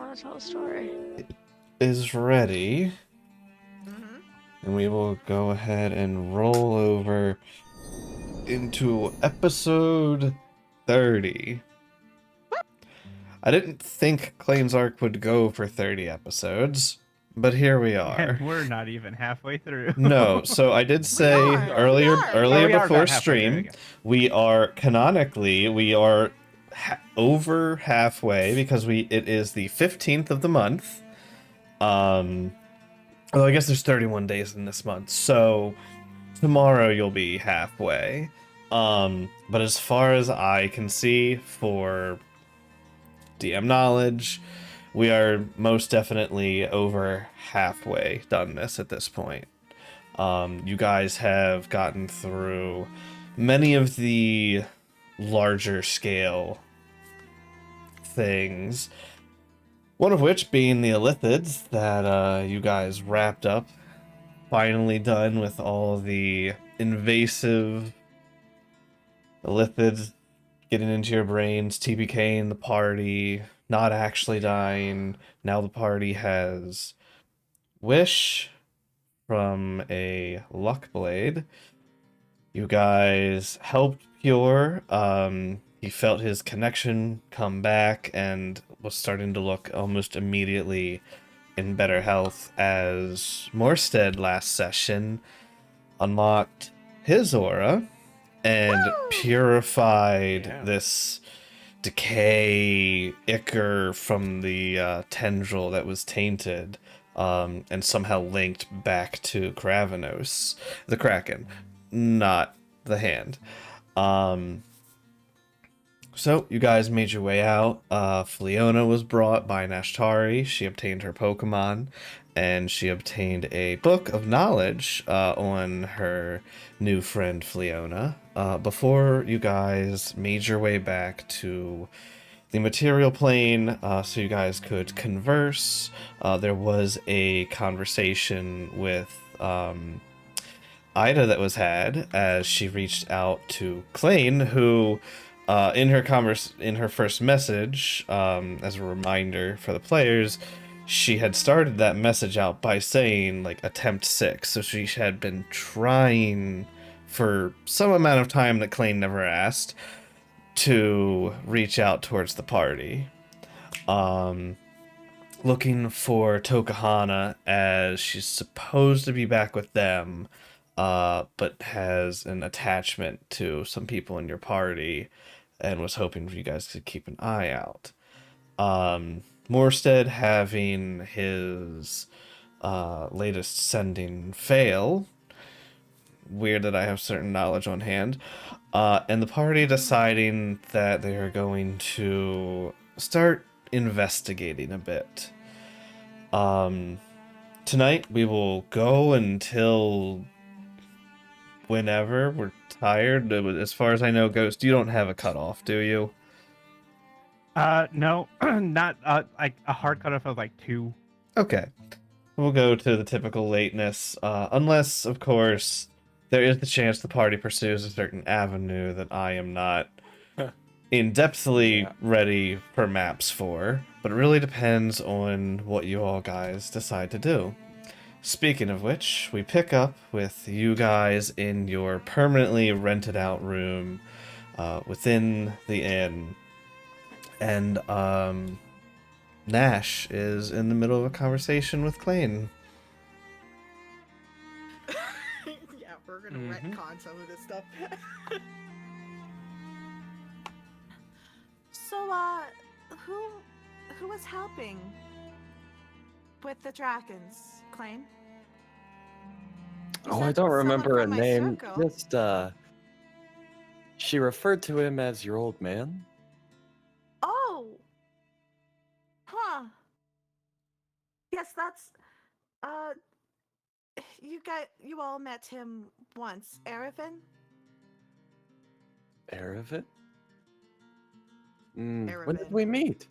want to tell a story. Is ready, Mm-hmm. and we will go ahead and roll over into episode 30. I didn't think Klains arc would go for 30 episodes, but here we are. And we're not even halfway through. No, so I did say are. earlier We are. Oh, we are before about halfway there, stream, okay. we are canonically over halfway because it is the 15th of the month. Well, I guess there's 31 days in this month, so tomorrow you'll be halfway. But as far as I can see for DM knowledge, we are most definitely over halfway done this at this point. You guys have gotten through many of the larger scale things. One of which being the Illithids that you guys wrapped up. Finally done with all the invasive Illithids getting into your brains, TPKing the party, not actually dying. Now the party has Wish from a Luck Blade. You guys helped Pure. He felt his connection come back and was starting to look almost immediately in better health as Morstead last session unlocked his aura and purified this decay ichor from the tendril that was tainted and somehow linked back to Kravenos, the Kraken, not the hand. So, you guys made your way out. Fleona was brought by Nashtari. She obtained her Pokemon, and she obtained a book of knowledge on her new friend Fleona. Before you guys made your way back to the material plane, so you guys could converse, there was a conversation with Ida that was had as she reached out to Klain, who... in her first message, as a reminder for the players, she had started that message out by saying, like, attempt 6. So she had been trying for some amount of time that Klain never asked to reach out towards the party. Looking for Tokahana as she's supposed to be back with them, but has an attachment to some people in your party. And was hoping for you guys to keep an eye out. Morstead having his latest sending fail. Weird that I have certain knowledge on hand. And the party deciding that they are going to start investigating a bit. Tonight we will go until whenever we're tired. As far as I know, Ghost, you don't have a cutoff, do you? No, not like a hard cutoff of like 2. Okay. We'll go to the typical lateness, unless, of course, there is the chance the party pursues a certain avenue that I am not in-depthly ready for maps for, but it really depends on what you all guys decide to do. Speaking of which, we pick up with you guys in your permanently rented out room within the inn. And Nash is in the middle of a conversation with Klain. Yeah, we're gonna retcon some of this stuff. So, who was helping with the dragons, Klain? You Oh, I said don't someone remember a from my name. circle. Just, she referred to him as your old man. Oh! Huh. Yes, that's... You all met him once. Erevin? Erevet? When did Erevet. we meet?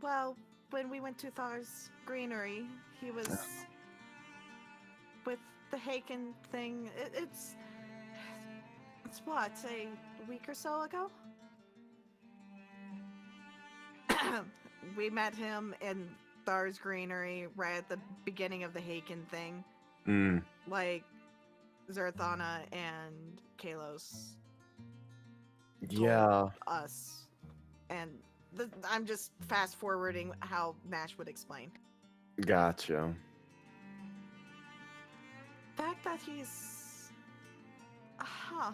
Well, when we went to Thar's Greenery, he was... with the Haken thing. It's what, a week or so ago? we met him in Thar's Greenery right at the beginning of the Haken thing. Mm. Like, Zerthana and Kalos Yeah. us. And I'm just fast forwarding how Nash would explain. Gotcha. The fact that he's... Huh.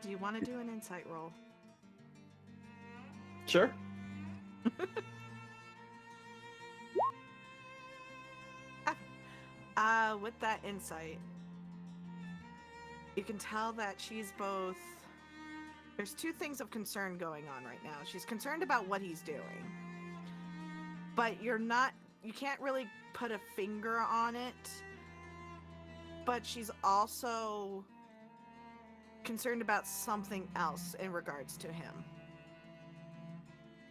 Do you want to do an insight roll? Sure. With that insight, you can tell that she's both... There's two things of concern going on right now. She's concerned about what he's doing, but you can't really put a finger on it. But she's also concerned about something else in regards to him.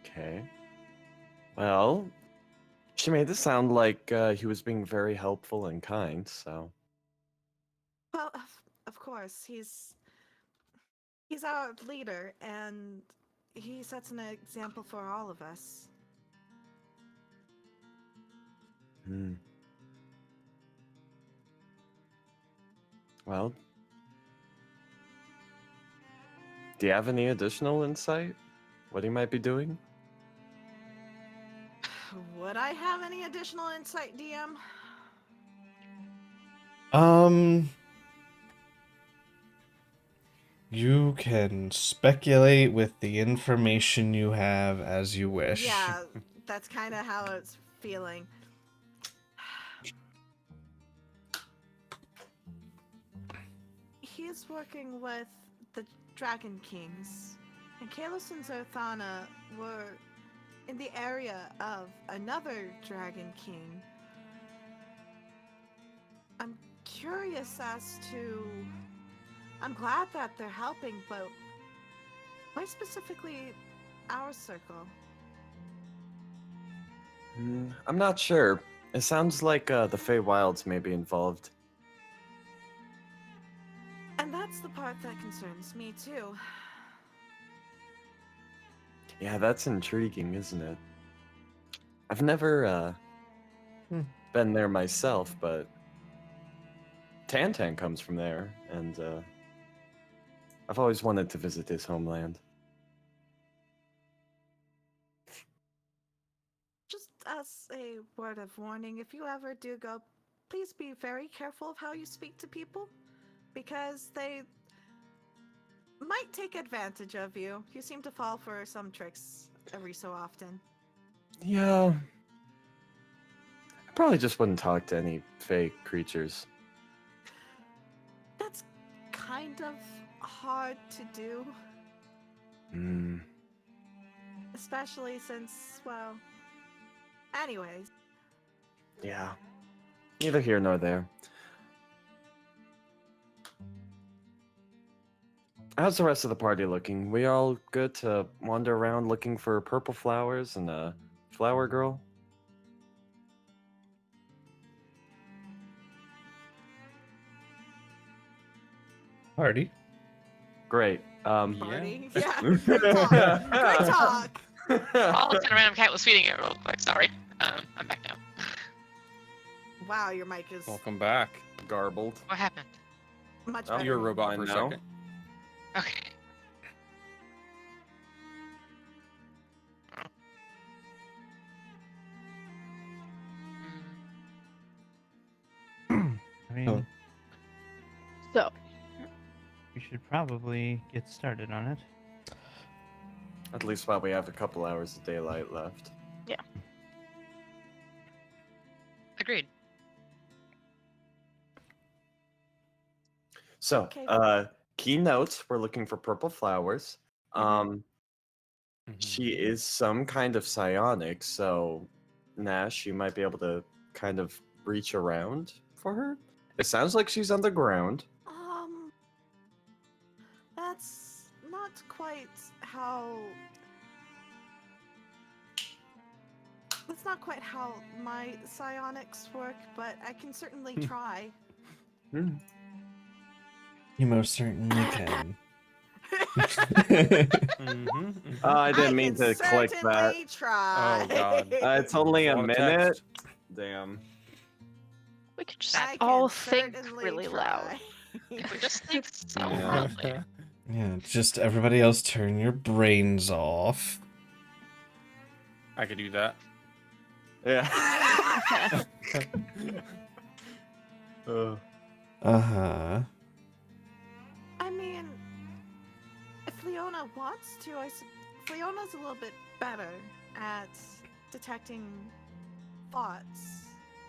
Okay. Well, she made it sound like he was being very helpful and kind, so... Well, of course, he's our leader, and he sets an example for all of us. Hmm. Well... Do you have any additional insight? What he might be doing? Would I have any additional insight, DM? You can speculate with the information you have as you wish. Yeah, that's kind of how it's feeling. He's working with the Dragon Kings, and Kalos and Zerthana were in the area of another Dragon King. I'm curious as to... I'm glad that they're helping, but why specifically our circle? I'm not sure. It sounds like the Feywilds may be involved. And that's the part that concerns me too. Yeah, that's intriguing, isn't it? I've never been there myself, but Tantan comes from there, and I've always wanted to visit his homeland. Just as a word of warning, if you ever do go, please be very careful of how you speak to people, because they might take advantage of you. You seem to fall for some tricks every so often. Yeah. I probably just wouldn't talk to any fake creatures. That's kind of hard to do, Hmm. especially since, well... Anyways. Yeah. Neither here nor there. How's the rest of the party looking? We all good to wander around looking for purple flowers and a flower girl? Party. Great. Party? Yeah. Great talk. Great talk. All the random cat was feeding it real quick. Sorry. I'm back now. Wow, your mic is Welcome back. Garbled. What happened? much Oh, better. You're a robot Fine for a now. second. Okay. I mean, Oh. So, we should probably get started on it. At least while we have a couple hours of daylight left. Agreed. So, Okay. key notes, we're looking for purple flowers. She is some kind of psionic, so Nash, you might be able to kind of reach around for her. It sounds like she's on the ground. That's not quite how... That's not quite how my psionics work, but I can certainly try. Hmm. You most certainly can. I didn't mean to click that. certainly try. Oh, God. It's only a Phone minute. text. Damn. We could just I all can think certainly really try. loud. We just think so Yeah. loudly. Yeah, just everybody else turn your brains off. I could do that. Yeah. Uh-huh. I mean, if Leona wants to, Leona's a little bit better at detecting thoughts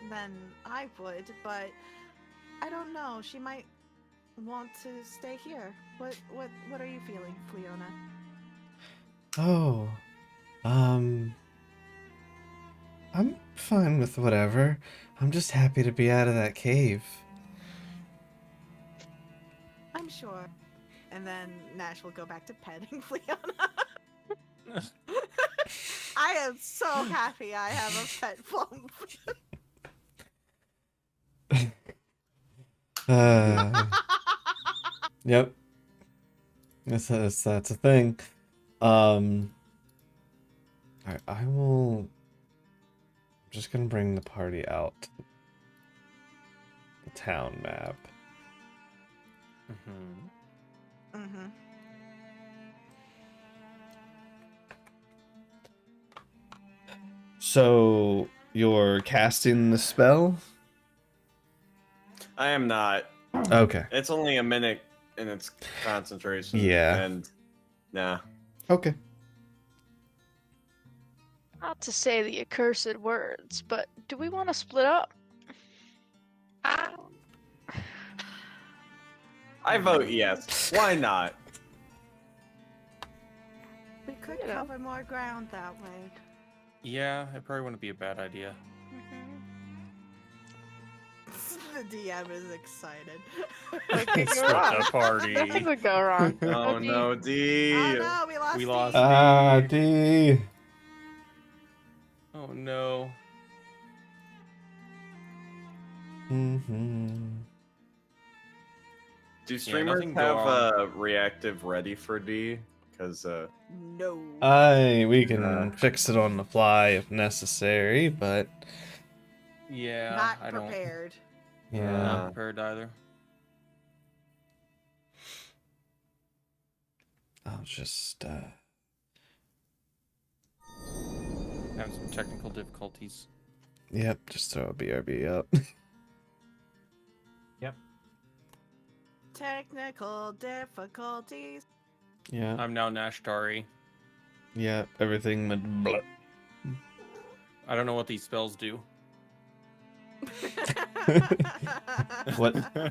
than I would, but I don't know. She might want to stay here. What are you feeling, Leona? Oh. I'm fine with whatever. I'm just happy to be out of that cave. I'm sure. And then Nash will go back to petting Leona. I am so happy I have a pet plump. Yep. That's a thing. Alright, I will... I'm just gonna bring the party out to the town map. Mm-hmm. So, you're casting the spell? I am not. Okay. It's only a minute in its concentration. Yeah. And nah. Okay. Not to say the accursed words, but do we want to split up? I vote yes. Why not? We could You know. cover more ground that way. Yeah, it probably wouldn't be a bad idea. The DM is excited. What could go Split wrong? the party. Nothing would go wrong. Oh That'd be- no, D. Oh no, we lost. We Steve. lost. Ah, D. Oh no. Mm-hmm. Do streamers nothing go have on. reactive ready for D? Because No. We can fix it on the fly if necessary, but Yeah, Not I don't. prepared. yeah. Not prepared either. I'll just Having some technical difficulties. yep, just throw a BRB up. Technical difficulties. Yeah. I'm now Nashtari. Yeah, everything went blah. I don't know what these spells do.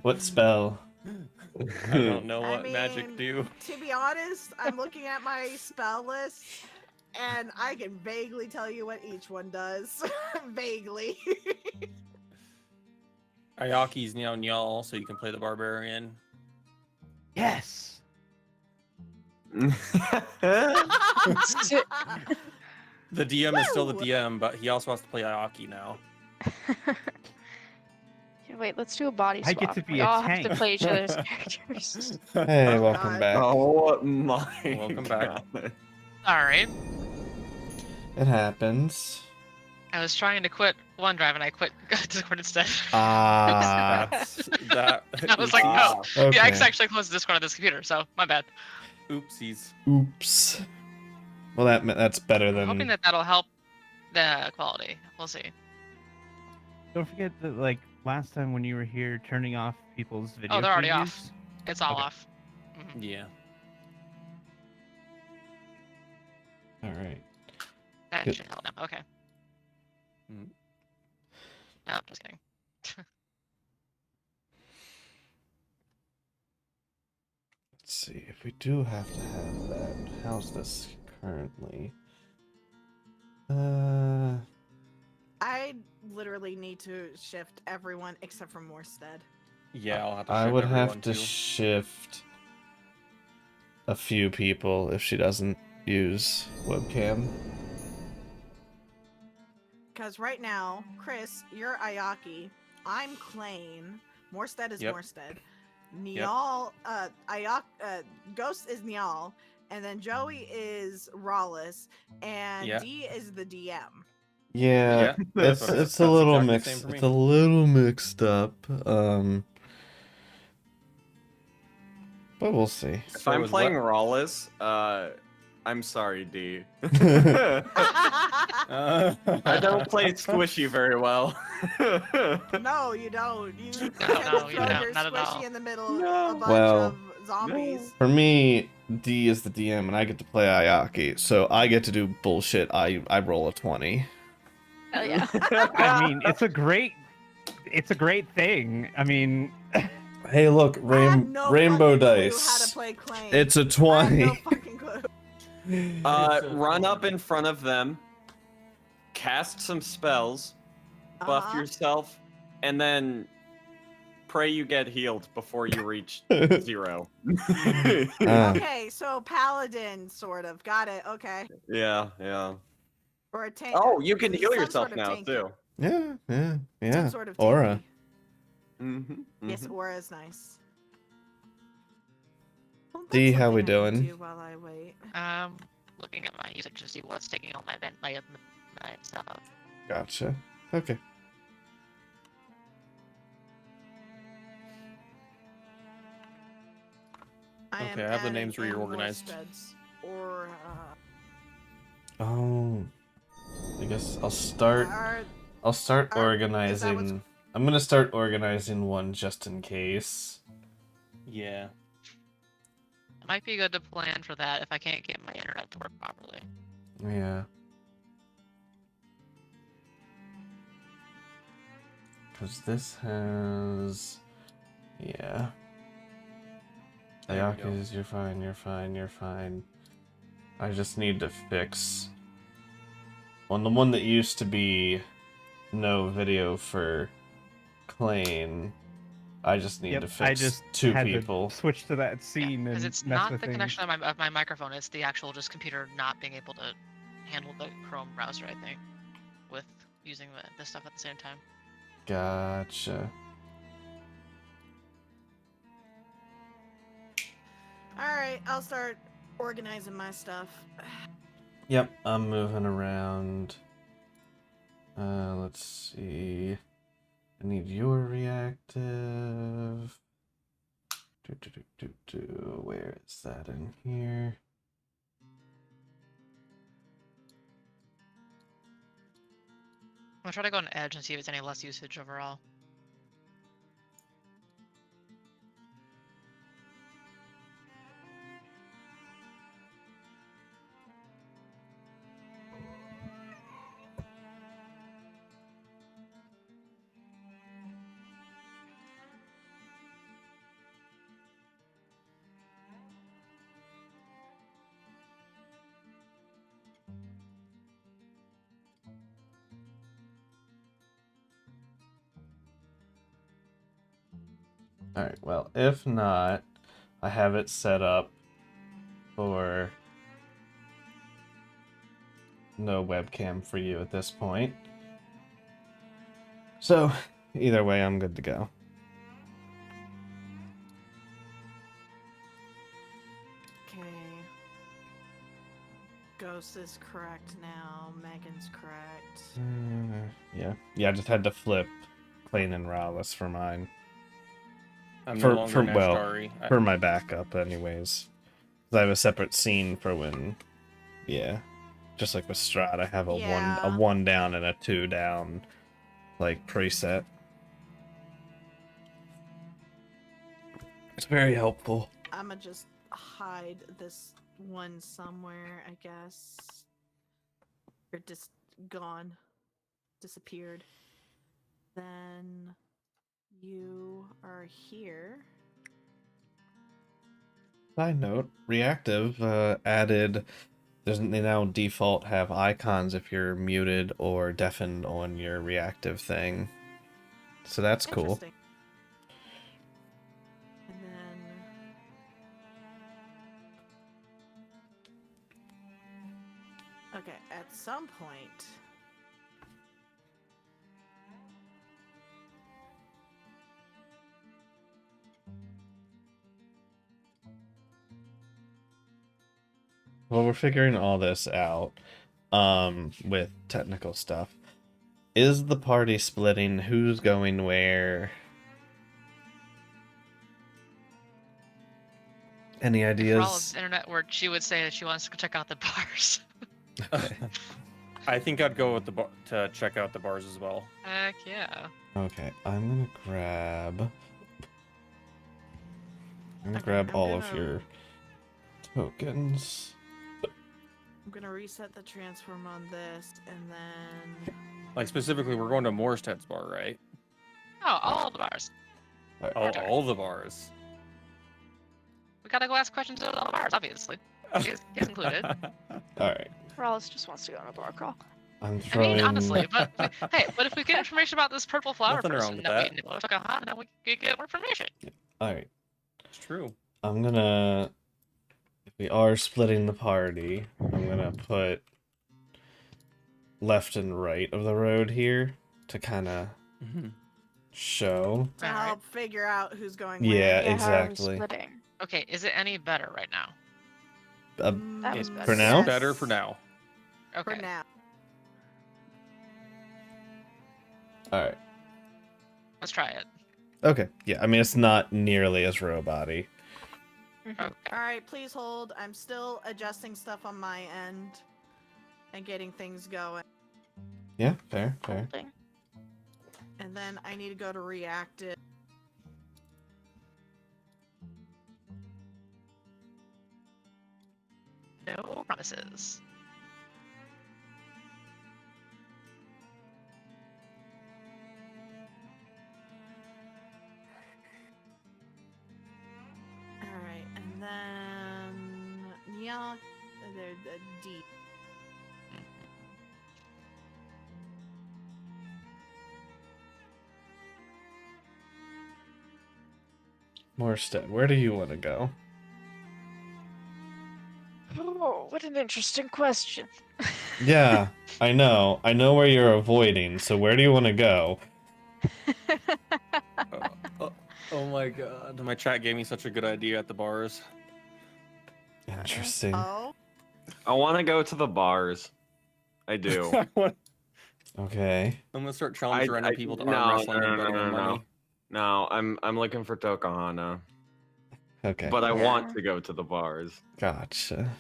What spell? I don't know I what magic mean, do. To be honest, I'm looking at my spell list, and I can vaguely tell you what each one does. Vaguely. Ayaki's now Nyal, so you can play the barbarian. Yes. The DM is still the Woo! DM, but he also has to play Ayaki now. Yeah, wait, let's do a body I swap. get to be we a all have to tank. play each other's characters. Hey, Oh, welcome God. back. oh my. Welcome back. God. Alright. It happens. I was trying to quit OneDrive and I quit Discord instead. Ah. That. I was like, Wow. no. Okay. Yeah, I actually closed Discord on this computer, so my bad. Oopsies. Oops. Well, that's better I'm than. hoping that that'll help the quality. We'll see. Don't forget that, like, last time when you were here turning off people's video they're already previews. off. It's all Okay. off. Mhm. Yeah. All right. That Good. should help now. Okay. Mm. No, I'm just kidding. Let's see if we do have to have that. How's this currently? I literally need to shift everyone except for Morstead. Yeah, I'll have to I shift would everyone have to too. shift a few people if she doesn't use webcam. Because right now, Chris, you're Ayaki. I'm Klain. Morstead is Yep. Morstead. Niall, Ghost is Niall, and then Joey is Rawless, and Yeah. D is the DM. Yeah, that's it's what a little exactly the mixed. same for me. It's a little mixed up. But we'll see. If So I'm is playing what- Rawless, I'm sorry, D. I I don't play squishy very well. No, you don't. You No, tend to no, you throw don't, your not at all. squishy in the middle No. of a bunch Well, of zombies. For me, D is the DM, and I get to play Ayaki, so I get to do bullshit. I roll a 20. Hell yeah. I mean, it's a great thing. I mean, Hey, look, I have no rainbow fucking clue how to dice. play Klains. It's a I have 20. no fucking clue. Run up in front of them, cast some spells, buff Uh-huh. yourself, and then pray you get healed before you reach 0. Ah, Okay, so paladin, sort of. Got it. Okay. Yeah. Or a tank. Oh, you can heal some yourself sort of now tanky. too. yeah. Some sort of Aura. tanky. Yes, Mm-hmm. aura is nice. Well, D, that's how we something I can doing? do while I wait. Looking at my usage to see what's taking all my stuff. Gotcha. Okay. I am Okay, I have the adding names in more reorganized. speds, or Oh, I guess I'll start. are- I'll start is that what's- organizing. I'm gonna start organizing one just in case. Yeah. It might be good to plan for that if I can't get my internet to work properly. Yeah. Because this has... Yeah. There we go. Ayakis, you're fine. I just need to fix... On the one that used to be no video for Klain, I just need yep, to fix I just two had people. to switch to that scene Because and it's mess not with the things. connection of my microphone, it's the actual just computer not being able to handle the Chrome browser, I think, with using the stuff at the same time. Gotcha. Alright, I'll start organizing my stuff. Yep, I'm moving around. Let's see. I need your reactive. Where is that in here? I'm gonna try to go on Edge and see if it's any less usage overall. Alright, well, if not, I have it set up for no webcam for you at this point. So, either way, I'm good to go. Okay. Ghost is correct now. Megan's correct. Yeah, I just had to flip Klain and Rawless for mine. I'm For- no longer for- well, Nashtari. For my backup, anyways. 'Cause I have a separate scene for when, yeah. Just like with Strahd, I have a Yeah. one down and a 2 down, like, preset. It's very helpful. I'ma just hide this one somewhere, I guess. Or just gone. Disappeared. Then you are here. Side note, reactive added. They now default have icons if you're muted or deafened on your reactive thing. So that's cool. Interesting. And then okay, at some point we're figuring all this out, with technical stuff. Is the party splitting? Who's going where? Any For all ideas? of the internet where she would say that she wants to go check out the bars. Okay. I think I'd go with the bar to check out the bars as well. Heck yeah. Okay, I'm gonna grab Okay, I'm all of gonna- your tokens. I'm gonna reset the transform on this, and then Like specifically, we're going to Morsted's bar, right? Oh, all the bars. All the bars. We gotta go ask questions at all the bars, obviously. He's included. Alright. Morales just wants to go on a bar crawl. I'm I throwing mean, honestly, but hey, but if we get information about this purple flower Nothing wrong person with that we know took a hot, then we could get more information. Alright. It's true. I'm gonna, if we are splitting the party, I'm gonna put left and right of the road here to kind of Mm-hmm. show. to Alright. help figure out who's going Yeah, where. How are we exactly. splitting? Okay, is it any better right now? That was Mm, better. For now? yes. Better for now. Okay. For now. Alright. Let's try it. Okay. Yeah, I mean, it's not nearly as robot-y. Okay. All right, please hold. I'm still adjusting stuff on my end and getting things going. Yeah, fair, fair. Holding. And then I need to go to reactive. No promises. All right, and then yeah, the D. Morstead, where do you want to go? Oh, what an interesting question. Yeah, I know. I know where you're avoiding, so where do you want to go? Oh my god. My chat gave me such a good idea at the bars. Interesting. Oh, I want to go to the bars. I do. I'm Okay. gonna start challenging I- random I- people to no, arm wrestle no, and no, bet no, them no, money. No, I'm looking for Tokahana, Okay. but I Yeah. want to go to the bars. Gotcha.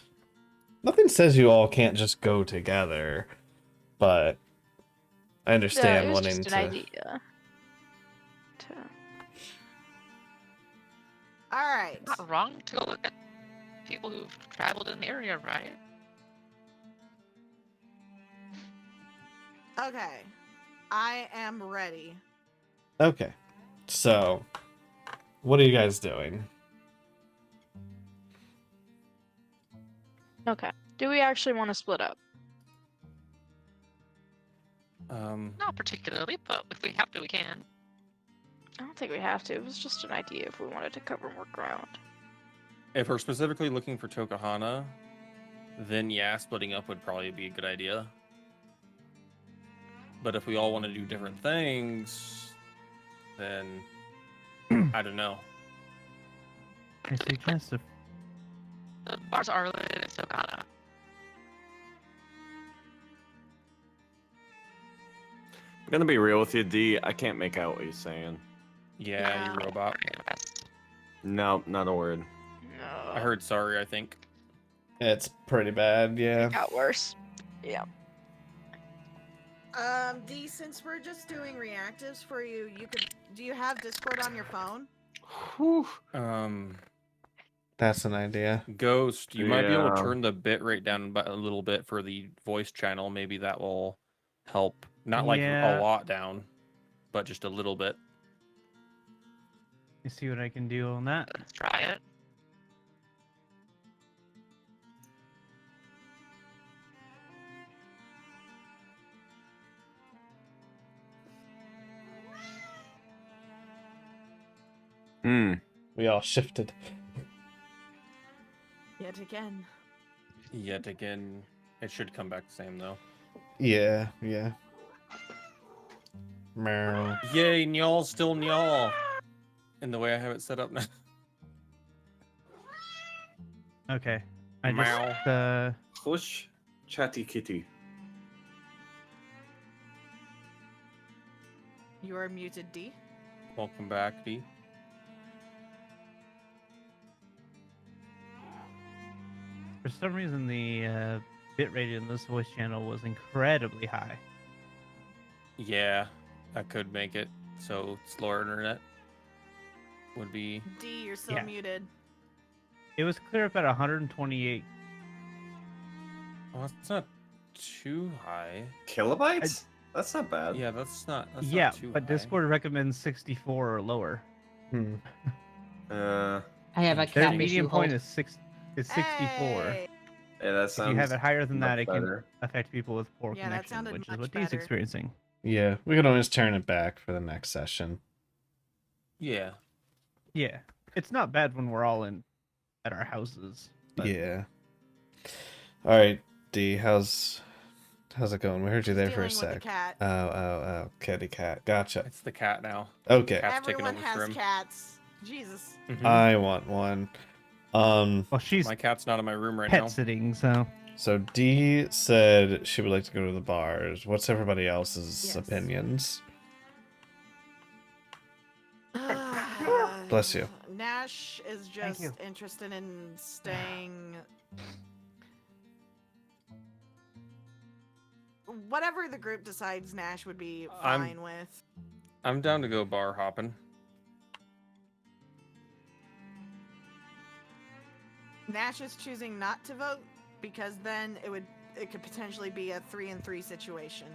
Nothing says you all can't just go together, but I No, understand it was wanting just an to. idea. all right. Not wrong to go look at people who've traveled in the area, right? Okay, I am ready. Okay. So, what are you guys doing? Okay. Do we actually want to split up? Not particularly, but if we have to, we can. I don't think we have to. It was just an idea if we wanted to cover more ground. If we're specifically looking for Tokahana, then yeah, splitting up would probably be a good idea. But if we all want to do different things, then I don't know. I suggest if The bars are related to Tokana. I'm gonna be real with you, D. I can't make out what he's saying. Yeah, you No. robot. No, not a word. No. I heard sorry, I think. It's pretty bad, yeah. Got worse. Yeah. D, since we're just doing reactives for you, you could. Do you have Discord on your phone? Whew. That's an idea. Ghost, you might be able to Yeah. turn the bit rate down by a little bit for the voice channel. Maybe that will help. Not like Yeah. a lot down, but just a little bit. you see what I can do on that. Let's try it. Hmm. We all shifted. Yet again. Yet again, it should come back the same though. Yeah, yeah. Meow. Yay, Nyal still Nyal. In the way I have it set up now. Okay. I Meow. just Hush, chatty kitty. You are muted, D. Welcome back, D. for some reason the bitrate in this voice channel was incredibly high. Yeah, that could make it so slower internet would be. D, you're still Yeah. muted. It was clear up at 128. Oh, it's not too high. Kilobytes? That's not bad. Yeah, that's not. That's Yeah, not too but high. Discord recommends 64 or lower. Hmm. Uh, I have a Their cat median issue. point Hold. is 64. Hey! yeah, that If sounds. you have it higher than that, much it can better. affect people with poor Yeah, that connection, sounded which is much what Dee's better. experiencing. Yeah, we can always turn it back for the next session. Yeah. Yeah, it's not bad when we're all in at our houses. But Yeah. All right, D, how's it going? We heard you there for a Dealing with the sec. cat. Oh, kitty cat. Gotcha. It's the cat now. Okay, Cat's taking Everyone over has stream. cats. Jesus. Mhm. I want one. well, she's My cat's not in my room right pet now. sitting, so So D said she would like to go to the bars. What's everybody else's Yes. opinions? Bless you. Nash is just you. interested in staying. Whatever the group decides, Nash would be I'm- fine with. I'm down to go bar hopping. Nash is choosing not to vote because then it could potentially be a 3-3 situation.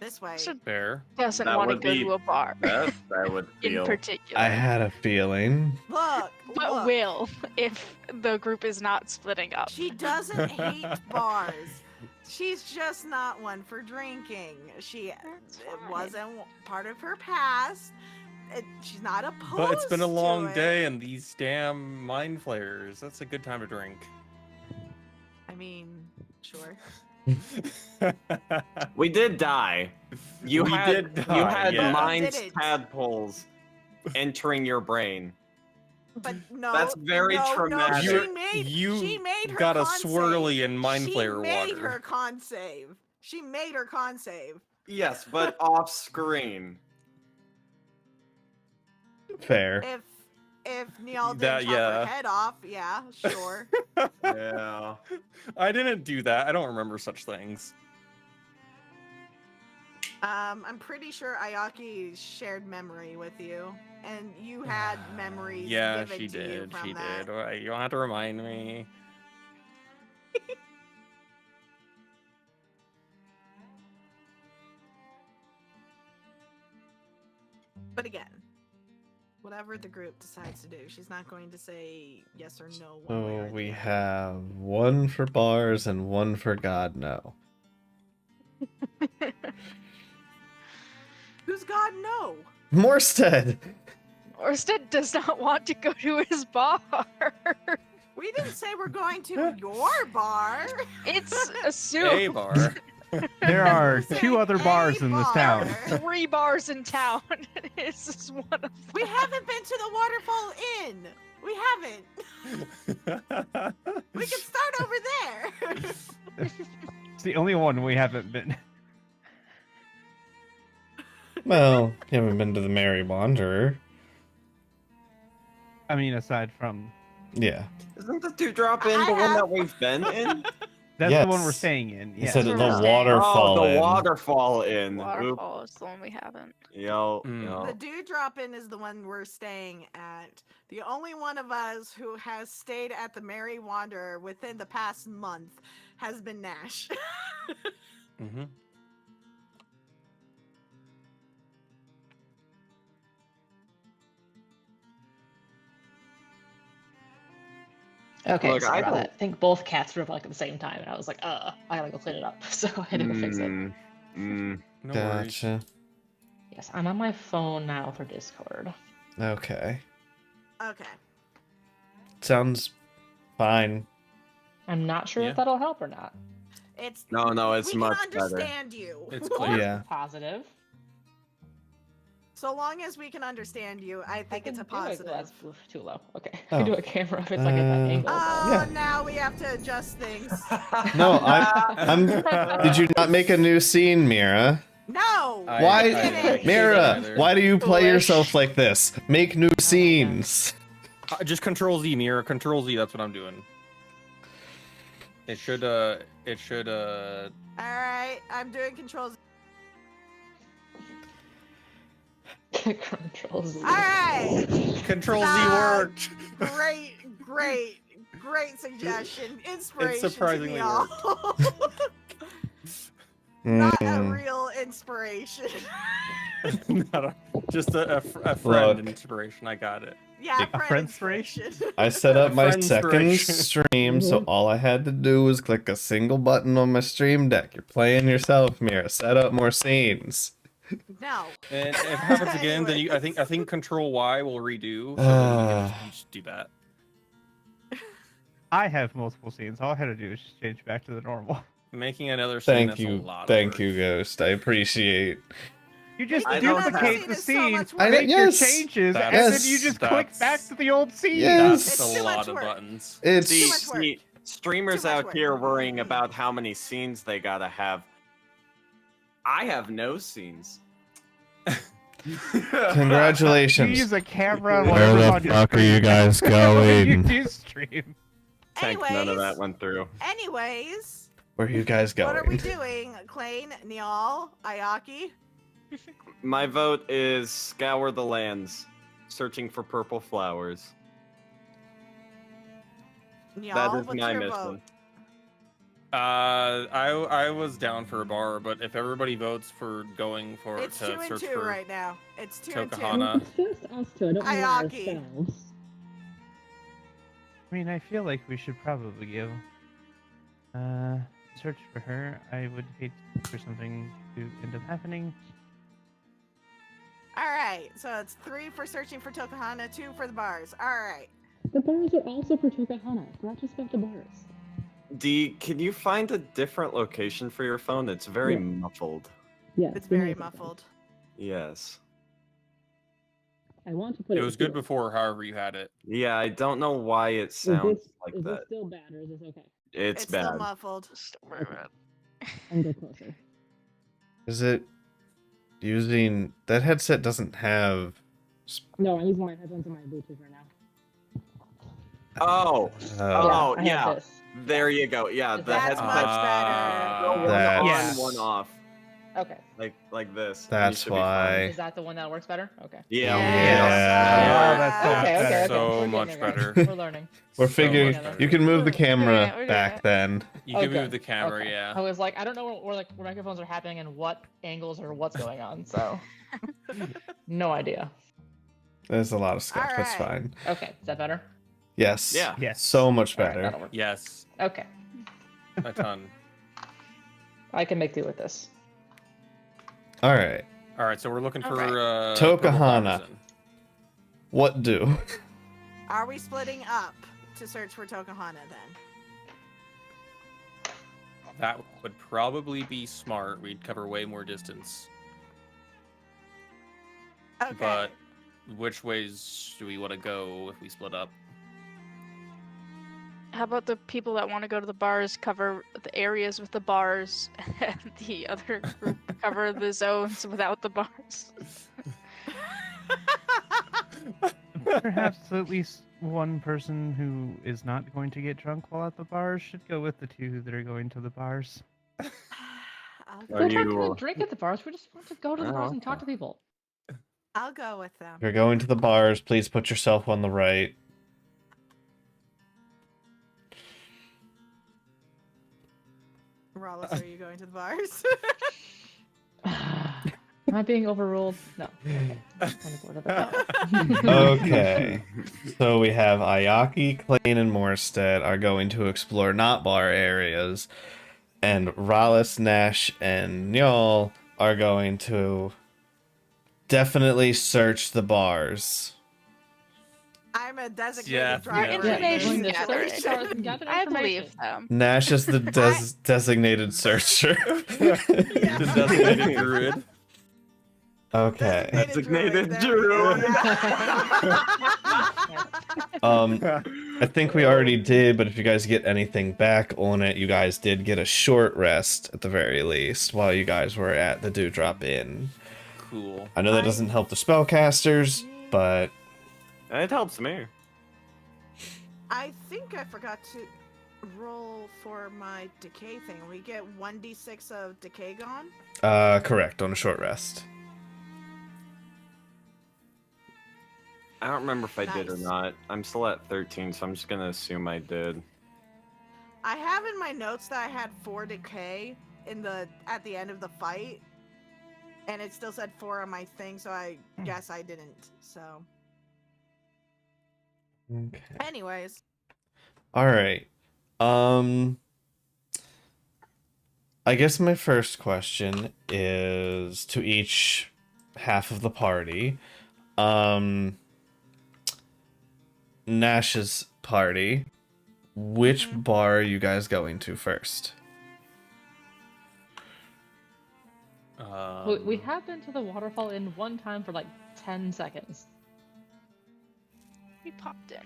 This way, So Bear. doesn't That want to would go be to a bar That would in feel. particular. I had a feeling. look, But look. will if the group is not splitting up. She doesn't hate bars. She's just not one for drinking. It fine. wasn't part of her past. She's not opposed. But it's been a to long it. day and these damn mind flayers. That's a good time to drink. I mean, sure. We did die. You We had did you die, had yeah. mind Did it. tadpoles entering your brain. But no, That's very no, traumatic. No, You she made her got a con swirly save. in mind She flayer made water. her con save. She made her con save. Yes, but off screen. Fair. If Neil did That- chop yeah. her head off, yeah, sure. Yeah. I didn't do that. I don't remember such things. I'm pretty sure Ayaki shared memory with you, and you had memories Yeah, given she to you did. from She that. did. Alright, you don't have to remind me. But again, whatever the group decides to do, she's not going to say yes or no one way So or the we other. have one for bars and one for God no. Who's God no? Morstead! Orsted does not want to go to his bar. We didn't say we're going to your bar. It's assumed. A bar. there are Say 2 other a bars in this bar. town. 3 bars in town. This is one of We haven't been to the Waterfall Inn. We haven't. We can start over there. It's the only one we haven't been. Well, you haven't been to the Merry Wanderer. I mean, aside from Yeah. Isn't the Dewdrop Inn I the one have- that we've been in? that's the one we're Yes. staying in. He Yeah. said That's the what we're saying. waterfall. Oh, the Inn. Waterfall Inn. Oop. Waterfall is the one we haven't. Yo, Mm. yo. The Dewdrop Inn is the one we're staying at. The only one of us who has stayed at the Merry Wanderer within the past month has been Nash. hmm Okay, Look, sorry I about don't- that. I think both cats were like at the same time, and I was like, I gotta go clean it up. So I had to go fix it. Mm. No worries. Gotcha. Yes, I'm on my phone now for Discord. Okay. Okay. Sounds fine. I'm not sure Yeah. if that'll help or not. It's No, it's we much can better. understand you. It's clear. Yeah. Positive. So long as we can understand you, I think it's a can do it. positive. Oh, that's too low. Okay. I Oh. can do a camera if it's like at that angle. Oh, Yeah. now we have to adjust things. No, I'm. Did you not make a new scene, Mira? No. Why, we didn't. Mira? Why do you play Foolish. yourself like this? Make new scenes. Just Control Z, Mira. Control Z. That's what I'm doing. It should. All right, I'm doing controls. Control Z. All right. Control Z Ah, worked. Great suggestion. Inspiration. surprisingly to me all. Not a real inspiration. Just a friend Look. inspiration. I got it. Yeah, A friend inspiration? I set up my Friend second inspiration. stream, so all I had to do was click a single button on my stream deck. You're playing yourself, Mira. Set up more scenes. No. And if it happens again, then I think Control Y will redo. So then you can just do that. I have multiple scenes. All I had to do is just change back to the normal. Making another scene. Thank that's a you, lot of thank work. you, Ghost. I appreciate. You just I don't have- duplicate the It's so scene, much I work. know- make your yes. changes, and That's- then you just that's- click back to the old scene. Yes. That's It's a too lot much of work. buttons. It's Too much work. See, streamers Too much out work. here worrying about how many scenes they gotta have. I have no scenes. You Congratulations. use a camera. Where whatever's the on your fuck are screen. you guys you going? do stream. Thank none of that went through. Anyways, Where are you guys what are we going? doing? Klain, Niall, Ayaki? My vote is scour the lands, searching for purple flowers. Niall, That is what's my your mission. vote? I was down for a bar, but if everybody votes for going for It's to 2 and search 2 for right now. It's 2 and 2. Tokahana. It's just us two. I don't know Ayaki. ourselves. I mean, I feel like we should probably go. Search for her. I would hate for something to end up happening. All right, so it's 3 for searching for Tokahana, 2 for the bars. All right. The bars are also for Tokahana. It's not just about the bars. D, can you find a different location for your phone? It's very Yeah. muffled. Yeah, It's we very need something. muffled. Yes. I want to put it. It was good here. before, however you had it. Yeah, I don't know why it Is sounds this, like is that. this still bad or is this okay? It's Still bad. muffled. I'm go closer. Is it using that headset? Doesn't have. No, I'm using my headphones and my Bluetooth right now. Oh, Oh, I have yeah. this. There you go. Yeah, the That's headset. much better. One That's- on, one off, Okay. like this. and you That's should be fine. why. Is that the one that works better? Okay. Yeah. Yeah. Oh, that's Okay, okay, okay. So We're much getting there, guys. better. We're learning. We're So figuring. much better. You can move the We're camera doing it. back then. You can Okay, move the camera, okay. yeah. I was like, I don't know where microphones are happening and what angles or what's going on, so no idea. There's a lot of stuff. That's Alright. fine. Okay, is that better? Yes. Yeah. Yes. So much All right, better. that'll work. Yes, Okay, a ton. I can make do with this. All right. All right, so we're looking for Alright. purple Tokahana. flowers then. What do? Are we splitting up to search for Tokahana then? That would probably be smart. We'd cover way more distance. Okay. But which ways do we want to go if we split up? How about the people that want to go to the bars cover the areas with the bars, and the other group cover the zones without the bars? Perhaps at least one person who is not going to get drunk while at the bars should go with the two that are going to the bars. I'll Are go, We're not you, gonna drink at the bars. We just want to go to the Oh, bars and talk okay. to people. I'll go with them. If you're going to the bars, please put yourself on the right. Rawless, are you going to the bars? Am I being overruled? No. Okay. I'm kind of bored of it. Okay. So we have Ayaki, Klain, and Morstead are going to explore not bar areas, and Rallis, Nash, and Njol are going to definitely search the bars. I'm a designated Yeah, driver. yeah. in this Information Going to gathering. search bars and gather I information. believe them. Nash is the designated searcher. The designated druid. Okay. Designated there druid. we go, yeah. I think we already did, but if you guys get anything back on it, you guys did get a short rest at the very least while you guys were at the Dewdrop Inn. Cool. I know that doesn't help the spellcasters, but It helps me. I think I forgot to roll for my decay thing. We get 1d6 of decay gone. correct, on a short rest. I don't remember if I did or Nice. not. I'm still at 13, so I'm just gonna assume I did. I have in my notes that I had 4 decay at the end of the fight, and it still said 4 on my thing, so I guess I didn't. So, Okay. anyways, All right. I guess my first question is to each half of the party. Nash's party. Which bar are you guys going to first? We have been to the waterfall in one time for like 10 seconds. We popped in.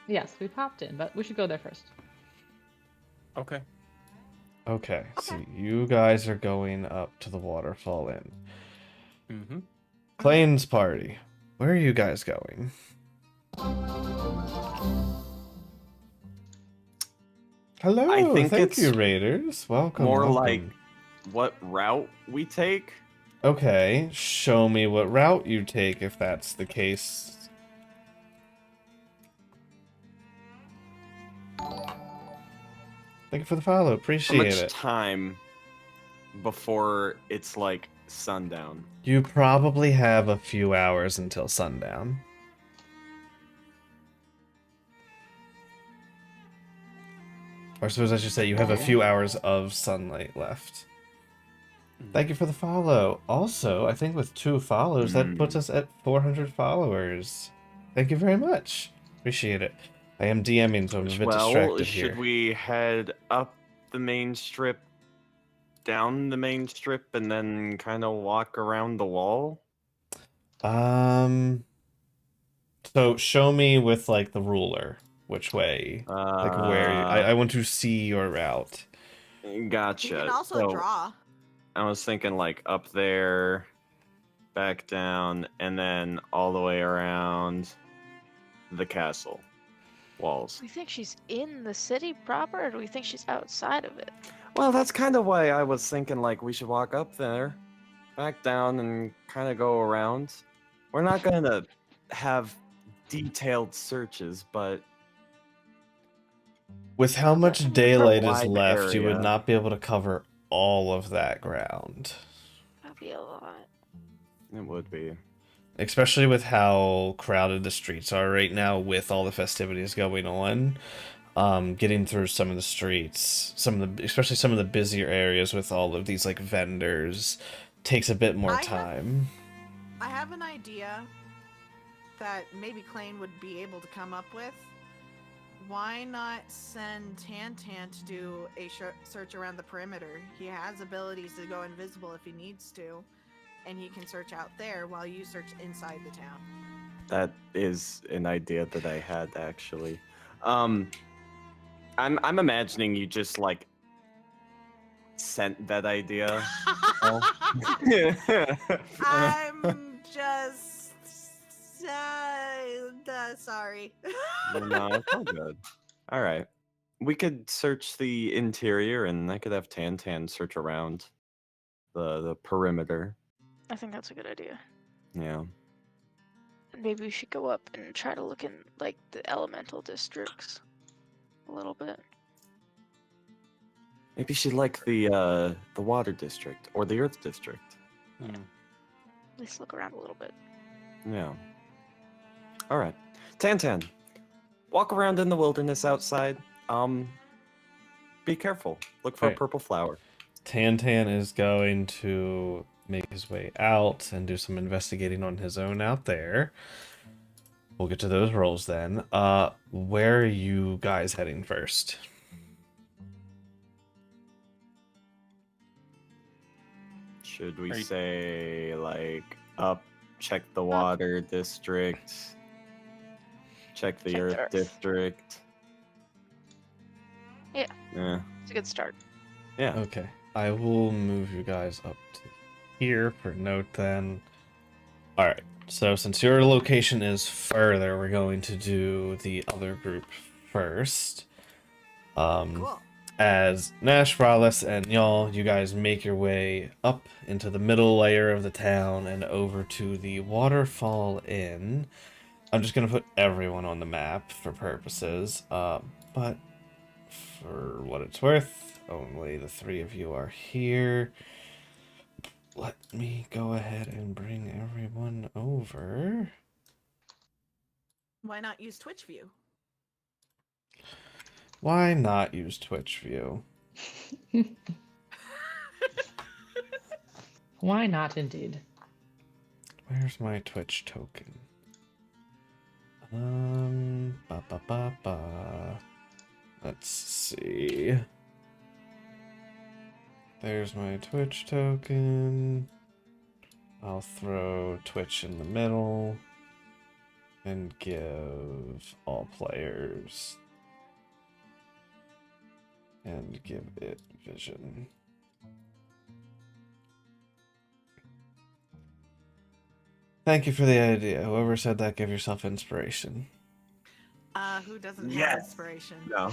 Yes, we popped in, but we should go there first. Okay. Okay, so you guys are going up to the Waterfall Inn. Mm-hmm. Klains' party. Where are you guys going? Hello, I think thank it's you, Raiders. Welcome. More welcome. like what route we take. Okay, show me what route you take if that's the case. Thank you for the follow. How Appreciate much it. time before it's like sundown? You probably have a few hours until sundown. Or I suppose I should say you have a few hours of sunlight left. Thank you for the follow. Also, I think with 2 follows, that puts us at 400 followers. Thank you very much. Appreciate it. I am DMing, so I'm a bit distracted here. Should we head up the main strip, down the main strip, and then kind of walk around the wall? So show me with like the ruler which way, like where I want to see your route. Gotcha. you can also So, draw. I was thinking like up there, back down, and then all the way around the castle walls. Do we think she's in the city proper, or do we think she's outside of it? Well, that's kind of why I was thinking like we should walk up there, back down, and kind of go around. We're not gonna have detailed searches, but With how much daylight is wide left, you would area. not be able to cover all of that ground. That'd be a lot. it would be. Especially with how crowded the streets are right now with all the festivities going on. Getting through some of the streets, especially some of the busier areas with all of these like vendors, takes a bit more time. I have an idea that maybe Klain would be able to come up with. Why not send Tantan to do a search around the perimeter? He has abilities to go invisible if he needs to, and he can search out there while you search inside the town. That is an idea that I had actually. I'm imagining you just like sent that idea. I'm just sorry. No, it's all good. All right. We could search the interior, and I could have Tantan search around the perimeter. I think that's a good idea. Yeah. Maybe we should go up and try to look in like the elemental districts a little bit. Maybe she'd like the water district or the earth district. At least look around a little bit. Yeah. All right. Tantan, walk around in the wilderness outside. Be careful. Look for a Alright. purple flower. Tantan is going to make his way out and do some investigating on his own out there. We'll get to those rolls then. Where are you guys heading first? Should we Are you- say like Up, check the water district, check the Check the earth earth. district. Yeah. Yeah. It's a good start. Yeah. Okay, I will move you guys up to here for note then. Alright, so since your location is further, we're going to do the other group first. Cool. As Nash, Rallis, and y'all, you guys make your way up into the middle layer of the town and over to the Waterfall Inn. I'm just going to put everyone on the map for purposes, but for what it's worth, only the 3 of you are here. Let me go ahead and bring everyone over. Why not use Twitch View? Why not use Twitch View? Why not, indeed? Where's my Twitch token? Let's see. There's my Twitch token. I'll throw Twitch in the middle and give all players and give it vision. Thank you for the idea. Whoever said that, give yourself inspiration. Who doesn't have Yes. inspiration? No.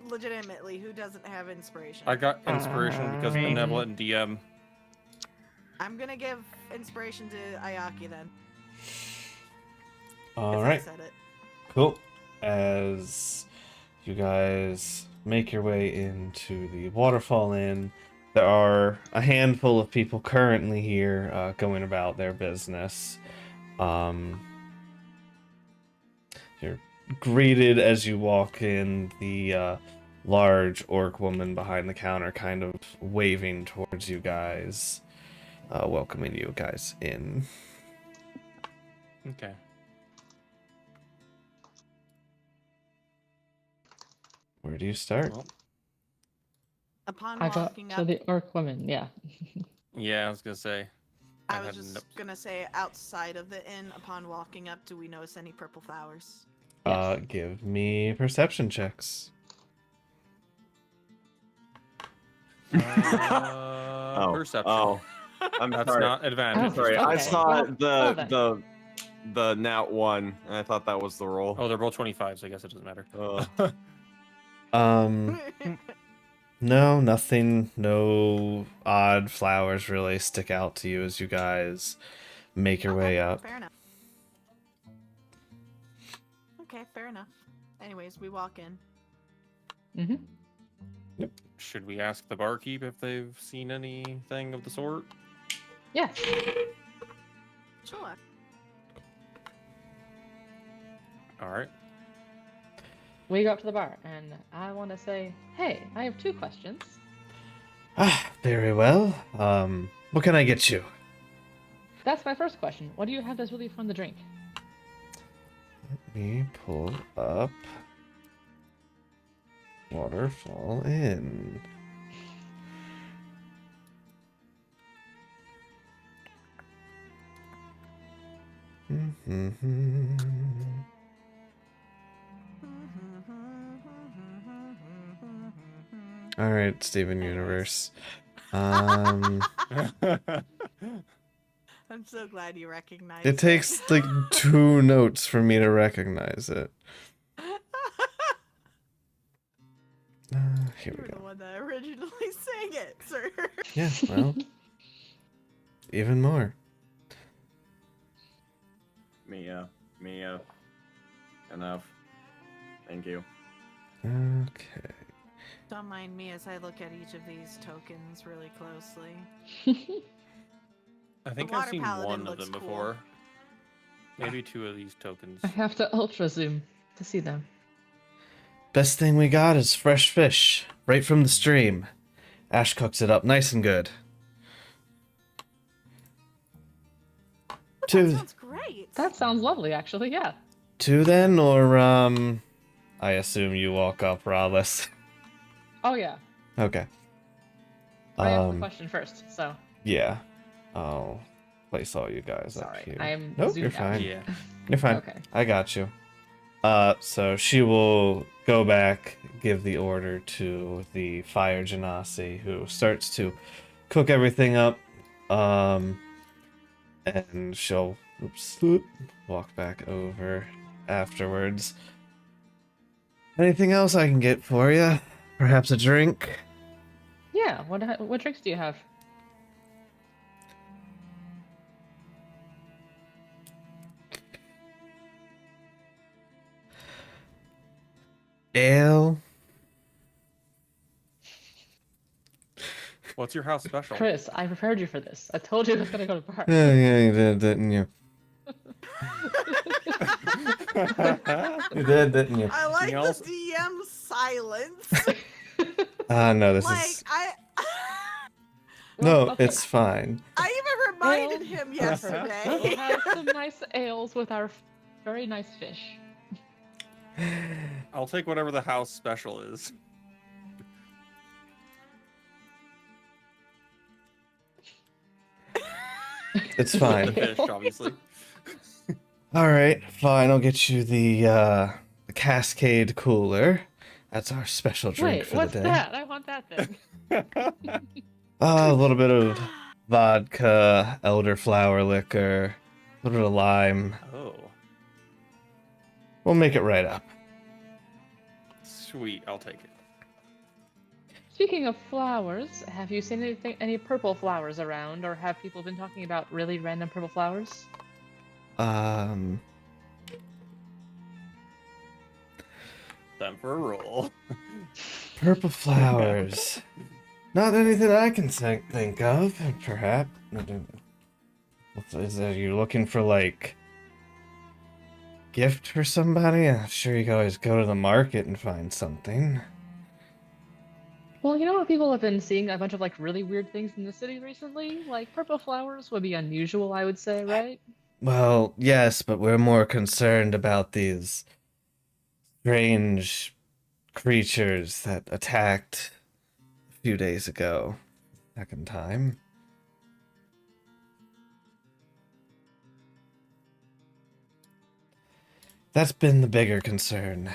Legitimately, who doesn't have inspiration? I got inspiration because Fine. benevolent DM. I'm gonna give inspiration to Ayaki then. 'cause All I right. said it. Cool. As you guys make your way into the Waterfall Inn, there are a handful of people currently here going about their business. You're greeted as you walk in, the large orc woman behind the counter kind of waving towards you guys, welcoming you guys in. Okay. Where do you start? Well, Upon I got walking to up, the orc woman, yeah. yeah, I was gonna say. I I was had just no- gonna say, outside of the inn, upon walking up, do we notice any purple flowers? Yes. Give me perception checks. Perception. Oh, I'm That's sorry. not advantage. Oh, Sorry, I okay. saw Well, well then. the nat 1, and I thought that was the roll. Oh, they're both 25s. I guess it doesn't matter. No, nothing. No odd flowers really stick out to you as you guys make your way up. Fair enough. Okay, fair enough. Anyways, we walk in. Mm-hmm. Should we ask the barkeep if they've seen anything of the sort? Yeah. Sure. All right. We go up to the bar, and I want to say, hey, I have 2 questions. Ah, very well. What can I get you? That's my first question. What do you have that's really fun to drink? Let me pull up Waterfall Inn. All right, Steven Universe. I'm so glad you recognized It takes like 2 notes for me to recognize it. Here You we were the go. one that originally sang it, sir. Yeah, well, even more. Mia. Enough. Thank you. Okay. Don't mind me as I look at each of these tokens really closely. I think water I've seen paladin one of looks them cool. before. Maybe 2 of these tokens. I have to ultra zoom to see them. Best thing we got is fresh fish, right from the stream. Ash cooks it up nice and good. That Two, sounds great. That sounds lovely, actually, yeah. 2 then, or I assume you walk up, Rallis. Oh, yeah. Okay. I asked the question first, so. Yeah. I'll place all you guys up Sorry, here. I'm Nope, zoomed you're out. fine. Yeah. You're fine. Okay. I got you. So she will go back, give the order to the fire genasi, who starts to cook everything up. And she'll walk back over afterwards. Anything else I can get for you? Perhaps a drink? Yeah. What drinks do you have? Ale? What's your house special? Chris, I prepared you for this. I told you I was gonna go to bar. Yeah, you did, didn't you? You did, didn't you? I like Anything else? the DM silence. No, this Like is... Well, No, okay. it's fine. I even reminded him We'll yesterday. have some nice ales with our very nice fish. I'll take whatever the house special is. It's The fine. fish, obviously. Alright, fine, I'll get you the Cascade Cooler. That's our special drink Wait, for what's the day. that? I want that thing. A little bit of vodka, elderflower liquor, a little bit of lime. Oh, We'll make it right up. sweet. I'll take it. Speaking of flowers, have you seen any purple flowers around, or have people been talking about really random purple flowers? Time for a roll. Purple flowers. Not anything I can think of, perhaps. Are you looking for, like, gift for somebody? I'm sure you can always go to the market and find something. Well, you know how people have been seeing a bunch of like really weird things in the city recently? Like purple flowers would be unusual, I would say, right? Well, yes, but we're more concerned about these strange creatures that attacked a few days ago. Second time. That's been the bigger concern.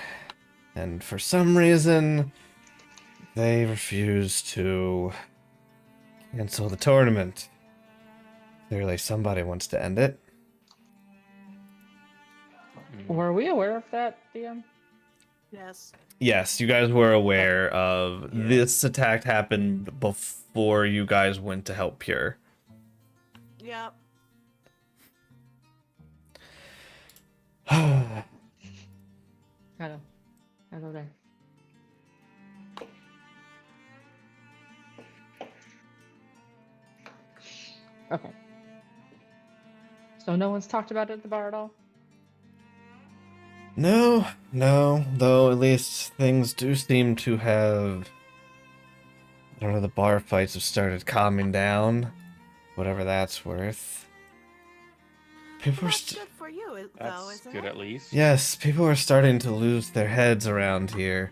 And for some reason, they refuse to cancel the tournament. Clearly somebody wants to end it. Were we aware of that, DM? Yes. Yes, you guys were aware of Yeah. this attack happened before you guys went to help Pure. Yep. Hello. Hello there. Okay. So no one's talked about it at the bar at all? No, though at least things do seem to have... I don't know, the bar fights have started calming down. Whatever that's worth. People are That's good for you, though, That's isn't good it? at least. Yes, people are starting to lose their heads around here.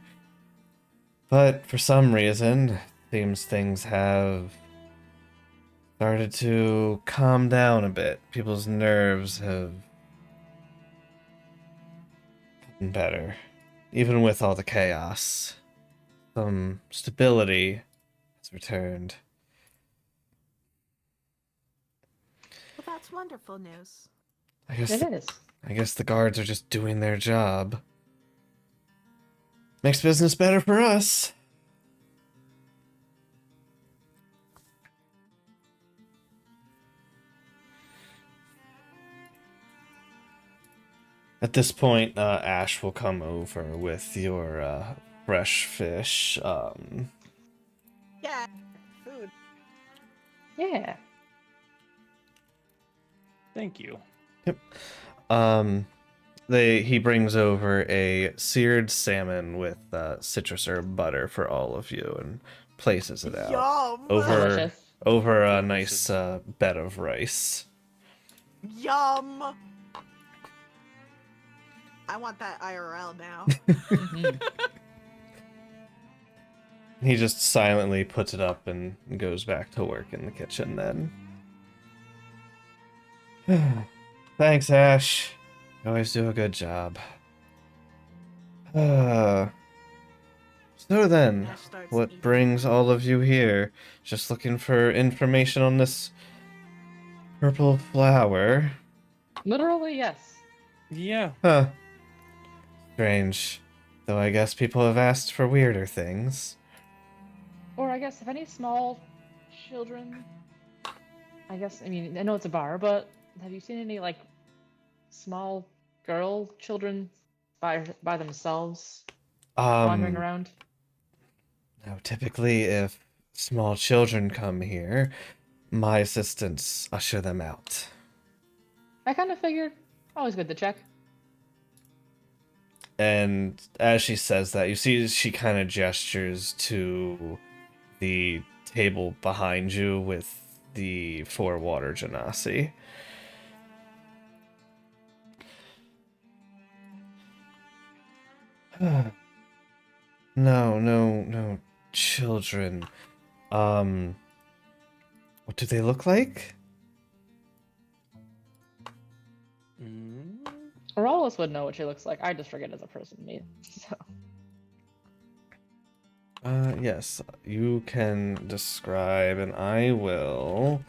But for some reason, seems things have started to calm down a bit. People's nerves have gotten better. Even with all the chaos, some stability has returned. Well, that's wonderful news. I guess It is. I guess the guards are just doing their job. Makes business better for us. At this point, Ash will come over with your fresh fish. Yeah. Food. Yeah. Thank you. He brings over a seared salmon with citrus herb butter for all of you and places it out Yum. Delicious. over a Delicious. nice bed of rice. Yum. I want that IRL now. Mhm. He just silently puts it up and goes back to work in the kitchen then. Thanks, Ash. You always do a good job. So then, Ash starts what eating. brings all of you here? Just looking for information on this purple flower? Literally, yes. Yeah. Huh. Strange. Though I guess people have asked for weirder things. Or I guess if any small children. I guess, I mean, I know it's a bar, but have you seen any, like, small children by themselves wandering around? Now typically if small children come here, my assistants usher them out. I kind of figured. Always good to check. And as she says that, you see she kind of gestures to the table behind you with the 4 water genasi. No children. What do they look like? Aurolis would know what she looks like. I just forget as a person, me. So. Yes, you can describe, and I will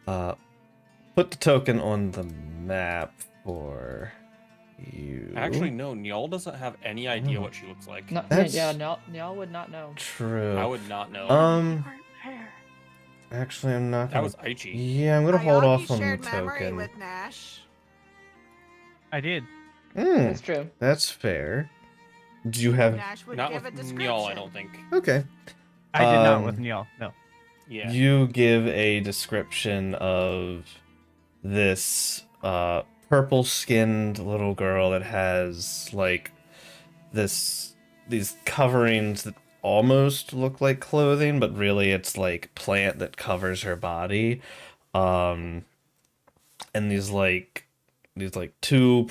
put the token on the map for you. Actually, no. Nyal doesn't have any idea what she looks like. No, That's- yeah, Nyal would not know. True. I would not know. Actually, I'm not that gonna... was Aichi. Yeah, I'm gonna hold Ayagi off on the shared memory token. with Nash. I did. That's true. That's fair. Do you have... Nash would Not give with a description. Nyal, I don't think. Okay. I did not with Neil. No. Yeah. You give a description of this purple-skinned little girl that has like these coverings that almost look like clothing, but really it's like plant that covers her body, and these two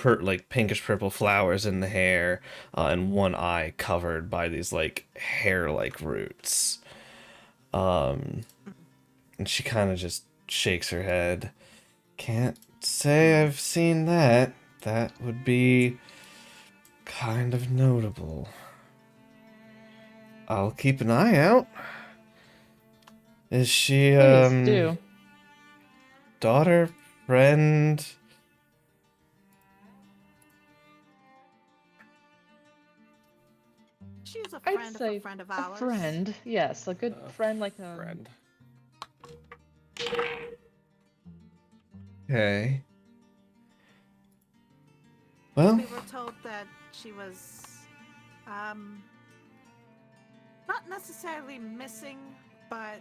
pinkish purple flowers in the hair, and one eye covered by these like hair-like roots. And she kind of just shakes her head. Can't say I've seen that. That would be kind of notable. I'll keep an eye out. Is she, Please do. daughter, friend? She's a I'd friend of say a friend of a ours. friend. Yes, a good friend like a Friend. Okay. Well, We were told that she was, not necessarily missing, but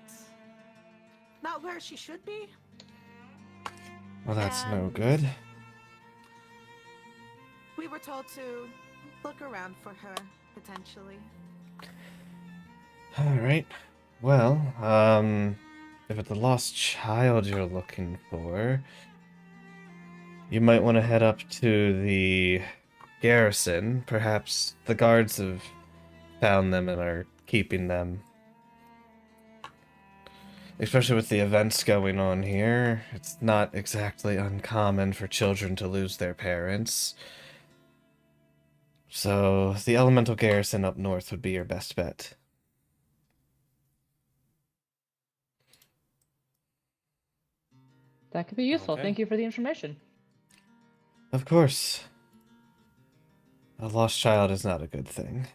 not where she should be. that's no and- good. We were told to look around for her, potentially. Alright. Well, if it's a lost child you're looking for, you might want to head up to the garrison. Perhaps the guards have found them and are keeping them. Especially with the events going on here, it's not exactly uncommon for children to lose their parents. So, the elemental garrison up north would be your best bet. That could be useful. Okay. Thank you for the information. Of course. A lost child is not a good thing.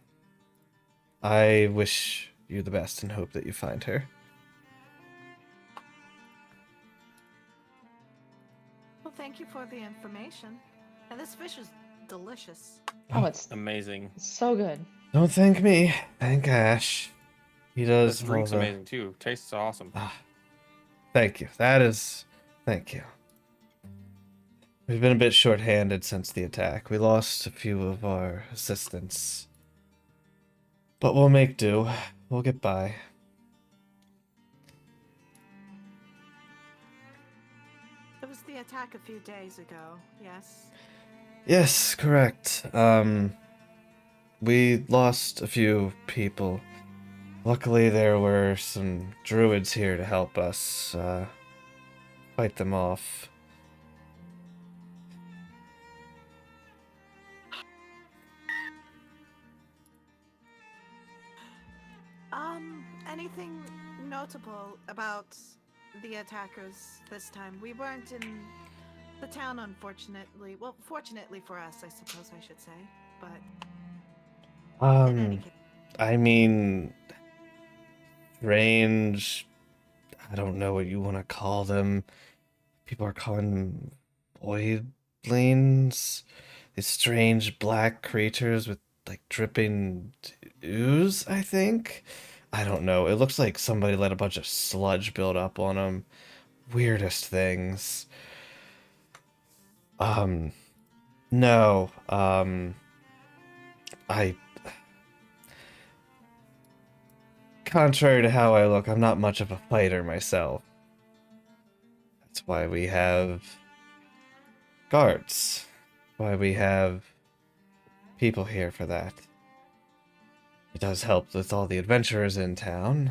I wish you the best and hope that you find her. Well, thank you for the information. And this fish is delicious. Oh, it's Amazing. so good. Don't thank me. Thank Ash. He does This drink's all the... amazing too. Tastes awesome. Thank you. Thank you. We've been a bit short-handed since the attack. We lost a few of our assistants. But we'll make do. We'll get by. It was the attack a few days ago, yes? Yes, correct. We lost a few people. Luckily, there were some druids here to help us, fight them off. Anything notable about the attackers this time? We weren't in the town, unfortunately. Well, fortunately for us, I suppose I should say. But in any case, I mean, strange. I don't know what you want to call them. People are calling them voidlings. These strange black creatures with like dripping ooze, I think. I don't know. It looks like somebody let a bunch of sludge build up on them. Weirdest things. No. I Contrary to how I look, I'm not much of a fighter myself. That's why we have guards. Why we have people here for that. It does help with all the adventurers in town.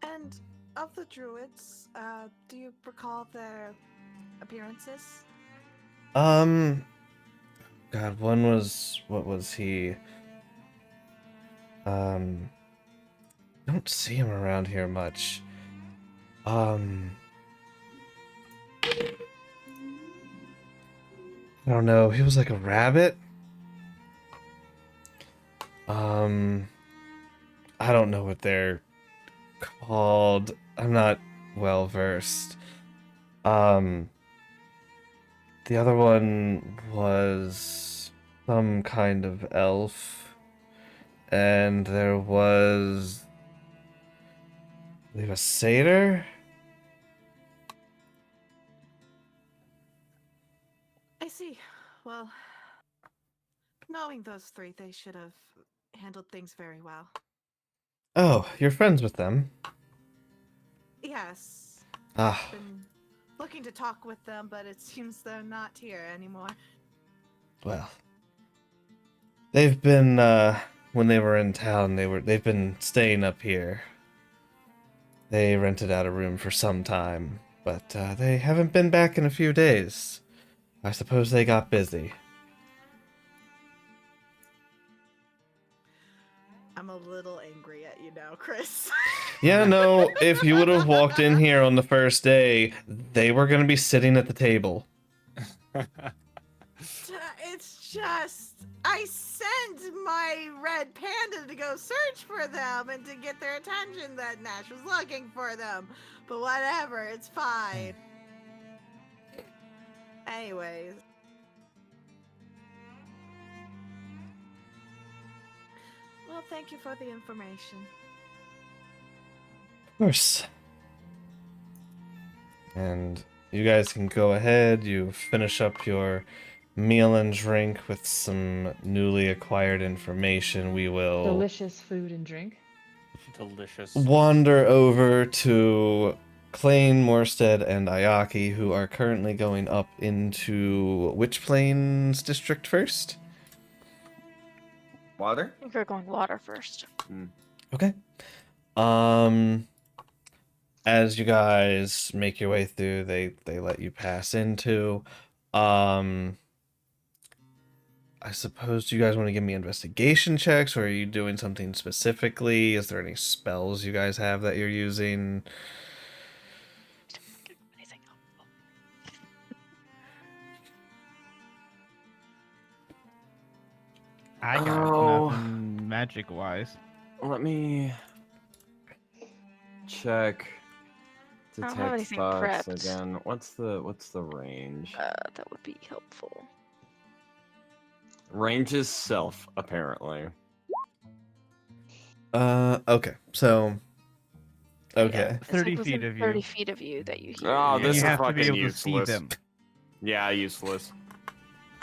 and of the druids, do you recall their appearances? God, one was, what was he? Don't see him around here much. I don't know, he was like a rabbit? I don't know what they're called. I'm not well versed. The other one was some kind of elf. And there was, I believe, a satyr? I see. Well, knowing those three, they should have handled things very well. Oh, you're friends with them? Yes. Ah, Been looking to talk with them, but it seems they're not here anymore. well. They've been, when they were in town, they've been staying up here. They rented out a room for some time, but, they haven't been back in a few days. I suppose they got busy. I'm a little angry at you now, Chris. Yeah, no, if you would have walked in here on the first day, they were gonna be sitting at the table. It's just, I sent my red panda to go search for them and to get their attention that Nash was looking for them. But whatever, it's fine. Anyways. Well, thank you for the information. Of course. And you guys can go ahead, you finish up your meal and drink with some newly acquired information. We will Delicious food and drink. Delicious. wander over to Klain, Morstead, and Ayaki, who are currently going up into which Plains district first? Water? I think we're going water first. Okay. As you guys make your way through, they let you pass into. I suppose you guys want to give me investigation checks, or are you doing something specifically? Is there any spells you guys have that you're using? Anything else? I got Oh. nothing magic wise. Let me check I don't have detect anything spots prepped. again. What's the range? That would be helpful. Range is self, apparently. Okay. So okay. It's like 30 within feet of you. 30 feet of you that you hear. Oh, And this you is have to be fucking able to see useless. them. Yeah, useless.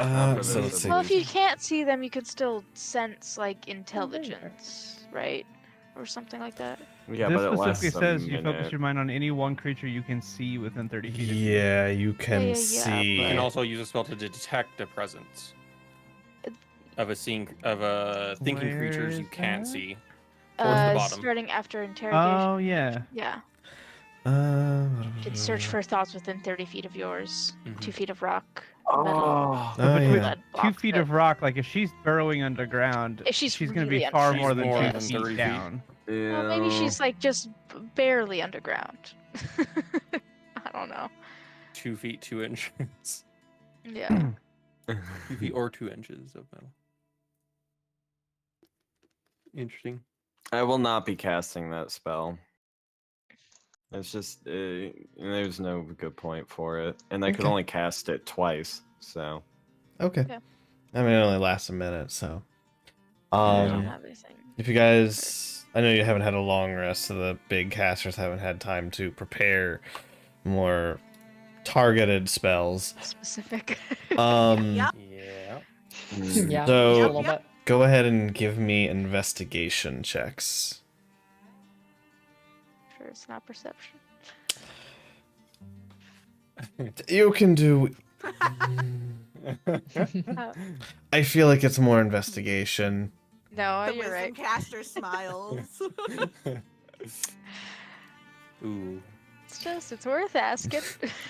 So this, let's see. Well, if you can't see them, you could still sense like there you are. intelligence, right? Or something like that. Yeah, This but it lasts specifically a says you focus minute. your mind on any one creature you can see within 30 feet of you. Yeah, you can yeah, see. You but- can also use a spell to detect a presence of a thinking Where creatures you is can't that? see. Towards the bottom. Starting after interrogation. Oh, yeah. Yeah. You can search for thoughts within 30 feet of yours. 2 feet of rock. Oh, Metal. So between yeah. Lead 2 blocks feet it. of rock, like if she's burrowing underground, If she's going to be really far underground. more than She's more 2 than feet 30 feet. down. Well, maybe she's like just barely underground. I don't know. 2 feet 2 inches. Yeah. 2 feet or 2 inches of metal. Interesting. I will not be casting that spell. It's just there's no good point for it, and I could Okay. only cast it twice. So Okay. Yeah. I mean, it only lasts a minute, so. I Yeah. don't have anything. If you guys, I know you haven't had a long rest, so the big casters haven't had time to prepare more targeted spells. Specific. Yep. Yeah. Yeah, So- just a little bit. Go ahead and give me investigation checks. Sure, it's not perception. You can do. I feel like it's more investigation. No, The you're wisdom right. caster smiles. Ooh. It's worth asking.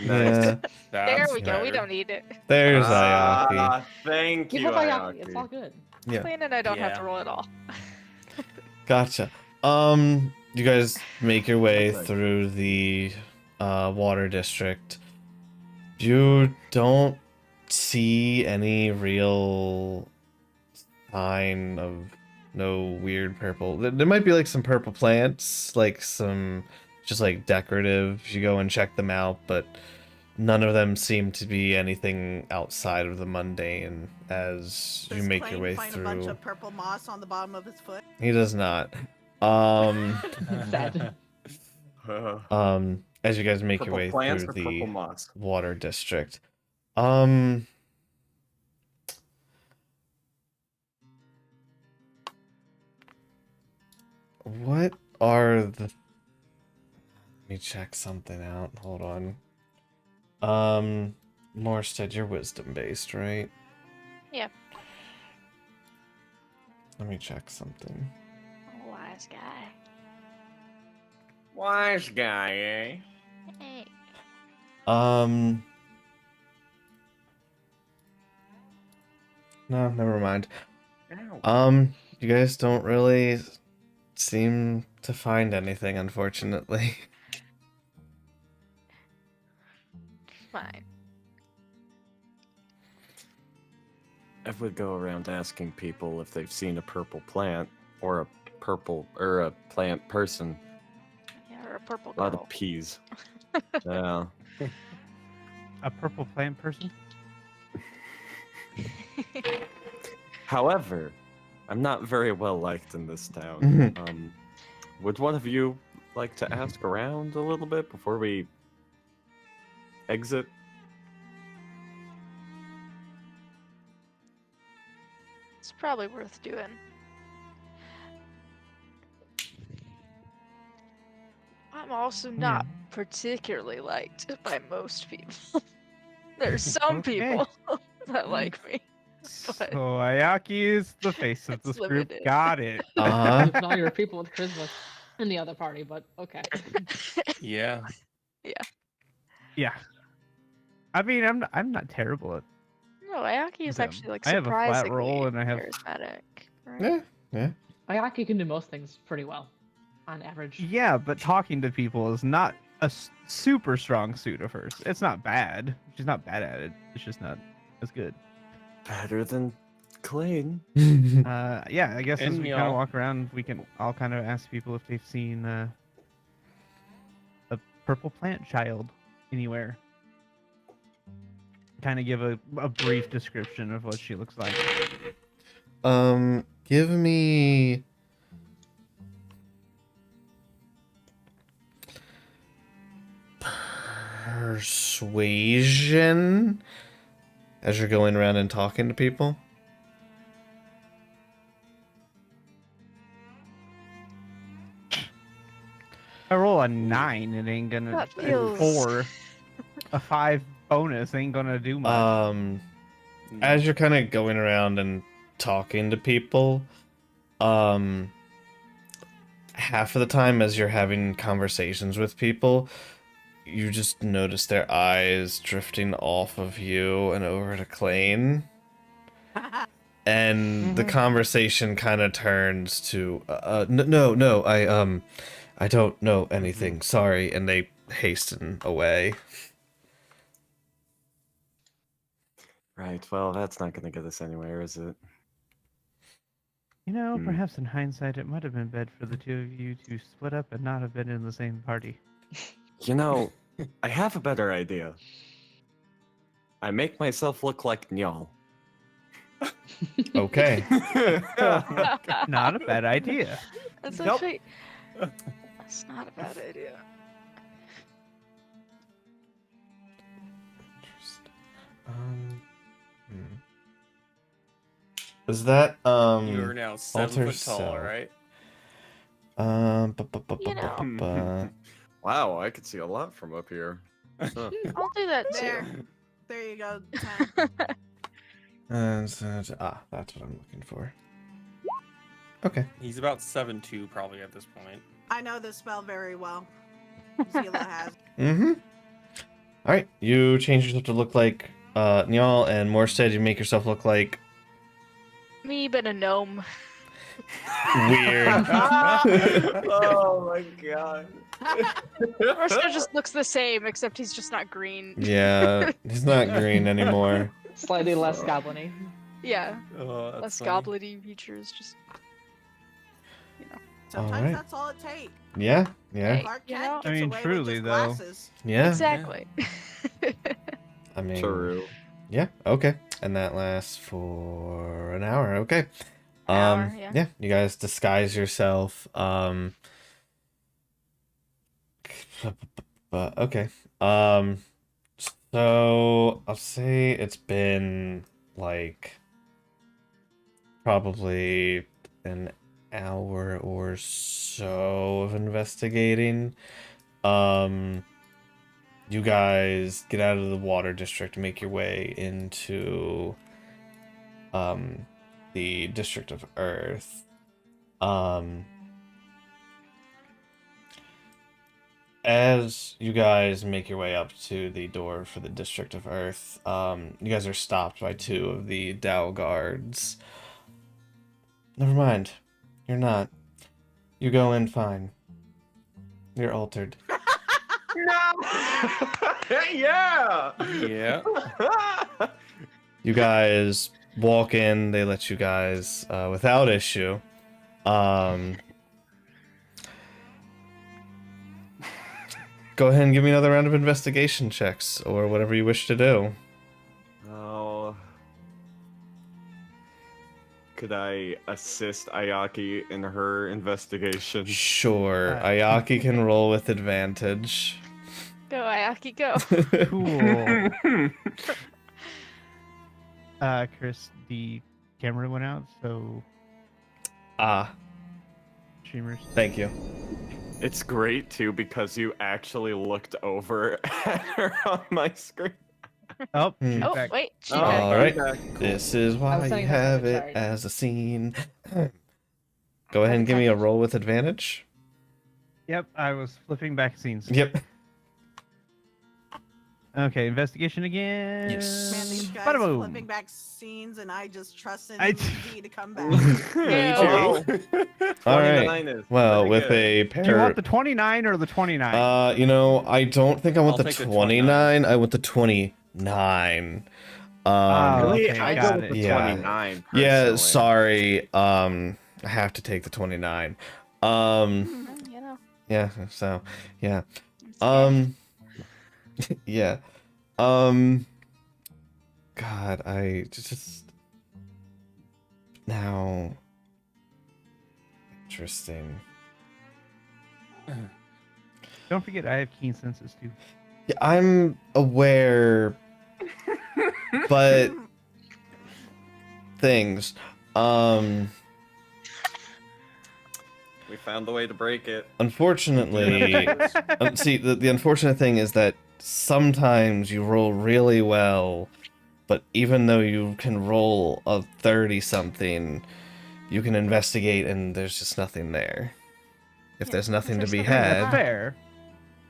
Yeah. There That's we go. We better. don't need it. There's Ayaki. Thank You you, have Ayaki. It's Ayaki. all good. Yeah. Clean and I don't have to Yeah. roll at all. Gotcha. You guys make your way Okay. through the water district. You don't see any real sign of no weird purple. There might be like some purple plants, like some just like decorative. You go and check them out, but none of them seem to be anything outside of the mundane as you Does make your Klain way find a bunch through. of purple moss on the bottom of his foot? He does not. Sad. As you guys make your Purple way plants through or purple the moss? water district. What are the... Let me check something out. Hold on. Morstead, you're wisdom based, right? Yeah. Let me check something. Wise guy. Wise guy, eh? Hey. No, never mind. Ow. You guys don't really seem to find anything, unfortunately. Fine. I would go around asking people if they've seen a purple plant or a plant person. Yeah, or a purple A lot girl. of peas. Yeah. A purple plant person? However, I'm not very well liked in this town. Mhm. Would one of you like to ask around a little bit before we exit? It's probably worth doing. I'm also not particularly liked by most people. There's some Okay. people that like me. So But- Ayaki is the face of It's this group. limited. Got it. Uh-huh. Now you're people with charisma in the other party, but okay. Yeah. Yeah. I mean, I'm not terrible at No, Ayaki is them. actually like I have a flat surprisingly roll and I have- charismatic. Right? Yeah, yeah. Ayaki can do most things pretty well, on average. Yeah, but talking to people is not a super strong suit of hers. It's not bad. She's not bad at it. It's just not as good. Better than Klain. Yeah, I guess as And we kind of y'all. walk around, I'll kind of ask people if they've seen a purple plant child anywhere. Kind of give a brief description of what she looks like. Give me persuasion as you're going around and talking to people. I roll a 9, it ain't gonna. That a feels- 4, a 5 bonus ain't gonna do much. As you're kind of going around and talking to people, half of the time as you're having conversations with people, you just notice their eyes drifting off of you and over to Klain. And the conversation kind of turns to, no, I don't know anything. Sorry. And they hasten away. Right. Well, that's not going to get us anywhere, is it? You know, Hmm. perhaps in hindsight, it might have been better for the two of you to split up and not have been in the same party. You know, I have a better idea. I make myself look like Njal. Okay. Not a bad idea. That's Nope. actually. That's not a bad idea. Is that You are now 7 alter foot tall, self. right? You know. Wow, I could see a lot from up here. Huh. I'll do that There. too. There you go. 10. That's what I'm looking for. Okay. He's about 7'2", probably at this point. I know this spell very well. Zila has. Mm-hmm. All right, you change yourself to look like Njal, and Morstead, you make yourself look like Me, but a gnome. weird. Oh my god. Roscoe just looks the same, except he's just not green. Yeah, he's not green anymore. Slightly less goblin-y. Yeah, Oh, that's less funny. goblin-y features. Just Sometimes Alright. that's all it takes. Yeah, yeah, Clark You Kent know? gets I mean, away with truly, just though. glasses. yeah. exactly. I mean, True. yeah, okay. And that lasts for an hour. Okay. An hour, yeah. You guys disguise yourself. Okay. So I'll say it's been like probably an hour or so of investigating. You guys get out of the water district, make your way into the District of Earth. As you guys make your way up to the door for the District of Earth, you guys are stopped by two of the Dow guards. Never mind. You're not. You go in fine. You're altered. No! Yeah! Yeah. You guys walk in, they let you guys without issue. Go ahead and give me another round of investigation checks, or whatever you wish to do. Oh. Could I assist Ayaki in her investigation? Sure, Ayaki can roll with advantage. Go, Ayaki, go. Cool. Chris, the camera went out, so Ah, streamers. thank you. It's great too because you actually looked over at her on my screen. Oh, Hmm. she's Oh, back. wait. She's Oh, back. All right. back. This is I why was you saying that's have really it sorry. as a scene. Go ahead and give me a roll with advantage. Yep, I was flipping back scenes. Yep. Okay, investigation again. Yes. Man, these guys Bada-boom. flipping back scenes, and I just trust in I- D to come back. Yeah. Oh, All right. 29 is Well, pretty with good. a Do you pair. want the 29 or the 29? I don't think I want I'll the take the 29. I want the 29. Really? okay, I got go with it. the Yeah. 29. Yeah, personally. sorry. I have to take the 29. You know. Yeah, so yeah. it's okay. Yeah. God, I just now interesting. Don't forget, I have keen senses too. Yeah, I'm aware, but things. We found the way to break it. Unfortunately, see, the unfortunate thing is that sometimes you roll really well, but even though you can roll a 30 something, you can investigate and there's just nothing there. if Yeah, there's nothing to there's be something That's had. fair.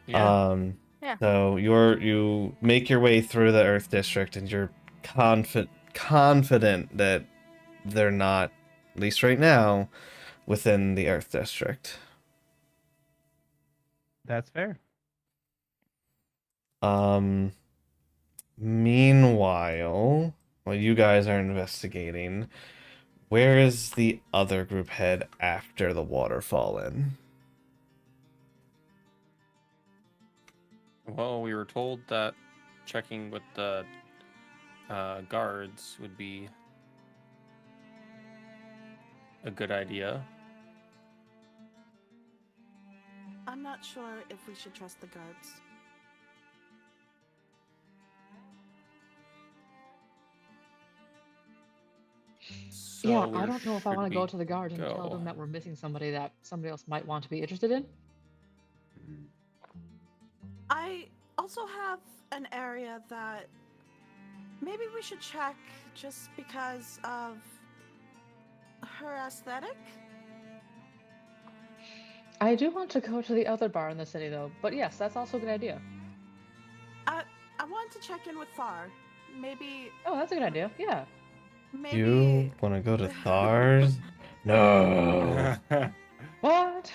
Yeah. Yeah. So you make your way through the Earth District, and you're confident that they're not, at least right now, within the Earth District. That's fair. Meanwhile, while you guys are investigating, where is the other group head after the waterfall in? Well, we were told that checking with the guards would be a good idea. I'm not sure if we should trust the guards. So Yeah, I where don't know if I should want to go we to the guards and tell go? them that we're missing somebody that somebody else might want to be interested in. I also have an area that maybe we should check just because of her aesthetic. I do want to go to the other bar in the city, though. But yes, that's also a good idea. I wanted to check in with Thar. Maybe, Oh, that's a good idea. Yeah. maybe. You want to go to Thars? No. What?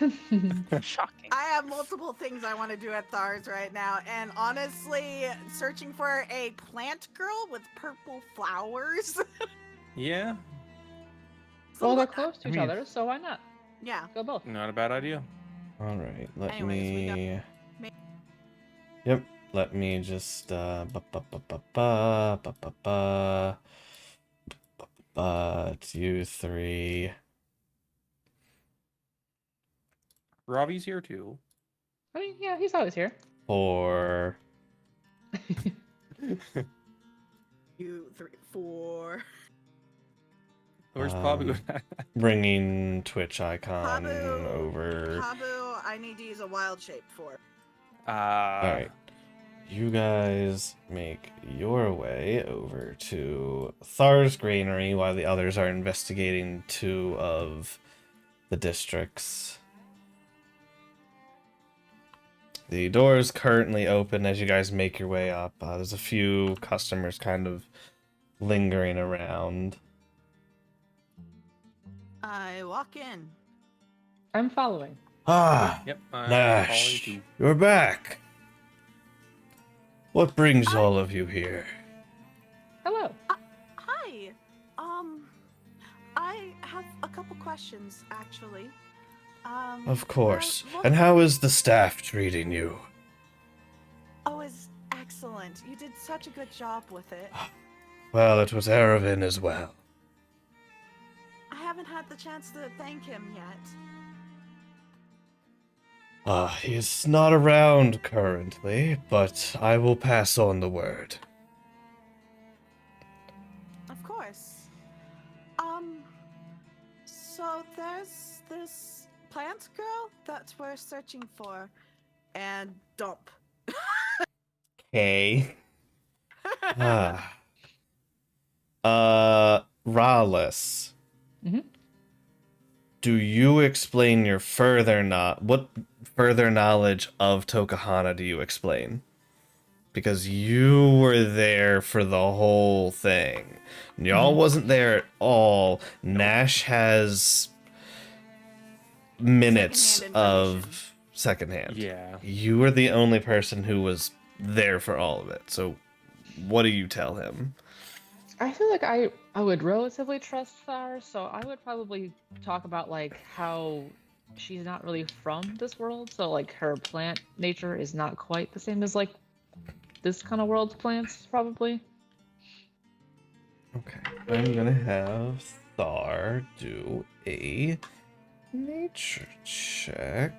Shocking. I have multiple things I want to do at Thars right now, and honestly, searching for a plant girl with purple flowers. Yeah, Well, they're close to I each mean- other, so why not? Yeah. Go both. not a bad idea. All right, let Anyways, we got- me. ma- Yep, let me just ba ba ba ba ba ba ba ba ba. But you three. Robbie's here too. I mean, yeah, he's always here. 4. You 3, 4. Where's Um, Pabu? Bringing Twitch icon Pabu. over. Pabu, I need to use a wild shape for. All right, you guys make your way over to Thar's granary while the others are investigating 2 of the districts. The door is currently open as you guys make your way up. There's a few customers kind of lingering around. I walk in. I'm following. Ah, Yep, I'm Nash, calling too. you're back. What brings all of you here? Hello. Hi. I have a couple questions actually. Of course. what- And how is the staff treating you? Oh, it's excellent. You did such a good job with it. Well, it was Eravin as well. I haven't had the chance to thank him yet. He's not around currently, but I will pass on the word. Of course. So there's this plant girl that we're searching for, and dump. Okay. Rallis. Mhm. Do you explain your what further knowledge of Tokahana do you explain? Because you were there for the whole thing. Y'all wasn't there at all. Nash has minutes Secondhand of secondhand. Yeah. You were the only person who was there for all of it. So what do you tell him? I feel like I would relatively trust Thar, so I would probably talk about like how she's not really from this world, so like her plant nature is not quite the same as like this kind of world's plants, probably. Okay, I'm gonna have Thar do a nature check.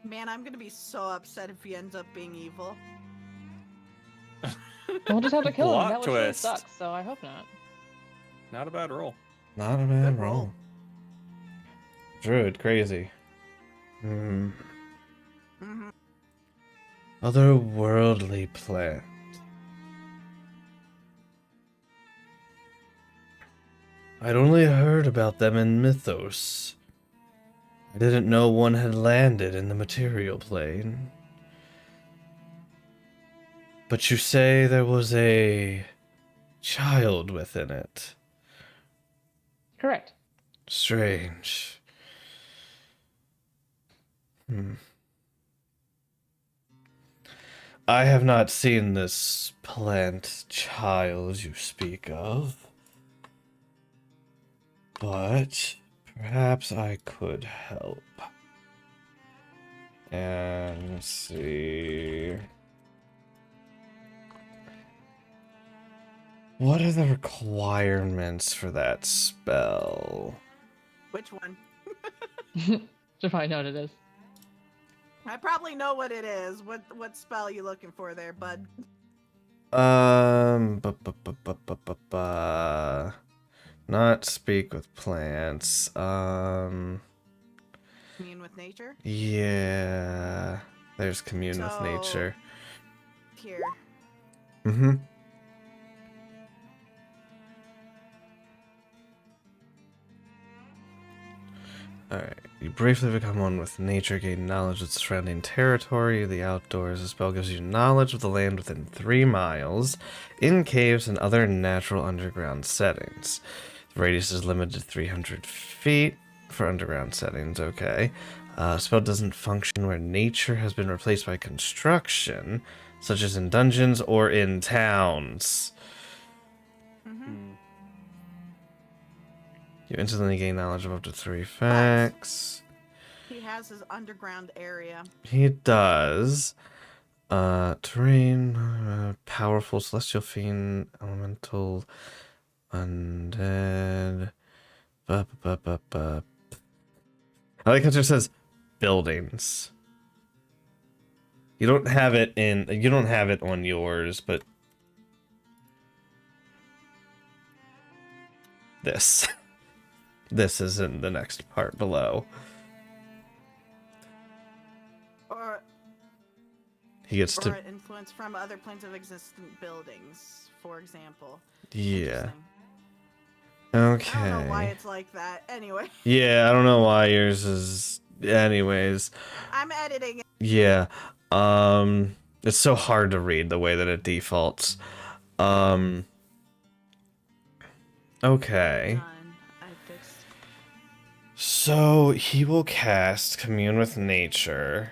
Man, I'm gonna be so upset if he ends up being evil. We'll just have to kill him. Plot That would really twist. suck, so I hope not. Not a bad roll. Not a bad Good roll. roll. Druid, crazy. Mm-hmm. Otherworldly plant. I'd only heard about them in Mythos. I didn't know one had landed in the material plane. But you say there was a child within it. Correct. Strange. I have not seen this plant child you speak of. But perhaps I could help. And let's see. What are the requirements for that spell? Which one? Should probably know what it is. I probably know what it is. What spell you looking for there, bud? Not speak with plants. Commune with nature? Yeah. There's commune with So- nature. Here. Mm-hmm. Alright. You briefly become one with nature, gain knowledge of the surrounding territory, the outdoors. The spell gives you knowledge of the land within 3 miles, in caves and other natural underground settings. The radius is limited to 300 feet for underground settings, okay. Spell doesn't function where nature has been replaced by construction, such as in dungeons or in towns. Mm-hmm. You instantly gain knowledge of up to 3 facts. He has his underground area. He does. Terrain, powerful, celestial fiend, elemental, undead. I like how it just says buildings. You don't have it on yours, but this. This is in the next part below. Or He gets or to an influence from other planes of existent buildings, for example. yeah. Interesting. I don't know why Okay. it's like that. Anyway, Yeah, I don't know why yours is. Anyways, I'm editing it. yeah. It's so hard to read the way that it defaults. Okay. Done. I fixed. So he will cast Commune with Nature.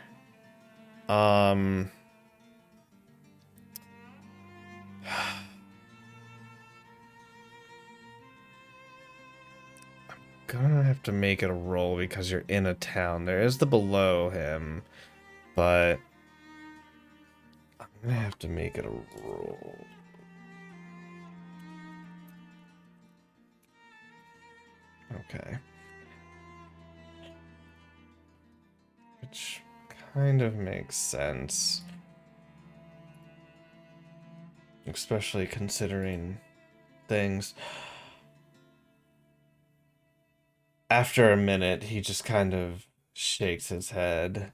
I'm gonna have to make it a roll because you're in a town. There is the below him, but I'm gonna have to make it a roll. Okay. Which kind of makes sense. Especially considering things. After a minute, he just kind of shakes his head.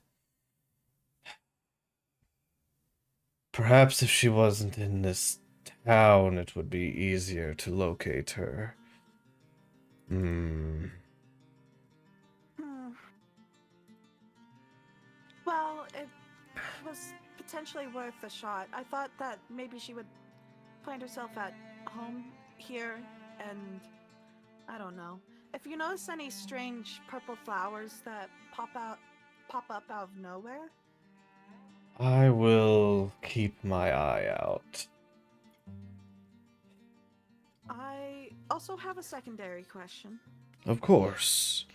Perhaps if she wasn't in this town, it would be easier to locate her. Well, it was potentially worth a shot. I thought that maybe she would find herself at home here, and I don't know. If you notice any strange purple flowers that pop up out of nowhere, I will keep my eye out. I also have a secondary question. Of course.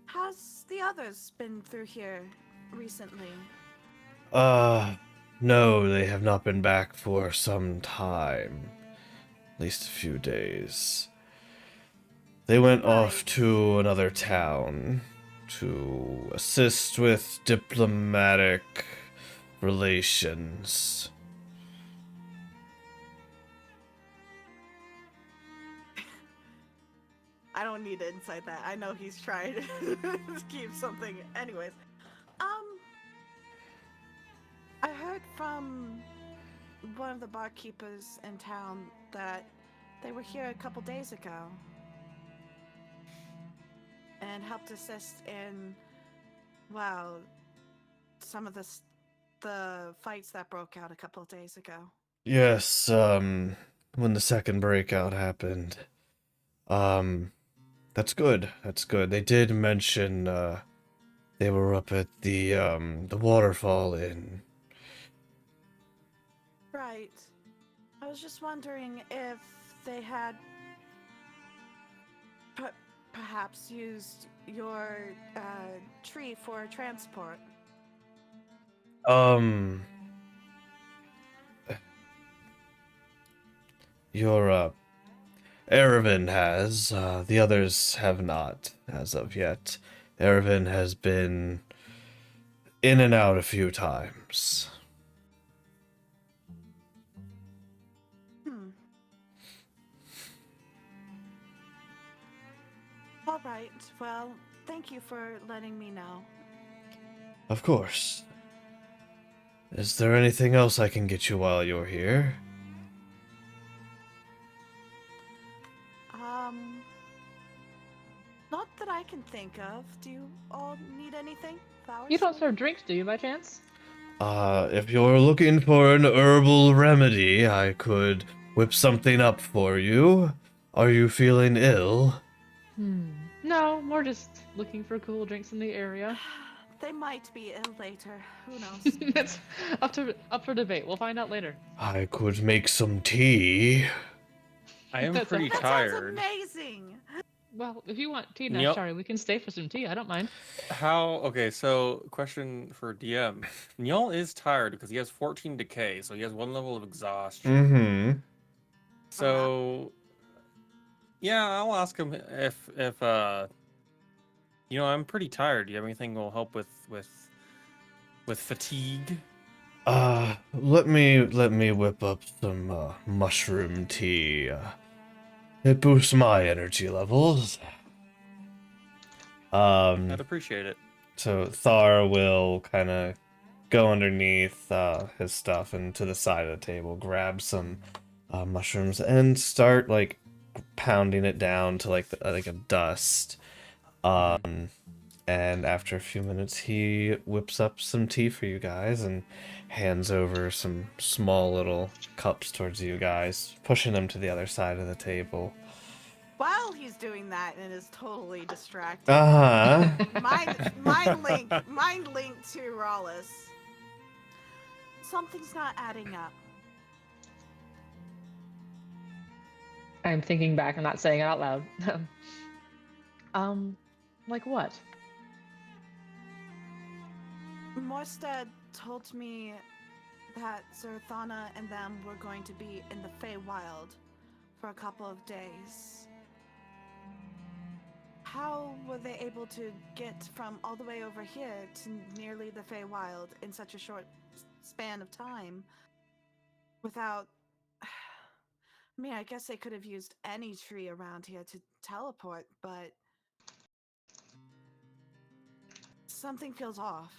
Has the others been through here recently? No, they have not been back for some time. At least a few days. They went off to another town to assist with diplomatic relations. I don't need to insight that. I know he's trying to keep something. Anyways, I heard from one of the barkeepers in town that they were here a couple days ago. and helped assist in, well, some of the fights that broke out a couple of days ago. Yes, when the second breakout happened. That's good. That's good. They did mention, they were up at the waterfall inn. Right. I was just wondering if they had perhaps used your tree for transport. Your, Erevan has, the others have not, as of yet. Erevan has been in and out a few times. All right. Well, thank you for letting me know. Of course. Is there anything else I can get you while you're here? Not that I can think of. Do you all need anything? Flowers? You don't serve drinks, do you, by chance? If you're looking for an herbal remedy, I could whip something up for you. Are you feeling ill? No, more just looking for cool drinks in the area. They might be ill later. Who knows? That's up for debate. We'll find out later. I could make some tea. I am That pretty That tired. sounds amazing. Well, if you want tea, Yep. Sorry, we can stay for some tea. I don't mind. Okay, so question for DM. Nyal is tired because he has 14 decay, so he has 1 level of exhaustion. Mm-hmm. So, yeah, I'll ask him if I'm pretty tired. Do you have anything that will help with fatigue? Let me whip up some mushroom tea. It boosts my energy levels. I'd appreciate it. So Thar will kind of go underneath his stuff and to the side of the table, grab some mushrooms and start like pounding it down to like a dust. And after a few minutes, he whips up some tea for you guys and hands over some small little cups towards you guys, pushing them to the other side of the table. While he's doing that and is totally distracted. Mind link to Rawless. Something's not adding up. I'm thinking back. I'm not saying it out loud. Like what? Morstead told me that Zerthana and them were going to be in the Feywild for a couple of days. How were they able to get from all the way over here to nearly the Feywild in such a short span of time without... I mean, I guess they could have used any tree around here to teleport, but... something feels off.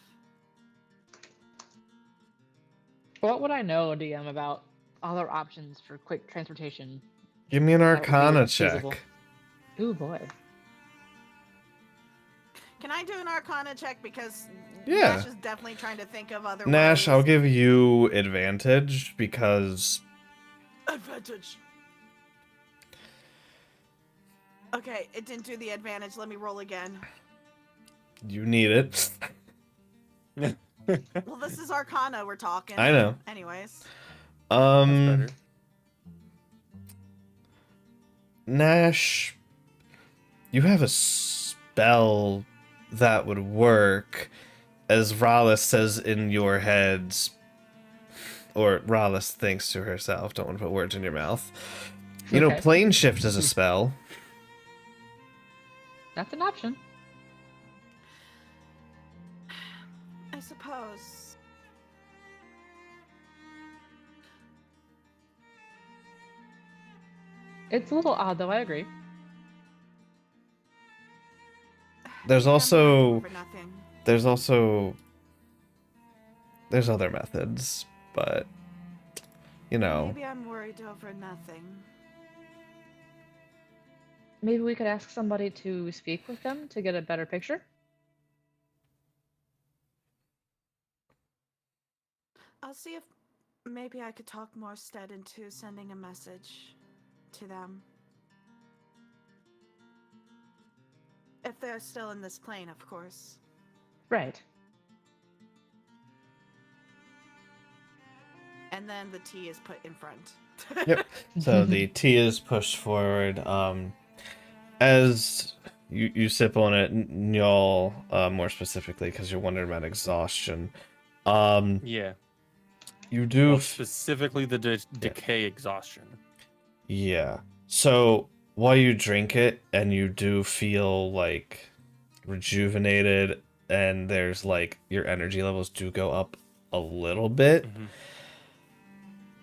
What would I know, DM, about other options for quick transportation? Give me an that would be Arcana feasible? check. Ooh boy. Can I do an Arcana check? Because Yeah. Nash is definitely trying to think of other Nash, ways. I'll give you advantage because... Advantage. Okay, it didn't do the advantage. Let me roll again. you need it. Well, this is Arcana we're talking. I know. Anyways. That's better. Nash, you have a spell that would work, as Rallis says in your heads, or Rallis thinks to herself, don't want to put words in your mouth. You know, Okay. plane shift is a spell. That's an option. I suppose. It's a little odd, though. I agree. There's I'm also, for nothing. there's other methods, but, you know. Maybe I'm worried over nothing. maybe we could ask somebody to speak with them to get a better picture. I'll see if maybe I could talk Morstead into sending a message to them. If they're still in this plane, of course. Right. And then the T is put in front. Yep. So the tea is pushed forward. As you sip on it, y'all, more specifically, because you're wondering about exhaustion. Yeah. You do. Well, specifically the decay exhaustion. Yeah. So while you drink it, and you do feel like rejuvenated, and there's like your energy levels do go up a little bit. Mhm.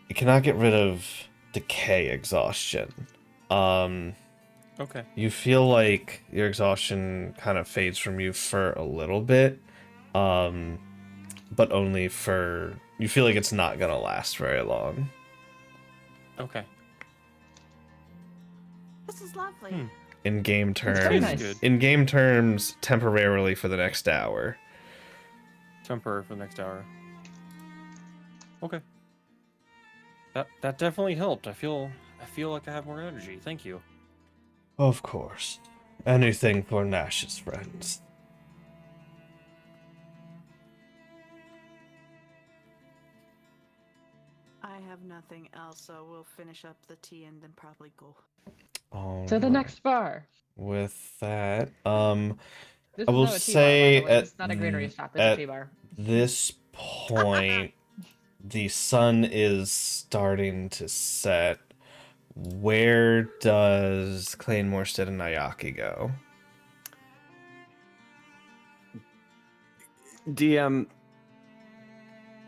You cannot get rid of decay exhaustion. Okay. You feel like your exhaustion kind of fades from you for a little bit, but only for... You feel like it's not gonna last very long. Okay. This is lovely. In game That's very terms, nice. in game terms, temporarily for the next hour. Temporary for the next hour. Okay. That definitely helped. I feel like I have more energy. Thank you. Of course, anything for Nash's friends. I have nothing else, so we'll finish up the tea and then probably go. To the next bar. With that, This I is will not a tea bar, by say the way. It's not a greenery stop. It's a at tea bar. this point, the sun is starting to set. Where does Klain, Morstead, and Nayaki go? DM,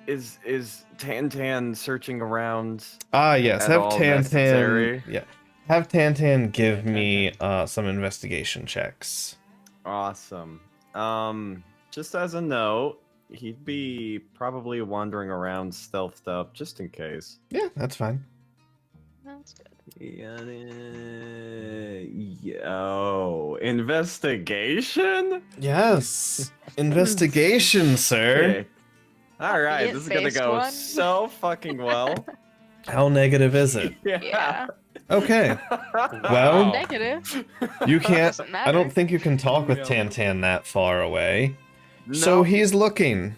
is Tantan searching around? Ah, yes. At Have all Tantan. necessary? Yeah. Have Tantan give me some investigation checks. Awesome. Just as a note, he'd be probably wandering around stealthed up just in case. Yeah, that's fine. That's good. Yo, investigation? Yes. Investigation, sir. Okay. All right, It this is gonna faced go one. so fucking well. How negative is it? Yeah. Okay. Wow. Well, Negative. you can't. Doesn't I don't matter. think you can talk with Yeah. Tantan that far away. So No. he's looking.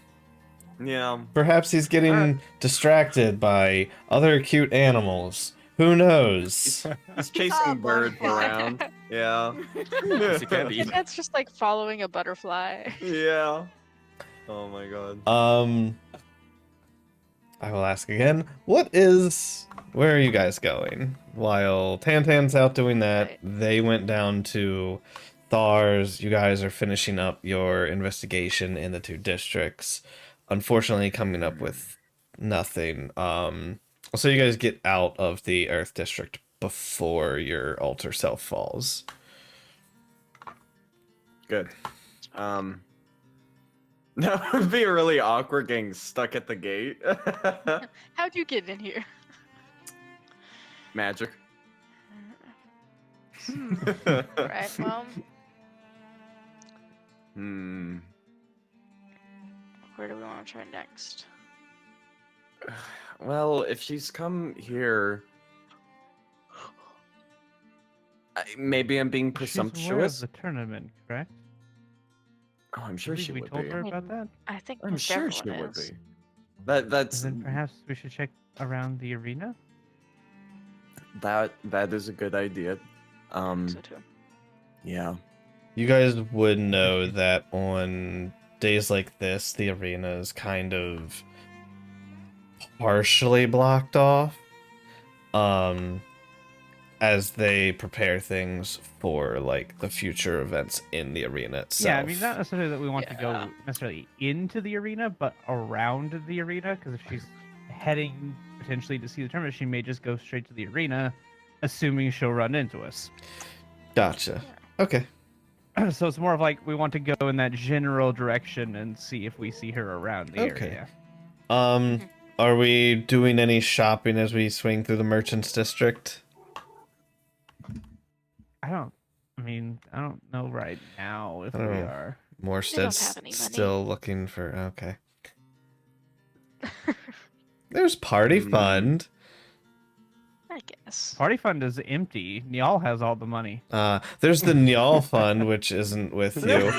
Yeah. Perhaps he's getting distracted by other cute animals. Who knows? He's Ah, chasing birds butterfly. around. Yeah. Yes, he can be. That's just like following a butterfly. Yeah. Oh my god. I will ask again. Where are you guys going? While Tantan's out doing that, Right. they went down to Thar's. You guys are finishing up your investigation in the two districts. Unfortunately, coming up with nothing. So you guys get out of the Earth District before your altar self falls. Good. That would be really awkward getting stuck at the gate. How'd you get in here? Magic. Right, well, Hmm. where do we want to try next? Well, if she's come here, maybe I'm being She's aware of presumptuous. the tournament, correct? Oh, I'm sure Believe she we would told be. her about that. I think I'm most sure she everyone would is. be. That's Then perhaps we should check around the arena. that is a good idea. I think so too. Yeah. You guys would know that on days like this, the arena is kind of partially blocked off. As they prepare things for like the future events in the arena itself. Yeah, I mean, not necessarily that we want to Yeah. go necessarily into the arena, but around the arena, because if she's heading potentially to see the tournament, she may just go straight to the arena, assuming she'll run into us. Gotcha. Okay. So it's more of like we want to go in that general direction and see if we see her around the Okay. area. Are we doing any shopping as we swing through the merchants district? I don't I mean, I don't know right now if I don't we know. are. Morstead's have any money. still looking for. Okay. There's party Hmm. fund. I guess. Party fund is empty. Niall has all the money. There's the Nyal fund, which isn't with you.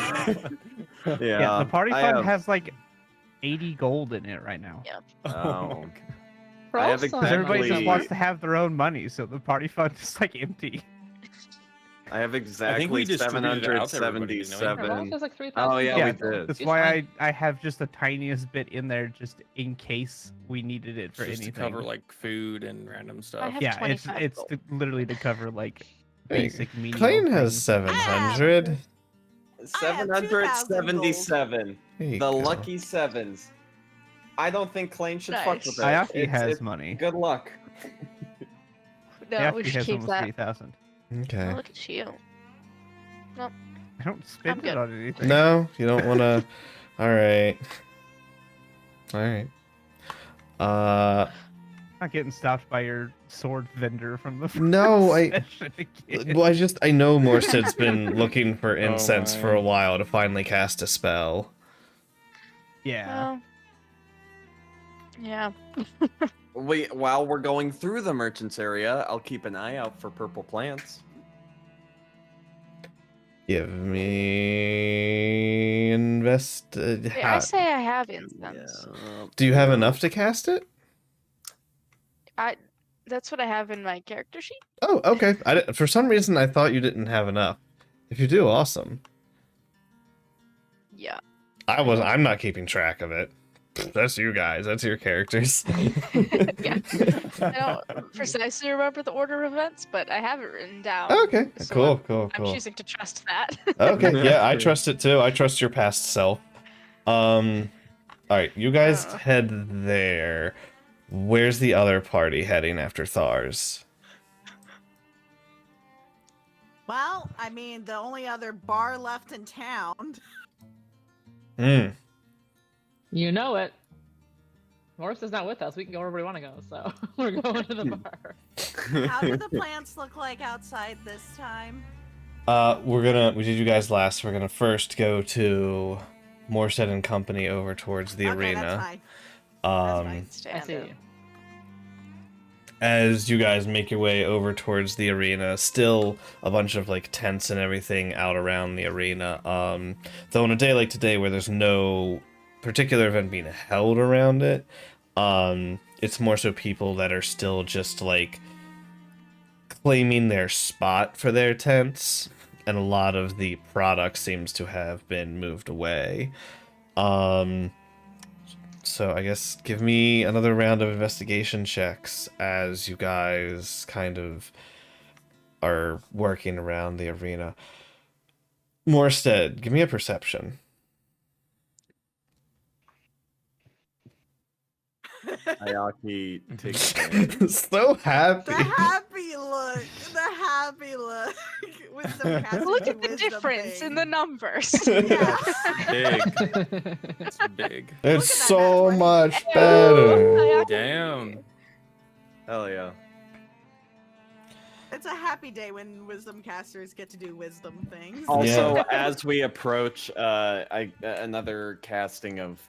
Yeah, the party I fund have- has like 80 gold in it right now. Yeah. Oh. For I all have signs, Because everybody just Exactly. wants to have their own money, so the party fund is like empty. I have exactly we distributed it out to everybody, didn't we? Ross 777. has like 3,000. Oh, yeah, Yeah, we gold. did. That's why I have just the tiniest bit in there just in case we needed it for Just anything. to cover like food and random stuff. I have Yeah, 25 it's gold. literally to cover like basic menial Klain has things. 700. 777. There you The go. lucky sevens. I don't think Klain should fuck with Nice. it. Ayaki has It's money. good luck. No, we Ayaki should has keep almost that. 3,000. Okay. Oh, look at you. I don't spend good. it on anything. No, you don't want to. All right. All right. Not getting stopped by your sword vendor from the No, first I- session again. Well, I know Morstead's been looking for incense for my. a while to finally cast a spell. Yeah. Well, yeah. While we're going through the merchant's area, I'll keep an eye out for purple plants. Give me Hey, I say I have incense. Do you have enough to cast it? That's what I have in my character sheet. Oh, okay. For some reason, I thought you didn't have enough. If you do, awesome. Yeah. I'm not keeping track of it. That's you guys. That's your characters. Yeah. I don't precisely remember the order of events, but I have it written down. Okay. So Cool. I'm choosing to trust that. Okay. Yeah, I trust it too. I trust your past self. All right. You guys head there. Where's the other party heading after Thars? Well, I mean, the only other bar left in town. Hmm. You know it. Morris is not with us. We can go wherever we want to go, so we're going to the bar. How do the plants look like outside this time? We did you guys last. We're gonna first go to Morstead and Company over towards the Okay, arena. that's fine. I Stand see. up. As you guys make your way over towards the arena, still a bunch of like tents and everything out around the arena. Though on a day like today where there's no particular event being held around it, it's more so people that are still just like claiming their spot for their tents, and a lot of the product seems to have been moved away. So I guess give me another round of investigation checks as you guys kind of are working around the arena. Morstead, give me a perception. Ayaki takes So happy. The happy look. The happy look. Wisdom casting Look at the wisdom difference in thing. the numbers. Yeah. Big. It's big. It's that so nat 20. much better. Damn. Hell yeah. It's a happy day when wisdom casters get to do wisdom things. Also, Yeah. as we approach, another casting of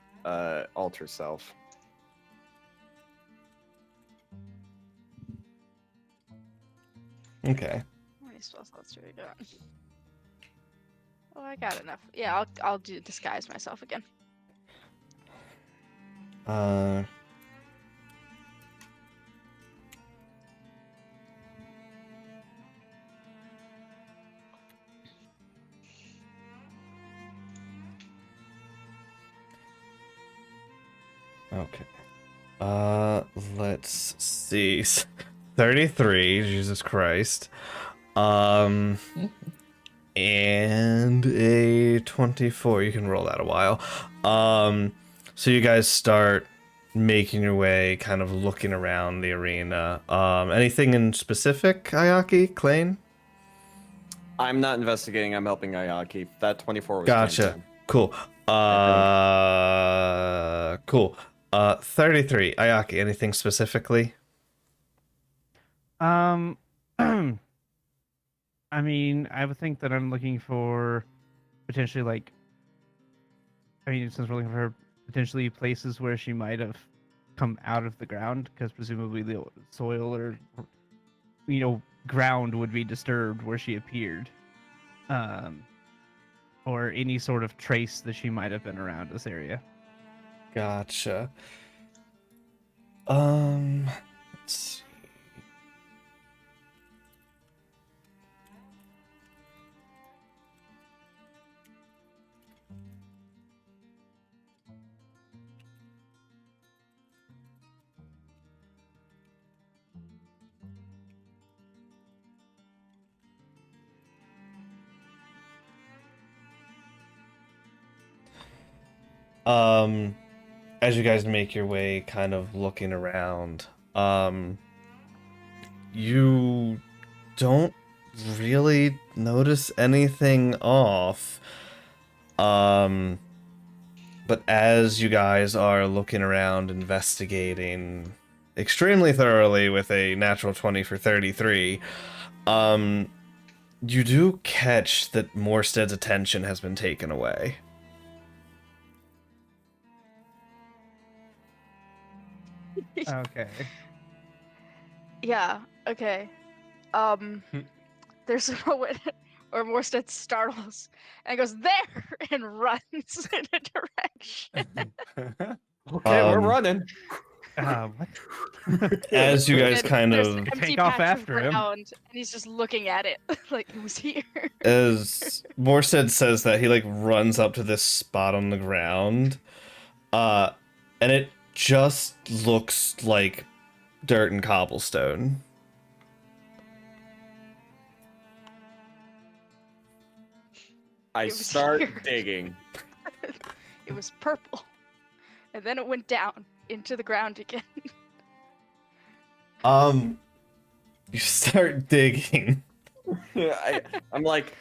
Alter Self. Okay. How many spell slots do we got? Oh, I got enough. Yeah, I'll do disguise myself again. Uh. Okay. Let's see. 33, Jesus Christ. And a 24. You can roll that a while. So you guys start making your way, kind of looking around the arena. Anything in specific, Ayaki, Klain? I'm not investigating. I'm helping Ayaki. That 24 was Gotcha. fine. Cool. Cool. 33. Ayaki, anything specifically? I mean, I would think that I'm looking for potentially like. I mean, since we're looking for potentially places where she might have come out of the ground, because presumably the soil or ground would be disturbed where she appeared, or any sort of trace that she might have been around this area. Gotcha. Let's see. As you guys make your way kind of looking around, you don't really notice anything off. But as you guys are looking around, investigating extremely thoroughly with a natural 20 for 33, you do catch that Morstead's attention has been taken away. Okay. Yeah. Okay. There's a moment where Morstead startles and goes there and runs in a direction. Okay, we're Um, running. What? As you guys And kind there's of, an empty Take off patch of after him. ground, and he's just looking at it like it was here. as Morstead says that, he like runs up to this spot on the ground, and it just looks like dirt and cobblestone. I It was start here. digging. It was purple, and then it went down into the ground again. You start digging. Yeah, I'm like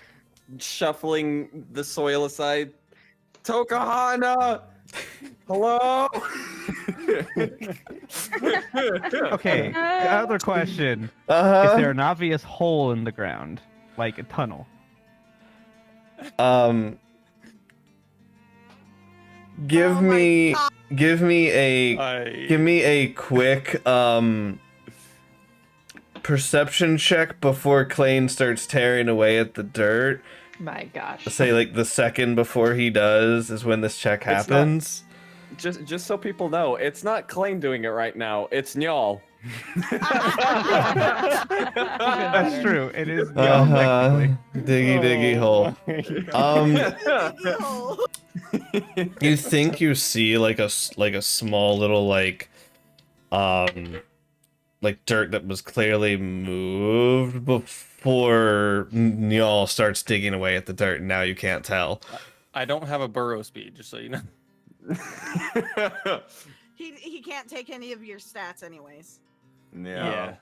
shuffling the soil aside. Tokahana! Hello? Okay. Other question: Is Uh-huh. there an obvious hole in the ground, like a tunnel? Give Oh my me God. give me a quick perception check before Klain starts tearing away at the dirt. My gosh. Say like the second before he does is when this check It's not- happens. Just so people know, it's not Klain doing it right now. It's Nyal. That's true. It is y'all technically. Diggy hole. Ew. You think you see like a small little like dirt that was clearly moved before Nyal starts digging away at the dirt, and now you can't tell. I don't have a burrow speed, just so you know. He can't take any of your stats anyways. Yeah.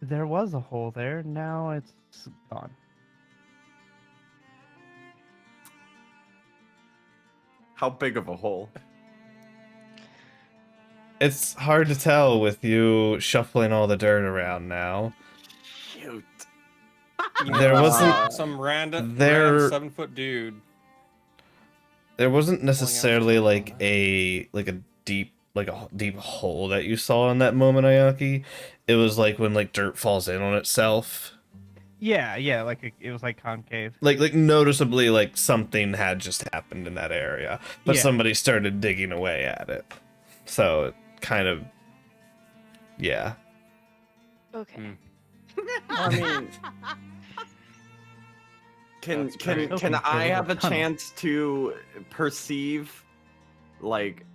There was a hole there. Now it's gone. How big of a hole? It's hard to tell with you shuffling all the dirt around now. Shoot. There wasn't some random there- 7-foot dude. There wasn't out necessarily some like a deep hole that you saw in that moment, Ayaki. It was like when like dirt falls in on itself. Yeah, it was like concave. Like noticeably like something had just happened in that area, but Yeah. somebody started digging away at it. So it kind of, yeah. Okay. I mean, That's can great. I have a Tunnel. chance to perceive, like,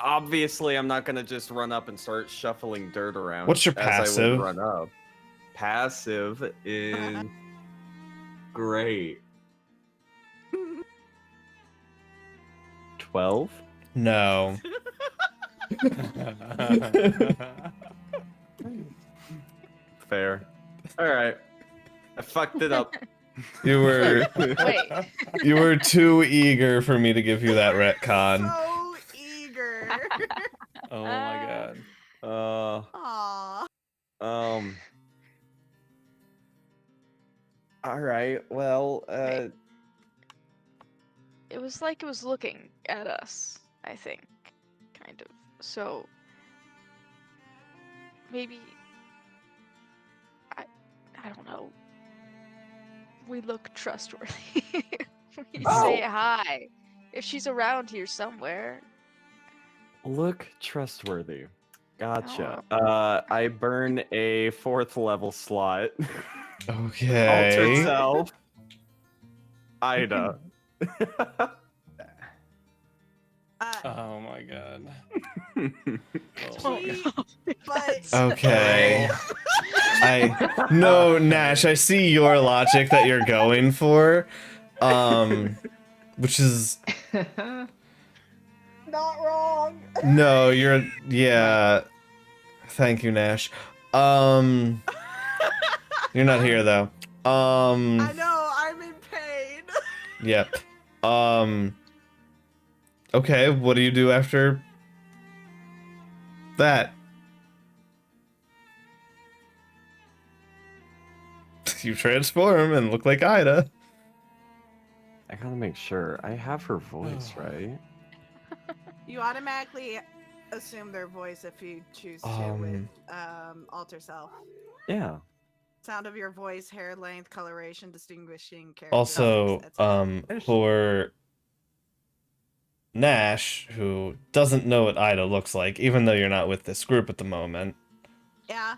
obviously I'm not gonna just run up and start shuffling dirt around. What's your as I would passive? run up. Passive is great. 12. No. Fair. All right. I fucked it up. You were Wait. too eager for me to give you that retcon. So eager. Oh my god. Uh, Aww. um. All right. Well, It was like it was looking at us, I think. Kind of. So maybe I don't know. We look trustworthy. We say hi. If she's around here somewhere. look trustworthy. Gotcha. Oh. I burn a 4th level slot. Okay. Alter self. Ida. Oh my god. She- but Okay. No, Nash, I see your logic that you're going for. Which is Not wrong. no, yeah. Thank you, Nash. You're not here though. I know, I'm in pain. Yep. Okay, what do you do after that? You transform and look like Ida. I gotta make sure. I have her voice, right? You automatically assume their voice if you choose to with alter self. Yeah. Sound of your voice, hair length, coloration, distinguishing characteristics. Also, etc. for Nash, who doesn't know what Ida looks like, even though you're not with this group at the moment, Yeah.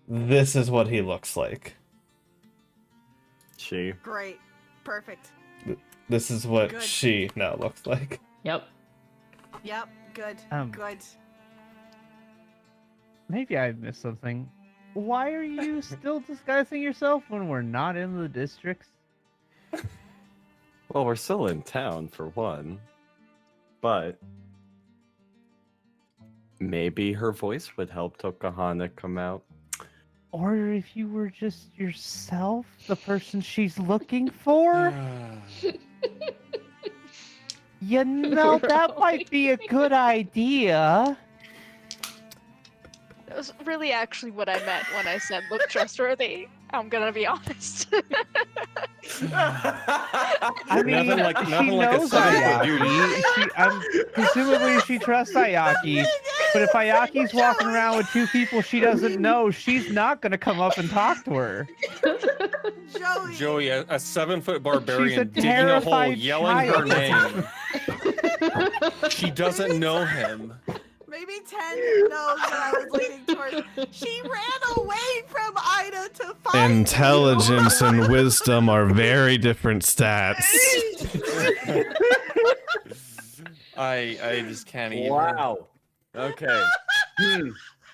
this is what he looks like. She. Great. Perfect. This is what Good. she now looks like. Yep. Yep. Good. Good. Maybe I missed something. Why are you still disguising yourself when we're not in the districts? Well, we're still in town for one. But maybe her voice would help Tokahana come out. Or if you were just yourself, the person she's looking for? You know, that might be a good idea. That was really actually what I meant when I said look trustworthy. I'm gonna be honest. I mean, Nothing like- she nothing like a knows seven-foot beauty. Ayaki. Presumably she trusts Ayaki. But if Ayaki's walking around with two people she doesn't know, she's not gonna come up and talk to her. Joey. Joey, a 7-foot barbarian She's a digging a hole, terrified yelling her child. name. She doesn't know him. Maybe 10 knows what I was leaning towards. She ran away from Ida to find Intelligence you. and wisdom are very different stats. I just can't even. Wow. Okay.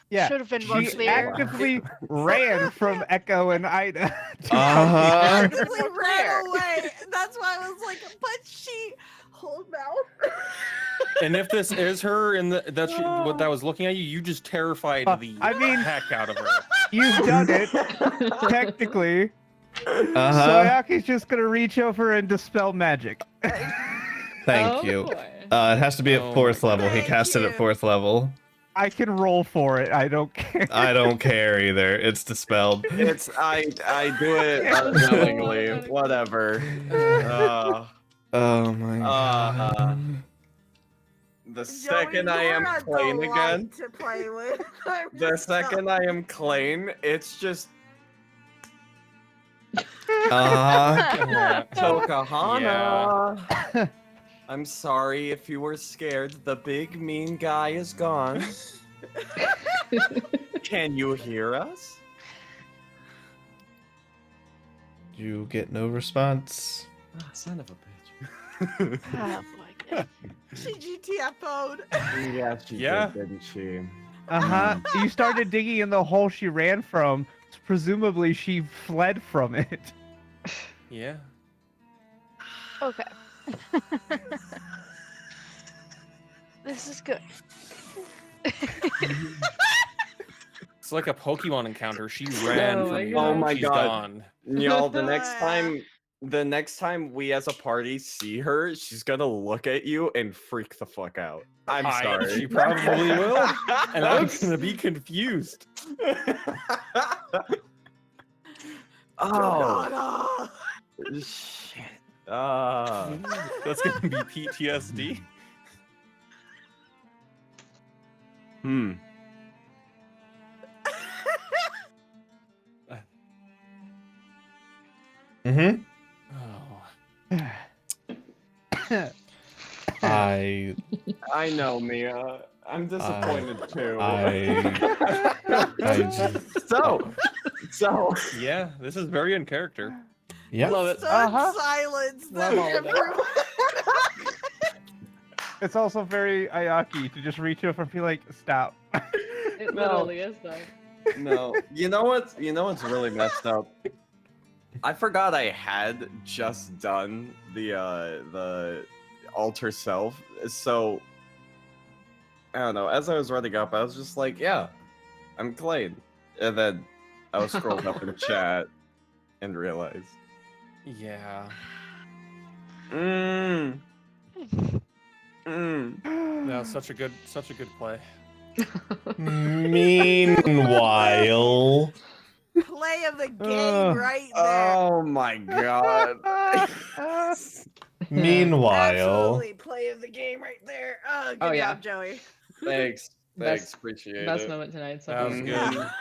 Yeah, Should have been more she clear. actively ran from Echo and Ida. Uh-huh. Actively ran away. That's why I was like, but she hold mouth. And if this is her and what that was looking at you, you just terrified the I mean- heck out of her. You've done it, technically. So Uh-huh. Ayaki's just gonna reach over and dispel magic. Thank Oh, you. boy. It has to be at Oh 4th my level. He God. cast it at Thank 4th level. I can roll for it. I don't care. I don't care either. It's dispelled. It's I do it unwillingly. Whatever. Oh my god. The second I am Joey, you're a Klain delight again. to play with. I'm The just so- second I am Klain, it's just Uh-huh. Tokahana. I'm sorry if you were scared. The big mean guy is gone. Can you hear us? You get no response. Ah, son of a bitch. Oh my god. She GTFO'd. Yeah, she Yeah. did, didn't she? Uh-huh. You started digging in the hole she ran from. Presumably she fled from it. Yeah. Okay. This is good. It's like a Pokemon encounter. She ran Oh from my you. God. Oh my She's God. gone. Y'all, the next time we as a party see her, she's gonna look at you and freak the fuck out. I'm sorry. She probably will. And I'm gonna be confused. Oh, shit. That's gonna be PTSD. Hmm. Mm-hmm. Oh. I know, Mia. I'm disappointed too. I just, So. Yeah, this is very in character. yeah. Love it. Stunned silence. Love all of it. Everyone- It's also very Ayaki to just reach over and be like, stop. It No. literally is though. No, you know what's really messed up? I forgot I had just done the alter self, so I don't know. As I was running up, I was just like, "Yeah, I'm Klain," and then I was scrolled up in the chat and realized, Yeah. mm, No, such a good play. Meanwhile, Play of the game right there. oh my god. meanwhile, Absolutely, play of the game right there. Oh, good Oh, yeah. job, Joey. Thanks, Best- appreciate Best it. moment tonight. So That was far. good. Yeah.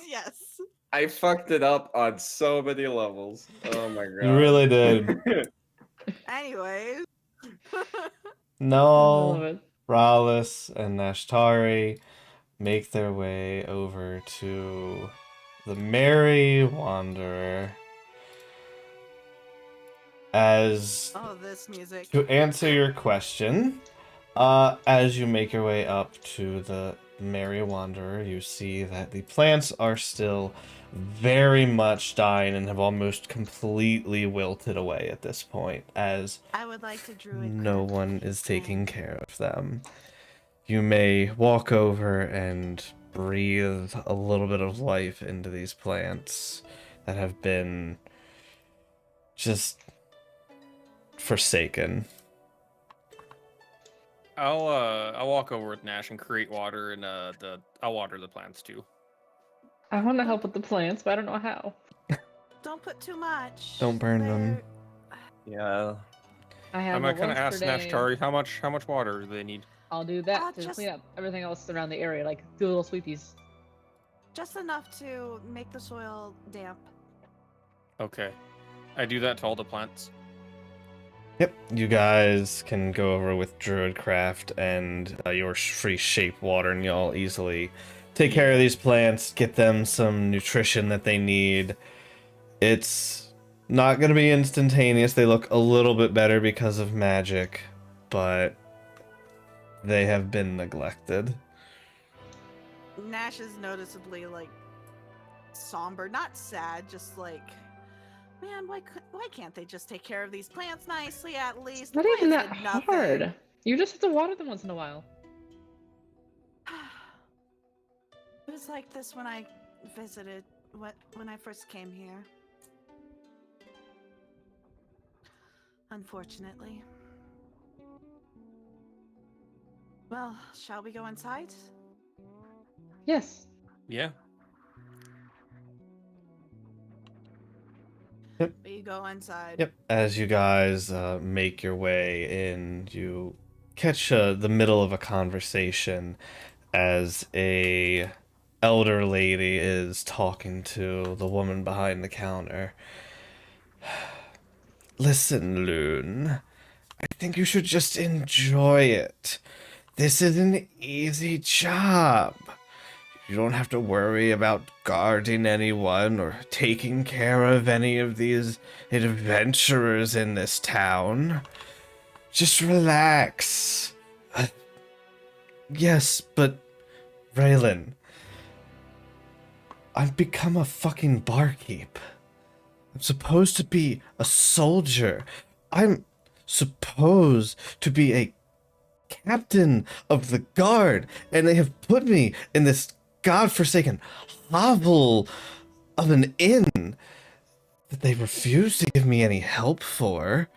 Yes. I fucked it up on so many levels. Oh my god. you really did. Anyways. I love Null, it. Rallis, and Nashtari make their way over to the Merry Wanderer. As Oh, this music. to answer your question, as you make your way up to the Merry Wanderer, you see that the plants are still very much dying and have almost completely wilted away at this point, as I would like to druid. no craft one this is taking thing. care of them. You may walk over and breathe a little bit of life into these plants that have been just forsaken. I'll walk over with Nash and create water, and I'll water the plants too. I want to help with the plants, but I don't know how. Don't put too much. Don't burn them. Yeah. I I have might kind of once ask per day. Nashtari how much water do they need. I'll do that to just- clean up everything else around the area, like do little sweepies. Just enough to make the soil damp. Okay, I do that to all the plants. Yep, you guys can go over with Druidcraft and your free shape water, and y'all easily take care of these plants, get them some nutrition that they need. It's not going to be instantaneous. They look a little bit better because of magic, but they have been neglected. Nash is noticeably like somber, not sad, just like, man, why can't they just take care of these plants nicely at least? It's not The even that plants did nothing. hard. You just have to water them once in a while. It was like this when I visited when I first came here. Unfortunately. Well, shall we go inside? Yes. Yeah. We go inside. Yep. As you guys make your way in, you catch the middle of a conversation as a elder lady is talking to the woman behind the counter. Listen, Loon. I think you should just enjoy it. This is an easy job. You don't have to worry about guarding anyone or taking care of any of these adventurers in this town. Just relax. Yes, but Raylan, I've become a fucking barkeep. I'm supposed to be a soldier. I'm supposed to be a captain of the guard, and they have put me in this godforsaken hovel of an inn that they refuse to give me any help for.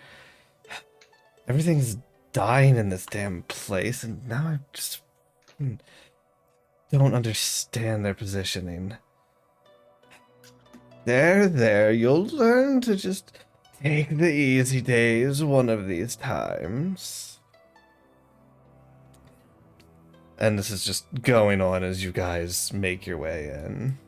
Everything's dying in this damn place, and now I just don't understand their positioning. There. You'll learn to just take the easy days one of these times. And this is just going on as you guys make your way in.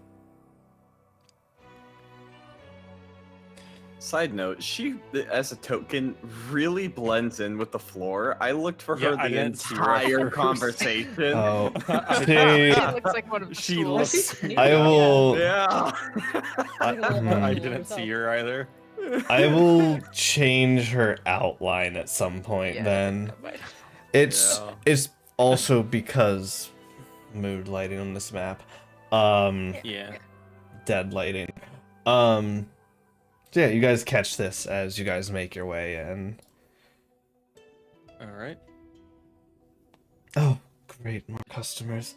Side note, she, as a token, really blends in with the floor. I looked for Yeah, her I the didn't see her at entire first. conversation. Oh, I- see, It looks like one of the She schools. looks- She's sneaky, I will. Yeah. Like a little Hmm. I art didn't see herself. her either. I will change her outline at some point. Yeah, Then that might- Yeah. it's also because mood lighting on this map, Yeah. dead lighting. So yeah, you guys catch this as you guys make your way in. All right. Oh, great, more customers.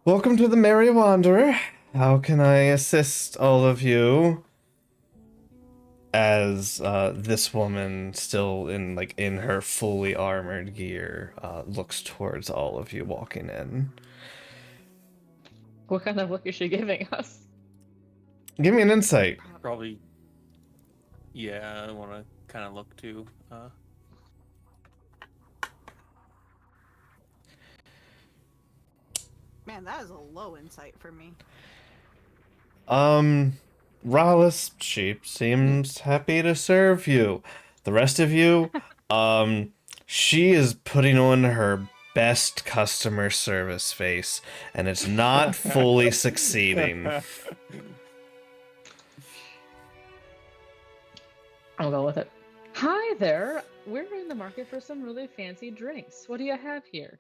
Welcome to the Merry Wanderer. How can I assist all of you? As this woman, still in her fully armored gear, looks towards all of you walking in. What kind of look is she giving us? Give me an insight. Probably. Yeah, I want to kind of look too. Man, that is a low insight for me. Rallis, she seems happy to serve you. The rest of you, she is putting on her best customer service face, and it's not fully succeeding. I'll go with it. Hi there. We're in the market for some really fancy drinks. What do you have here?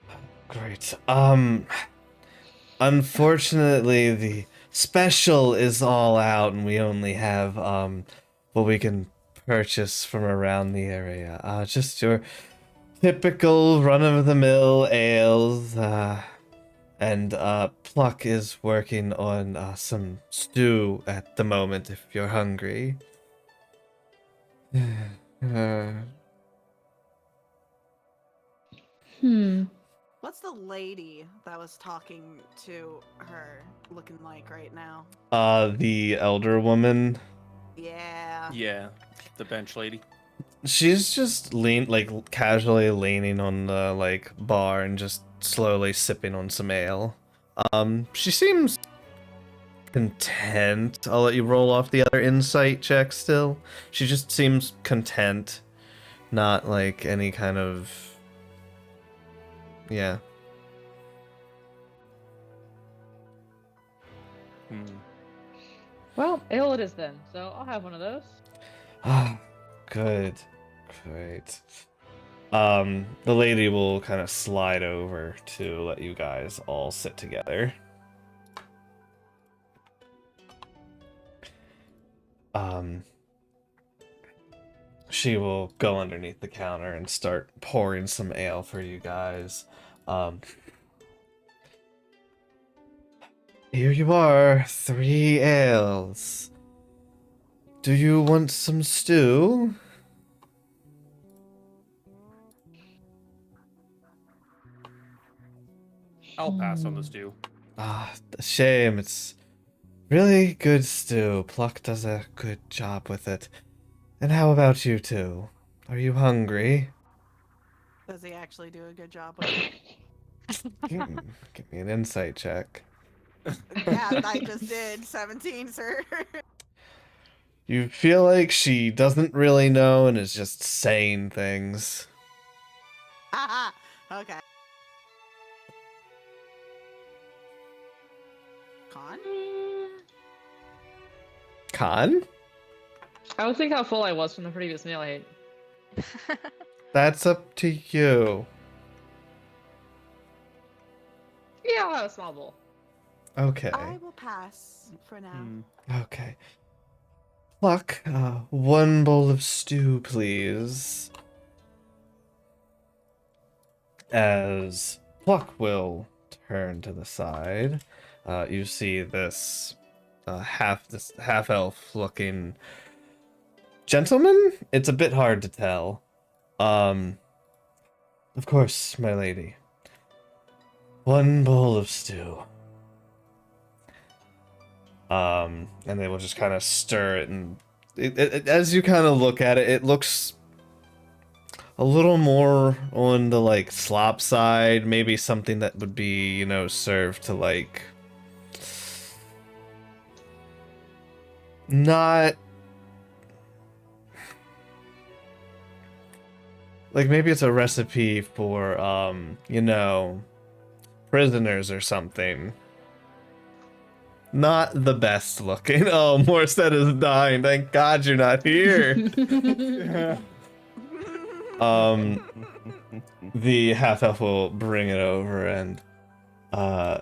Great. Unfortunately, the special is all out, and we only have, what we can purchase from around the area. Just your typical run-of-the-mill ales, and, Pluck is working on, some stew at the moment, if you're hungry. What's the lady that was talking to her looking like right now? The elder woman. Yeah. Yeah, the bench lady. She's just casually leaning on the bar and just slowly sipping on some ale. She seems content. I'll let you roll off the other insight check still. She just seems content, not like any kind of yeah. Well, ale it is then. So I'll have one of those. Ah, good. Great. The lady will kind of slide over to let you guys all sit together. She will go underneath the counter and start pouring some ale for you guys. Here you are, 3 ales. Do you want some stew? I'll pass on the stew. Ah, a shame. It's really good stew. Pluck does a good job with it. And how about you two? Are you hungry? Does he actually do a good job with it? Give me an insight check. Yeah, I just did. 17, sir. You feel like she doesn't really know and is just saying things. Haha. Okay. Con? Con? I was thinking how full I was from the previous meal I ate. That's up to you. Yeah, I'll have a small bowl. Okay. I will pass for now. Okay. Pluck, 1 bowl of stew, please. As Pluck will turn to the side, you see this half-elf looking gentleman? It's a bit hard to tell. Of course, my lady. 1 bowl of stew. And they will just kind of stir it, and as you kind of look at it, it looks a little more on the like slop side, maybe something that would be, you know, served to like not like maybe it's a recipe for you know, prisoners or something. Not the best looking. Oh, Morstead is dying. Thank God you're not here. The half elf will bring it over and kind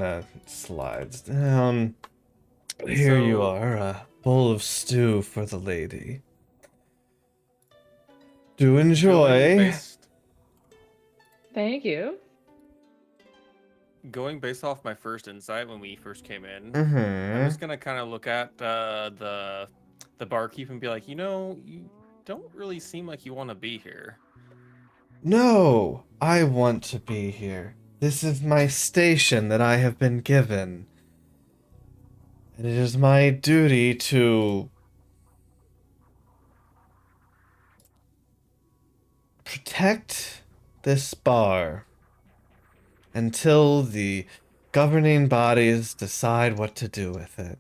of slides down. Here you So- are, a bowl of stew for the lady. Do enjoy. Thank you. Going based off my first insight when we first came in, Mm-hmm. I'm just gonna kind of look at the barkeep and be like, you know, you don't really seem like you want to be here. No, I want to be here. This is my station that I have been given. And it is my duty to protect this bar until the governing bodies decide what to do with it.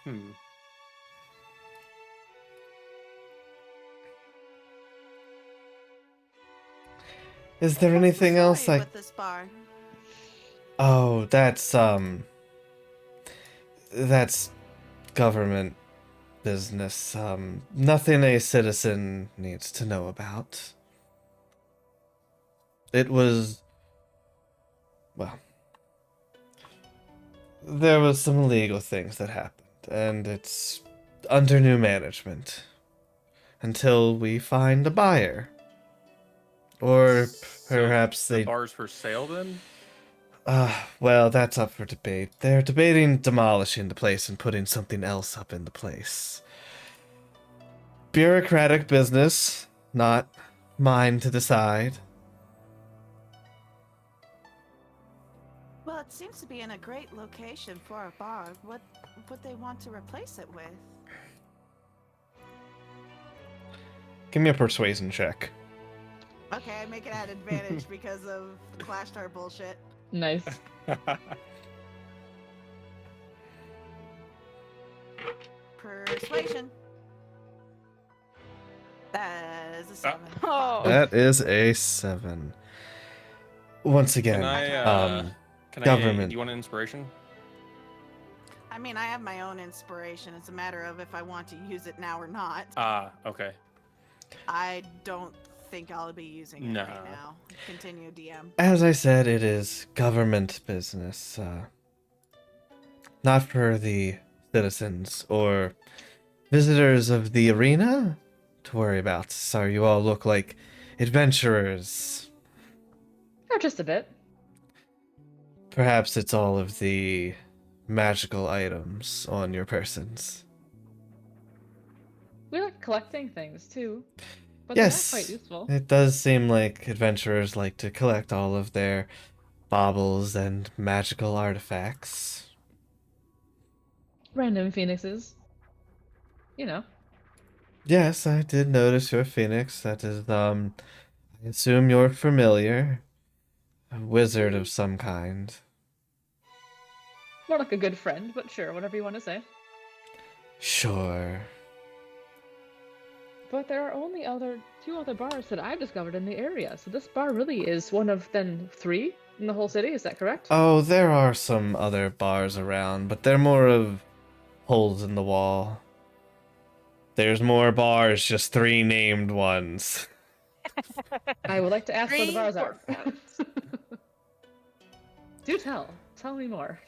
Hmm. Is there What's the anything else story I... with this bar? Oh, that's government business. Nothing a citizen needs to know about. It was... Well... There was some legal things that happened, and it's under new management. Until we find a buyer. Or perhaps So they... the bar's for sale then? Well, that's up for debate. They're debating demolishing the place and putting something else up in the place. Bureaucratic business, not mine to decide. Well, it seems to be in a great location for a bar. What would they want to replace it with? Give me a persuasion check. Okay, I make it at advantage because of Clash Star bullshit. Nice. Persuasion. That is a 7. Oh. That is a 7. Once again, Can I, government. do you want an inspiration? I mean, I have my own inspiration. It's a matter of if I want to use it now or not. Ah, okay. I don't think I'll be using it Nah. right now. Continue, DM. As I said, it is government business. Not for the citizens or visitors of the arena to worry about. So you all look like adventurers. Oh, just a bit. Perhaps it's all of the magical items on your persons. We like collecting things too. But Yes, they're not quite useful. it does seem like adventurers like to collect all of their baubles and magical artifacts. Random phoenixes. You know. Yes, I did notice your phoenix. That is, I assume you're familiar. A wizard of some kind. More like a good friend, but sure, whatever you want to say. Sure. But there are only two other bars that I've discovered in the area, so this bar really is one of then 3 in the whole city, is that correct? Oh, there are some other bars around, but they're more of holes in the wall. There's more bars, just 3 named ones. I would like to ask where the 3 bars are. or 4? Do tell. Tell me more.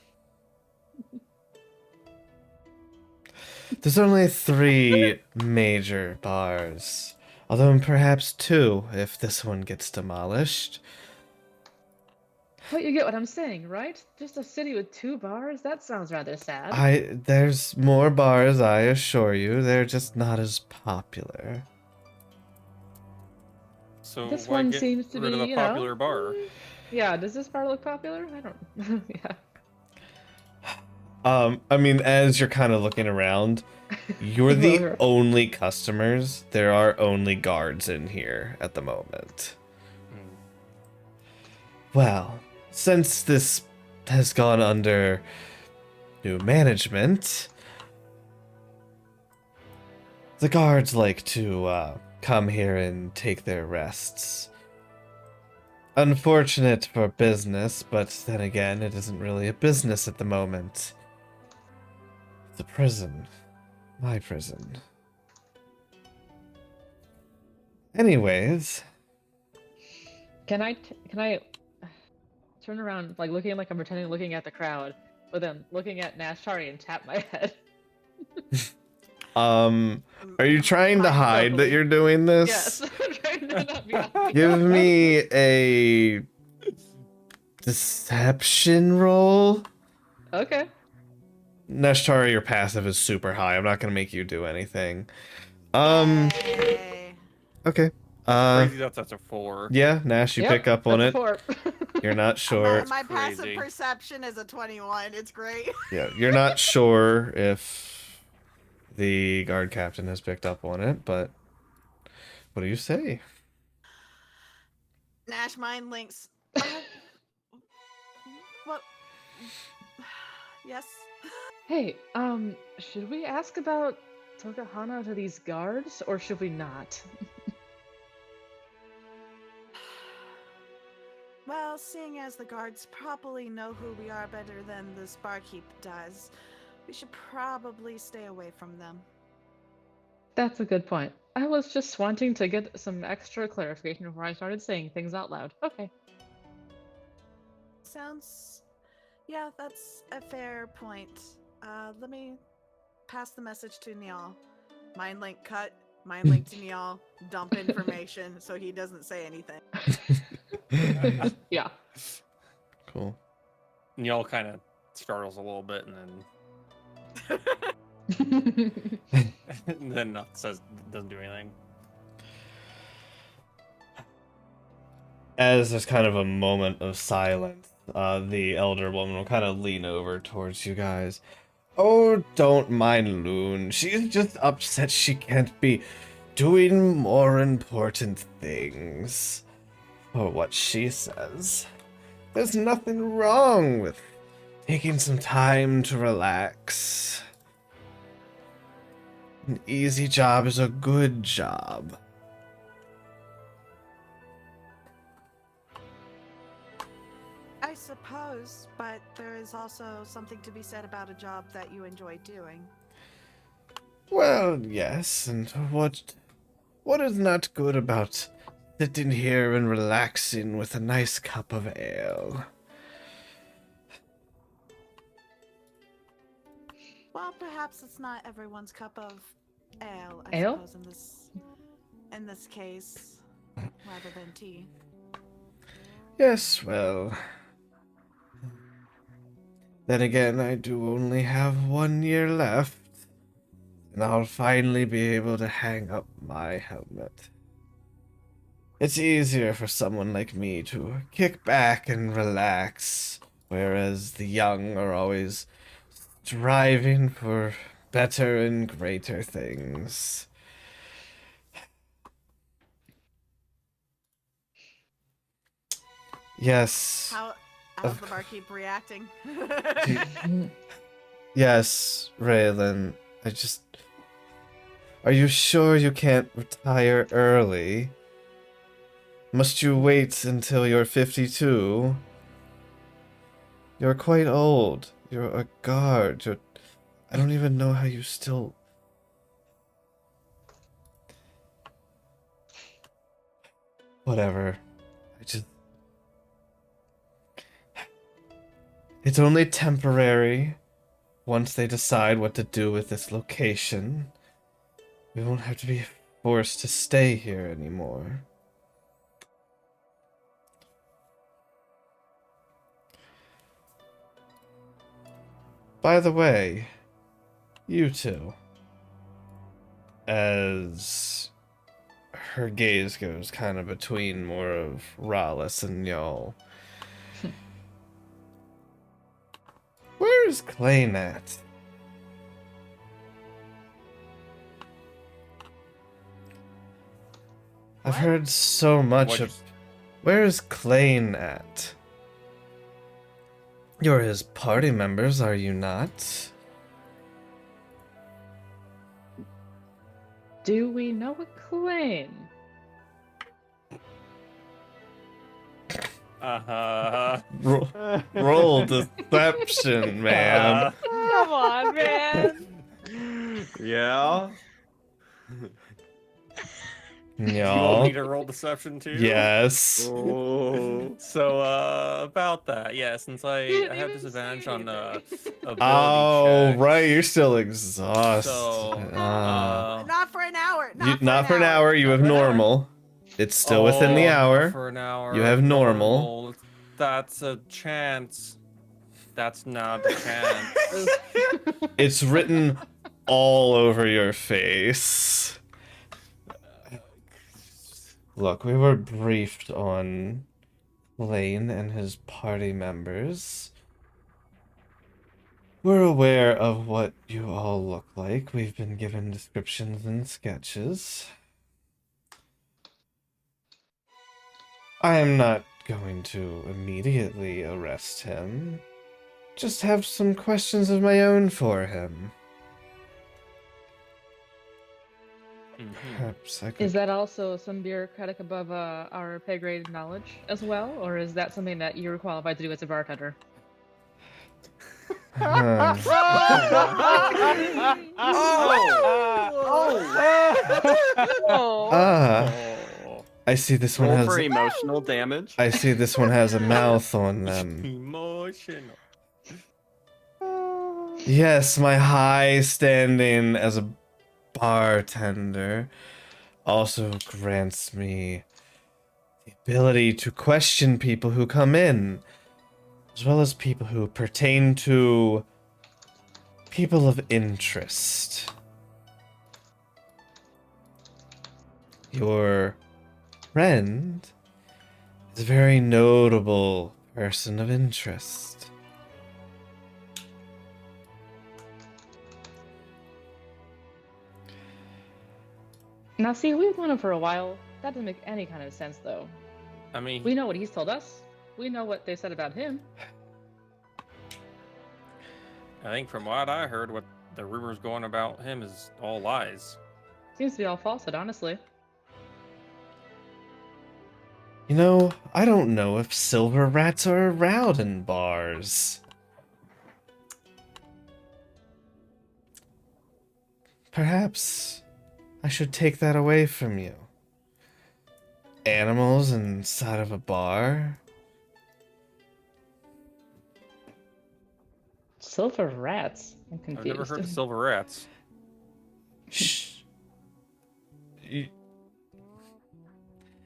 There's only 3 major bars. Although perhaps 2 if this one gets demolished. But you get what I'm saying, right? Just a city with 2 bars? That sounds rather sad. There's more bars, I assure you. They're just not as popular. So this why one get seems to rid be, of a you popular know. bar? Yeah, does this bar look popular? I don't. Yeah. I mean, as you're kind of looking around, you're the Whatever. only customers. There are only guards in here at the moment. Hmm. Well, since this has gone under new management, the guards like to come here and take their rests. Unfortunate for business, but then again, it isn't really a business at the moment. It's a prison. My prison. Anyways, Can I turn around, like looking like I'm pretending looking at the crowd, but then looking at Nashtari and tap my head? are you trying to Fine, hide that totally. you're doing this? Yes, I'm trying to not be obvious. Give me a deception roll. Okay. Neshtari, your passive is super high. I'm not gonna make you do anything. Yay. Okay. Crazy that's a 4. Yeah, Nash, you Yep, pick up on that's it. a 4. You're not sure. My passive crazy. perception is a 21. It's great. Yeah, you're not sure if the guard captain has picked up on it, but what do you say? Nash mind links. What? Yes. Hey, should we ask about Tokahana to these guards, or should we not? Well, seeing as the guards probably know who we are better than this barkeep does, we should probably stay away from them. That's a good point. I was just wanting to get some extra clarification before I started saying things out loud. Okay. Sounds. Yeah, that's a fair point. Let me pass the message to Niall. Mind link cut. Mind link to Niall. Dump information so he doesn't say anything. Yeah. Cool. Y'all kind of startles a little bit and then says doesn't do anything. As there's kind of a moment of silence, the elder woman will kind of lean over towards you guys. Oh, don't mind Loon. She's just upset she can't be doing more important things. For what she says. There's nothing wrong with taking some time to relax. An easy job is a good job. I suppose, but there is also something to be said about a job that you enjoy doing. Well, yes, and what is not good about sitting here and relaxing with a nice cup of ale? Well, perhaps it's not everyone's cup of ale, I Ale? suppose, in this case, rather than tea. Yes, well. Then again, I do only have 1 year left, and I'll finally be able to hang up my helmet. It's easier for someone like me to kick back and relax, whereas the young are always striving for better and greater things. Yes. How's the barkeep reacting? Yes, Raylan. Are you sure you can't retire early? Must you wait until you're 52? You're quite old. You're a guard. I don't even know how you still... Whatever. It's only temporary. Once they decide what to do with this location, we won't have to be forced to stay here anymore. By the way, you two, as her gaze goes kind of between more of Rallis and y'all. Where's Klain at? I've What? heard so much What'd of... Where's Klain at? You're his party members, are you not? Do we know a Klain? Roll, roll deception, man. Come on, man. Yeah. Do you want Y'all. me to roll deception too? Yes. Oh. So, about that, yeah, since I Didn't have even disadvantage say on anything. ability Oh, checks. right. You're still exhausted. So, Not for an hour. Not for an hour. You have Not for an hour. normal. It's still within the not hour. for an hour. You have normal. That's a chance. That's not a chance. It's written all over your face. Look, we were briefed on Klain and his party members. We're aware of what you all look like. We've been given descriptions and sketches. I am not going to immediately arrest him. Just have some questions of my own for him. Perhaps I could... Is that also some bureaucratic above our pay grade knowledge as well, or is that something that you're qualified to do as a bartender? Huh. Oh. Ah, Oh. I see this one Roll has... for emotional damage. I see this one has a mouth on them. Emotional. Yes, my high standing as a bartender also grants me the ability to question people who come in, as well as people who pertain to people of interest. Your friend is a very notable person of interest. Now, see, we've known him for a while. That doesn't make any kind of sense, though. I mean, We know what he's told us. We know what they said about him. I think from what I heard, what the rumors going about him is all lies. Seems to be all falsehood, honestly. You know, I don't know if silver rats are allowed in bars. Perhaps I should take that away from you. Animals inside of a bar? Silver rats. I'm I've confused. never heard of silver rats. Shh.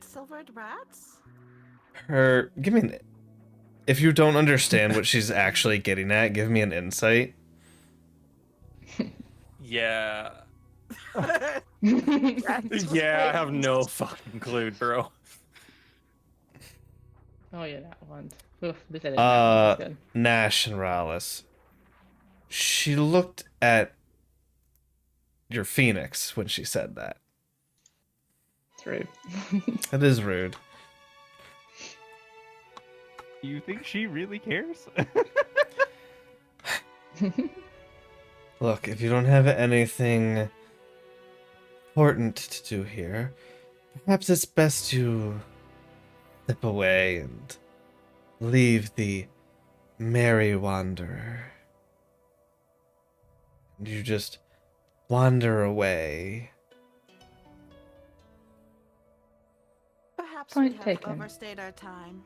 Silvered rats? Give me an... If you don't understand what she's actually getting at, give me an insight. Yeah. Rats Yeah, I have no fucking clue, bro. Oh yeah, that one. Oof, they said it. That one. Good. Nash and Rallis. She looked at your phoenix when she said that. It's rude. That is rude. You think she really cares? Look, if you don't have anything important to do here, perhaps it's best you slip away and leave the merry wanderer. You just wander away. Perhaps Point we have taken. overstayed our time.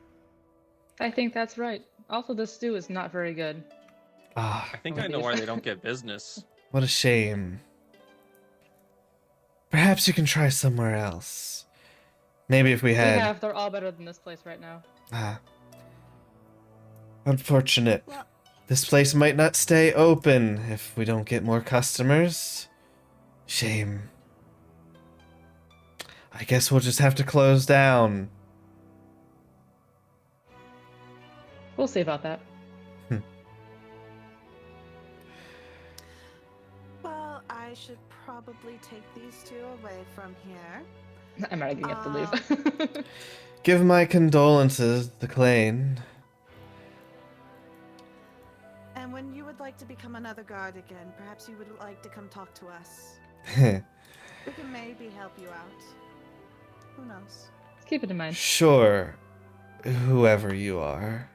I think that's right. Also, the stew is not very good. Ah, I think I know why they don't get business. what a shame. Perhaps you can try somewhere else. Maybe if we had... They're all better than this place right now. Ah. Unfortunate. Well- This place might not stay open if we don't get more customers. Shame. I guess we'll just have to close down. We'll see about that. Well, I should probably take these two away from here. I'm already gonna have to leave. Give my condolences to Klain. And when you would like to become another guard again, perhaps you would like to come talk to us. We can maybe help you out. Who knows? Keep it in mind. Sure, whoever you are.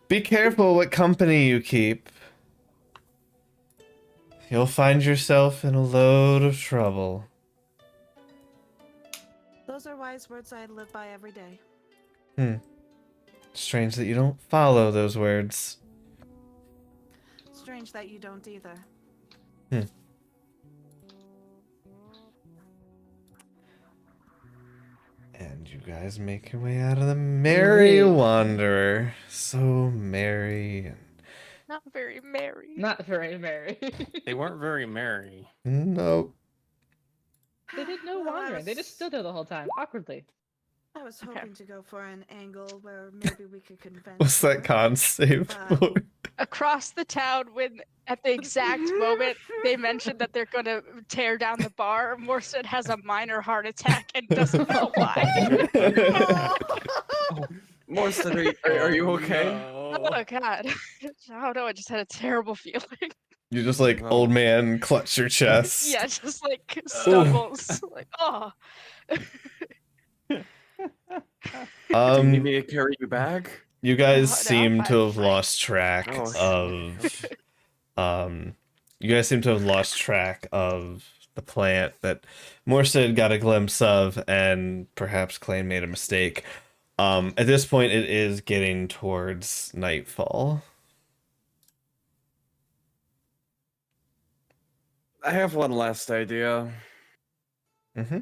Be careful what company you keep. You'll find yourself in a load of trouble. Those are wise words I live by every day. Strange that you don't follow those words. Strange that you don't either. And you guys make your way out of the Merry Wanderer. So merry and Not very merry. Not very merry. They weren't very merry. nope. They did no Well, I wandering. They was- just stood there the whole time, awkwardly. I was Okay. hoping to go for an angle where maybe we could convince What's that her. con save? Across the town, when at the exact moment they mentioned that they're gonna tear down the bar, Morstead has a minor heart attack and doesn't know why. Morstead, are you okay? Oh god. I don't know, I just had a terrible feeling. You just like old man clutch your chest. Yeah, just like stumbles. Like, oh. Do you need me to carry you back? You guys No, seem I'm to have fine. lost track Oh. of you guys seem to have lost track of the plant that Morstead got a glimpse of, and perhaps Klain made a mistake. At this point it is getting towards nightfall. I have one last idea. Mm-hmm.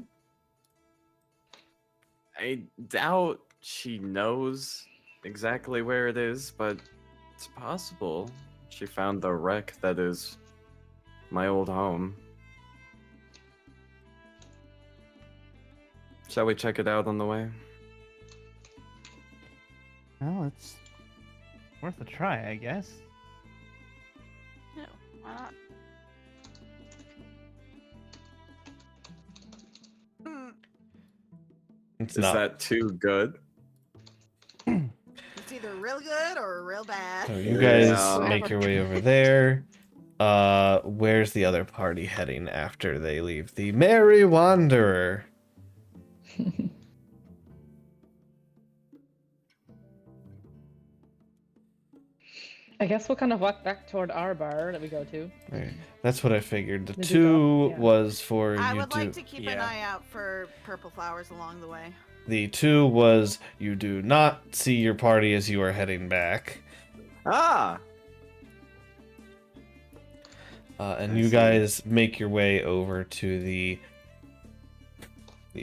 I doubt she knows exactly where it is, but it's possible she found the wreck that is my old home. Shall we check it out on the way? Well, it's worth a try, I guess. No, why not? It's Is not. that too good? It's either real good or real bad. So you guys Yeah. make your way over there. Where's the other party heading after they leave the Merry Wanderer? I guess we'll kind of walk back toward our bar that we go to. Okay, that's what I figured. The Did you two go? Yeah. was for I you would like do. to keep an Yeah. eye out for purple flowers along the way. The two was you do not see your party as you are heading back. Ah! And I you see. guys make your way over to the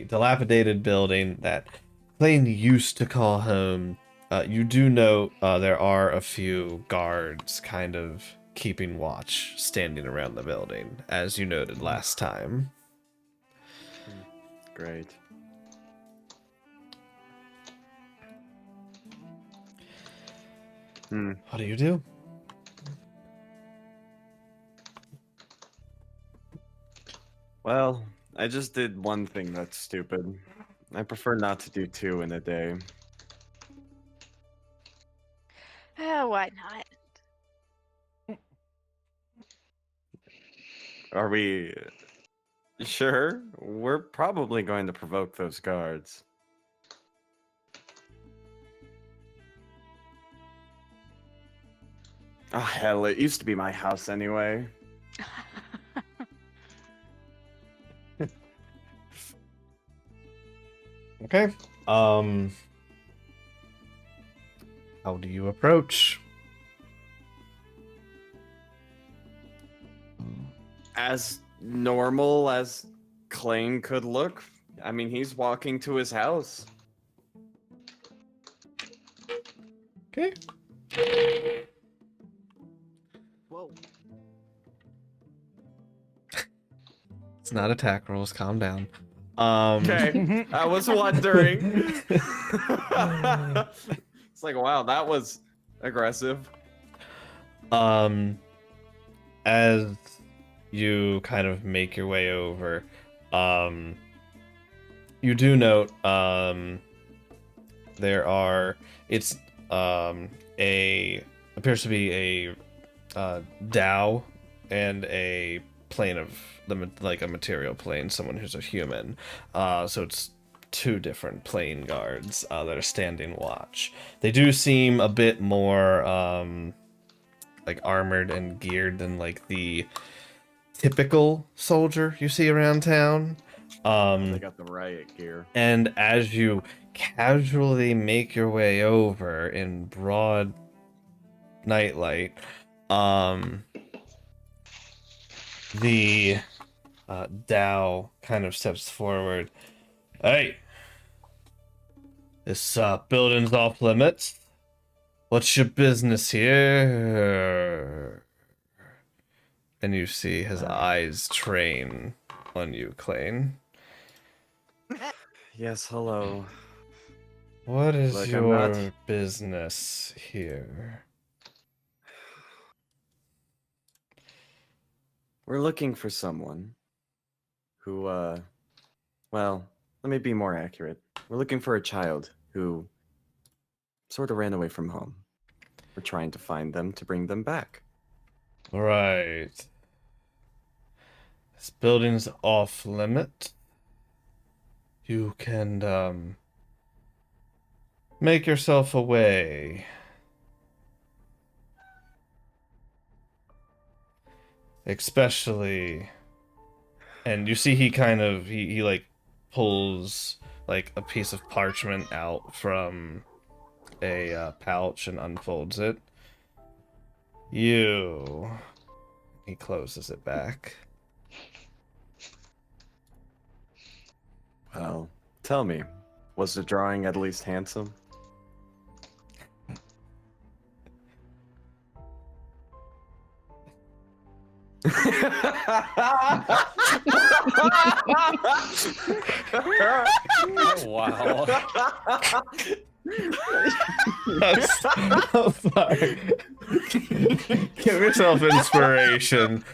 dilapidated building that Klain used to call home. You do know there are a few guards kind of keeping watch, standing around the building, as you noted last time. Great. What do you do? Well, I just did one thing that's stupid. I prefer not to do two in a day. Why not? Are we sure? We're probably going to provoke those guards. Oh, hell, it used to be my house anyway. Okay. How do you approach? As normal as Klain could look. I mean, he's walking to his house. Okay. Whoa. It's not attack rolls. Calm down. Okay, I was wondering. It's like, wow, that was aggressive. As you kind of make your way over, you do note, it's appears to be a Dao and a plane of like a material plane, someone who's a human. So it's two different plane guards that are standing watch. They do seem a bit more like armored and geared than like the typical soldier you see around town. They got the riot gear. And as you casually make your way over in broad nightlight, the Dao kind of steps forward. Hey, this building's off limits. What's your business here? And you see his eyes train on you, Klain. Yes, hello. What is Look, I'm your not- business here? We're looking for someone who, well, let me be more accurate. We're looking for a child who sort of ran away from home. We're trying to find them to bring them back. Right. This building's off limit. You can, make yourself away. Especially, and you see he kind of, he like pulls like a piece of parchment out from a pouch and unfolds it. He closes it back. Well, tell me, was the drawing at least handsome? Wow. I'm sorry. Give yourself inspiration.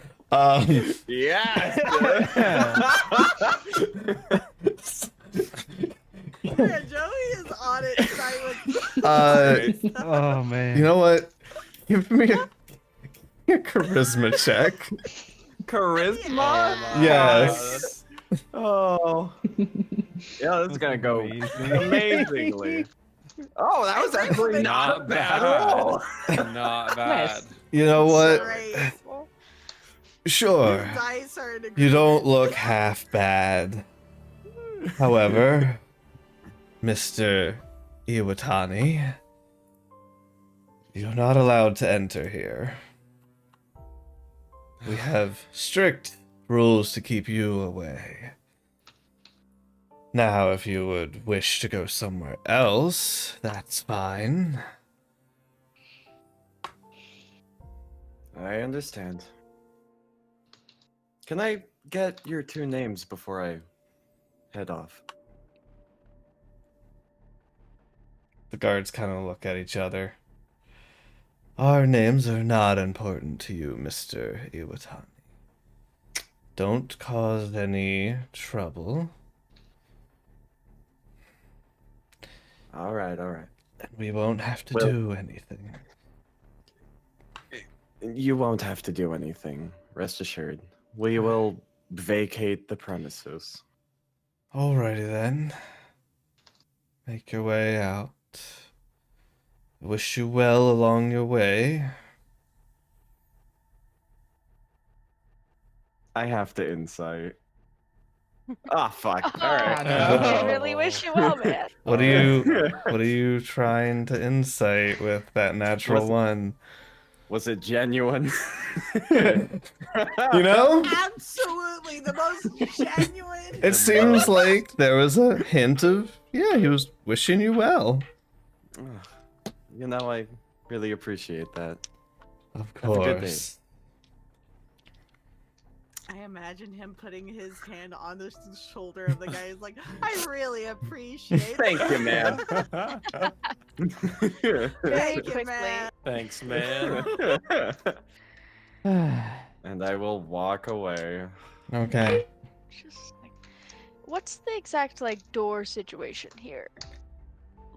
Yes. Yeah, Joey is on it tonight with Oh man. You know what? Give me a charisma check. Charisma? Yes. Oh. Yeah, this is gonna go amazingly. Oh, that was actually not bad at all. Not bad. Nice. You know what? graceful. Sure. These dice are in You don't agreement. look half bad. However, Mr. Iwatani, you're not allowed to enter here. We have strict rules to keep you away. Now, if you would wish to go somewhere else, that's fine. I understand. Can I get your two names before I head off? The guards kind of look at each other. Our names are not important to you, Mr. Iwatani. Don't cause any trouble. All right, all right. And we won't have to Well- do anything. You won't have to do anything. Rest assured. We will vacate the premises. Alrighty then. Make your way out. Wish you well along your way. I have to insight. Ah, fuck. All I right. really wish you well, man. What are you trying to insight with that natural What's- one? Was it genuine? You know? Absolutely the most genuine. It seems like there was a hint of, yeah, he was wishing you well. You know, I really appreciate that. Of Have a good day. course. I imagine him putting his hand on the shoulder of the guy. He's like, I really appreciate Thank you, man. Very Thank you, quickly. man. Thanks, man. And I will walk away. Okay. Just like, what's the exact like door situation here?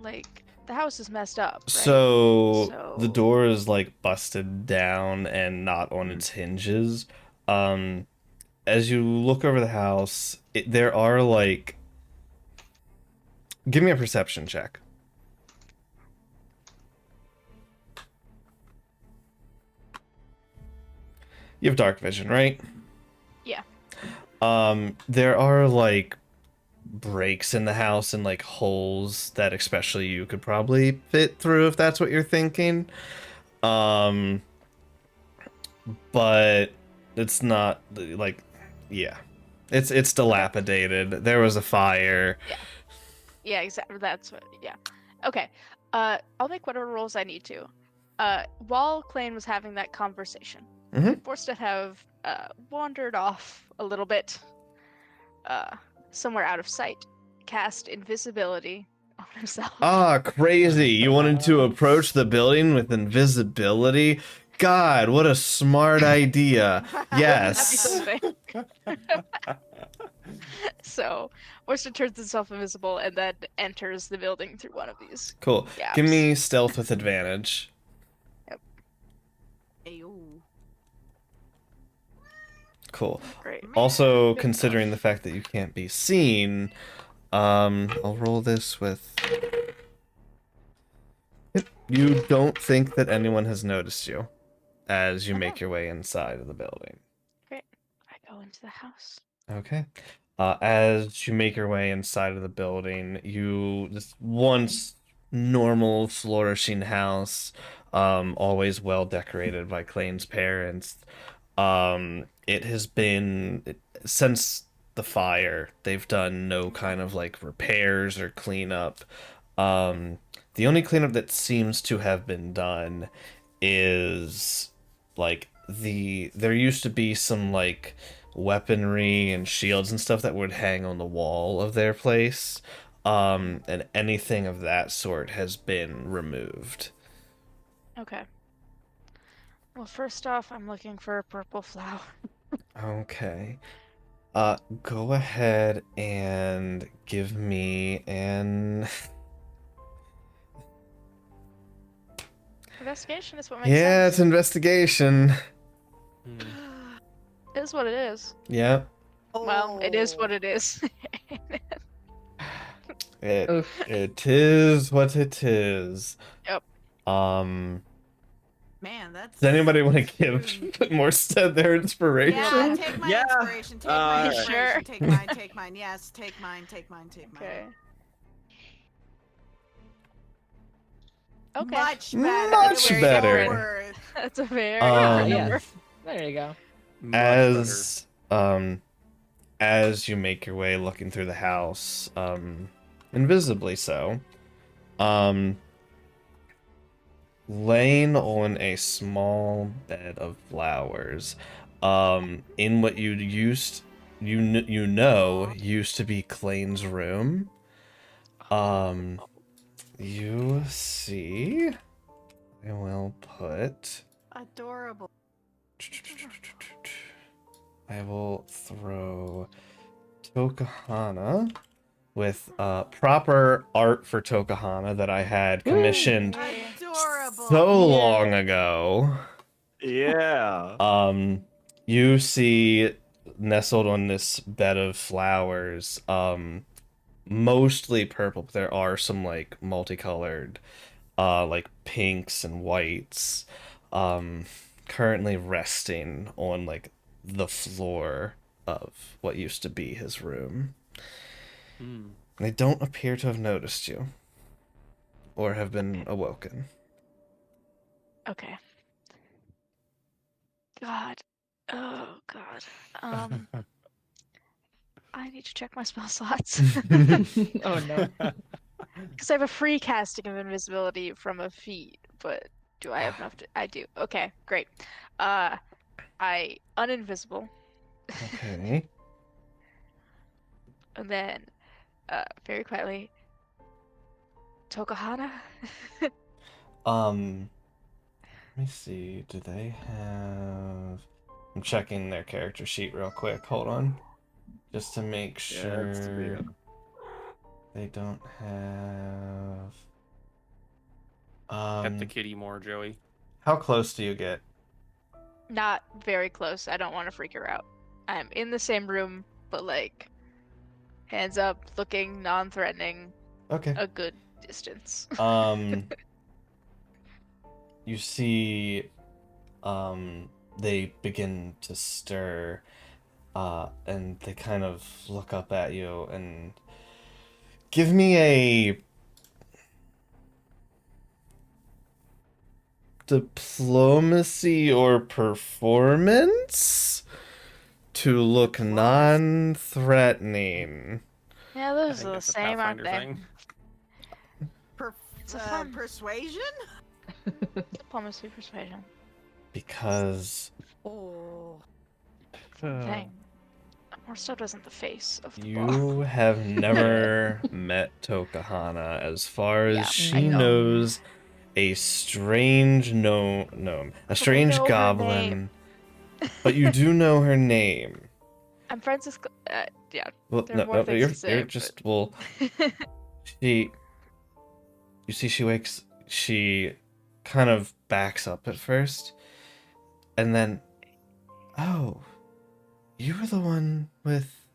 Like the house is messed up. Right? So the So- door is like busted down and not on its hinges. As you look over the house, there are like. Give me a perception check. You have dark vision, right? Yeah. There are like breaks in the house and like holes that especially you could probably fit through if that's what you're thinking. But it's not like, yeah, it's dilapidated. There was a fire. Yeah, exactly. That's what. Yeah. Okay. I'll make whatever rolls I need to. While Klain was having that conversation, Mhm. Forsted have wandered off a little bit, somewhere out of sight, cast invisibility on himself. Ah, crazy. You wanted to approach the building with invisibility? God, what a smart idea. That'd be Yes. something. So, Forsted turns himself invisible and then enters the building through one of these. Cool. Gaps. Give me stealth with advantage. Ayo. Cool. Great. Also, considering the fact that you can't be seen, I'll roll this with... Yep. You don't think that anyone has noticed you as you make your way inside of the building. Great. I go into the house. Okay. As you make your way inside of the building, this once normal, flourishing house, always well decorated by Klain's parents. It has been since the fire. They've done no kind of like repairs or cleanup. The only cleanup that seems to have been done is like there used to be some like weaponry and shields and stuff that would hang on the wall of their place. And anything of that sort has been removed. Okay. Well, first off, I'm looking for a purple flower. Okay. Go ahead and give me an... Investigation is what makes Yeah, it's sense. investigation. Hmm. It is what it is. Yeah. Well, it is what it is. Oof. It is what it is. Yep. Man, that's. Does anybody want to give more their inspiration? Yeah, take my Yeah. inspiration. Take my Alright. inspiration. Sure. Take mine. Take mine. Yes, take mine. Take mine. Take mine. Okay. Okay. Much better. Much Very better. forward. That's a very Um, good number. Yes. There you go. Much As you make your way looking through the house, invisibly so, laying on a small bed of flowers, in what used to be Klain's room, you see, I will put... Adorable. I will throw Tokahana with proper art for Tokahana that I had commissioned Adorable. so long ago. Yeah. You see nestled on this bed of flowers, mostly purple, but there are some like multicolored, like pinks and whites, currently resting on like the floor of what used to be his room. Hmm. They don't appear to have noticed you or have been awoken. Okay. God. Oh, God. I need to check my spell slots. Oh no. Because I have a free casting of invisibility from a feat, but do I have enough to... I do. Okay, great. I uninvisible. Okay. And then, very quietly, Tokahana? Let me see. Do they have? I'm checking their character sheet real quick. Hold on, just to make Yeah, it's to be sure a... they don't have. Pet the kitty more, Joey. How close do you get? Not very close. I don't want to freak her out. I'm in the same room, but like, hands up, looking non-threatening, Okay. a good distance. You see, they begin to stir, and they kind of look up at you and give me a diplomacy or performance to look non-threatening. Yeah, I those think are the that's a same, aren't Pathfinder they? thing. It's a fun Persuasion? diplomacy persuasion Because Oh. thing. Morstow isn't the face of the bar. you have never met Tokahana. As far as Yeah, I she know. knows, a strange gnome, a strange know her goblin. But you do know her name. I'm friends with. Yeah. Well, There are no, more no, things you're to say, just but- well. She, you see, she kind of backs up at first, and then, oh, you were the one with.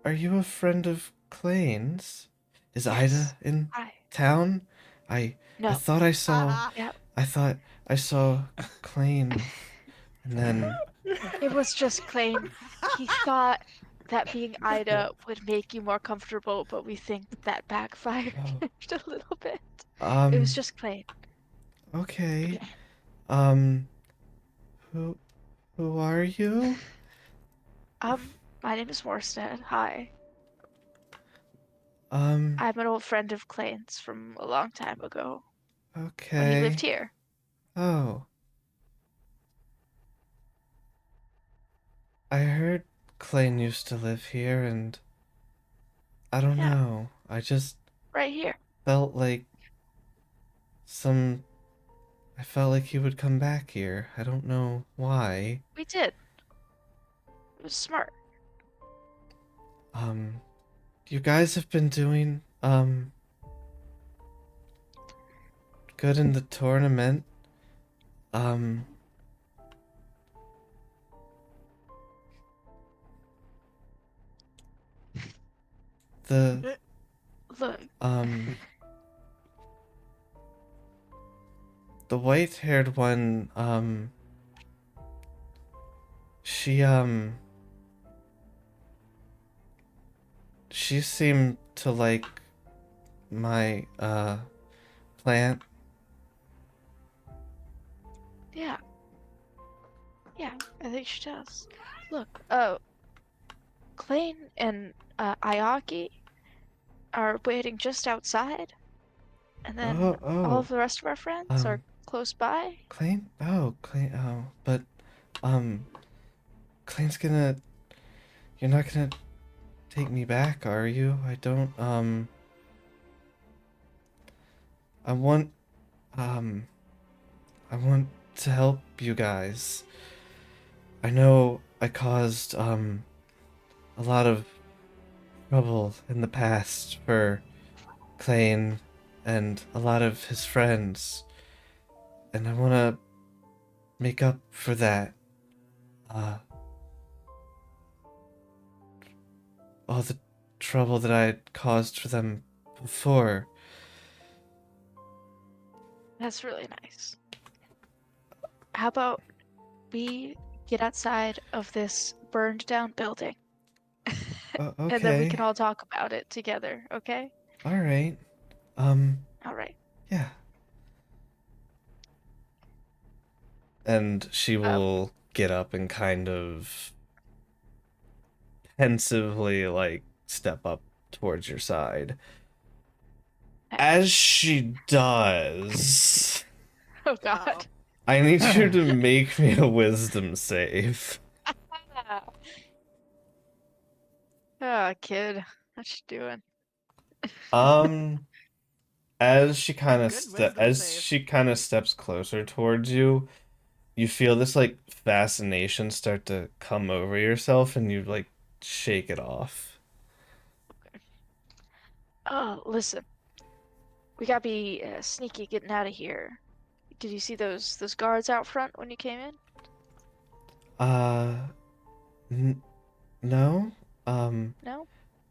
Are you a friend of Klains? Is Yes. Ida in Hi. town? I No. thought I saw. Yeah. I thought I saw Klain, and then. It was just Klain. He thought that being Ida would make you more comfortable, but we think that backfired Oh. a little bit. It was just Klain. Okay. Who are you? My name is Morstead. Hi. Um, I'm an old friend of Klain's from a long time ago when he okay. lived here. Oh. I heard Klain used to live here, and I don't Yeah. know. I just Right here. felt like I felt like he would come back here. I don't know why. We did. It was smart. You guys have been doing, good in the tournament. The, Look, the white-haired one, she seemed to like my, plant. yeah. Yeah, I think she does. Look, Klain and Ayaki are waiting just outside. And then all Oh, of the rest of our friends are close by. Klain? Oh, Klain, oh, but, Klain's gonna, you're not gonna take me back, are you? I don't, I want to help you guys. I know I caused, a lot of trouble in the past for Klain and a lot of his friends, and I want to make up for that. All the trouble that I had caused for them before. That's really nice. How about we get outside of this burned down building? Okay. And then we can all talk about it together, okay? All right. All right. Yeah. And she will get up and kind of pensively, like, step up towards your side. As she does, Oh god. I need you to make me a wisdom save. Kid, what you doing? As she kind of Good wisdom save. steps closer towards you, you feel this like fascination start to come over yourself, and you like shake it off. Oh, listen, we gotta be sneaky getting out of here. Did you see those guards out front when you came in? No. No?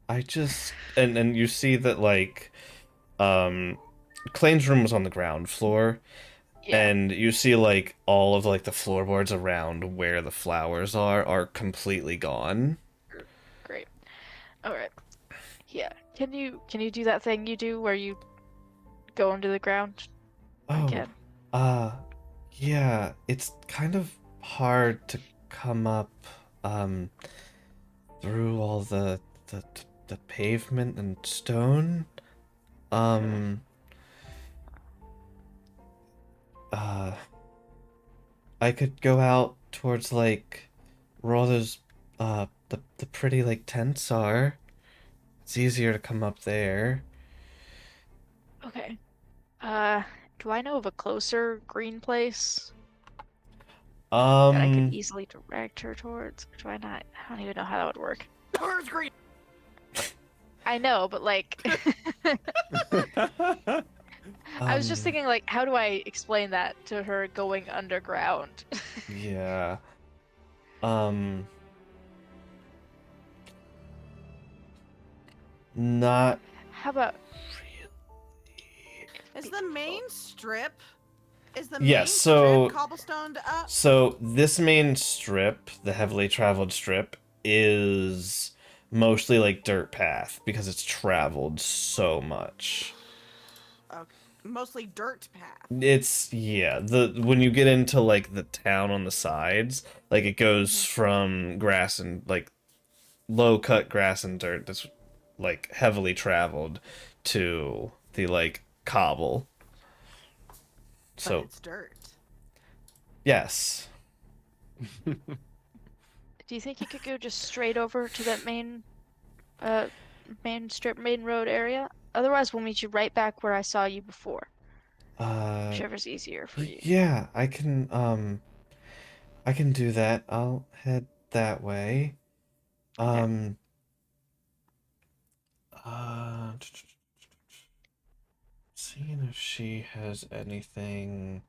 I just and you see that like Klain's room was on the ground floor, Yeah. and you see like all of like the floorboards around where the flowers are completely gone. Great. All right. Yeah. Can you do that thing you do where you go into the ground Oh, again? yeah, it's kind of hard to come up through all the pavement and stone. Um uh I could go out towards like where all those the pretty like tents are. It's easier to come up there. Okay. Do I know of a closer green place that I could Um easily direct her towards? Or do I not? I don't even know how that would work. Where's green? I know, but like, I was just thinking, like, how do I explain that to her going underground? yeah. Not How about Is the main strip? Is the Yes, main so- strip cobblestoned up? So this main strip, the heavily traveled strip, is mostly like dirt path because it's traveled so much. Okay. Mostly dirt path. It's yeah, the when you get into like the town on the sides, like it goes from grass and like low cut grass and dirt that's like heavily traveled to the like cobble. But So it's dirt. yes. do you think you could go just straight over to that main main road area? Otherwise, we'll meet you right back where I saw you before. Whichever's easier for you. Yeah, I can do that. I'll head that way. Okay. Uh seeing if she has anything.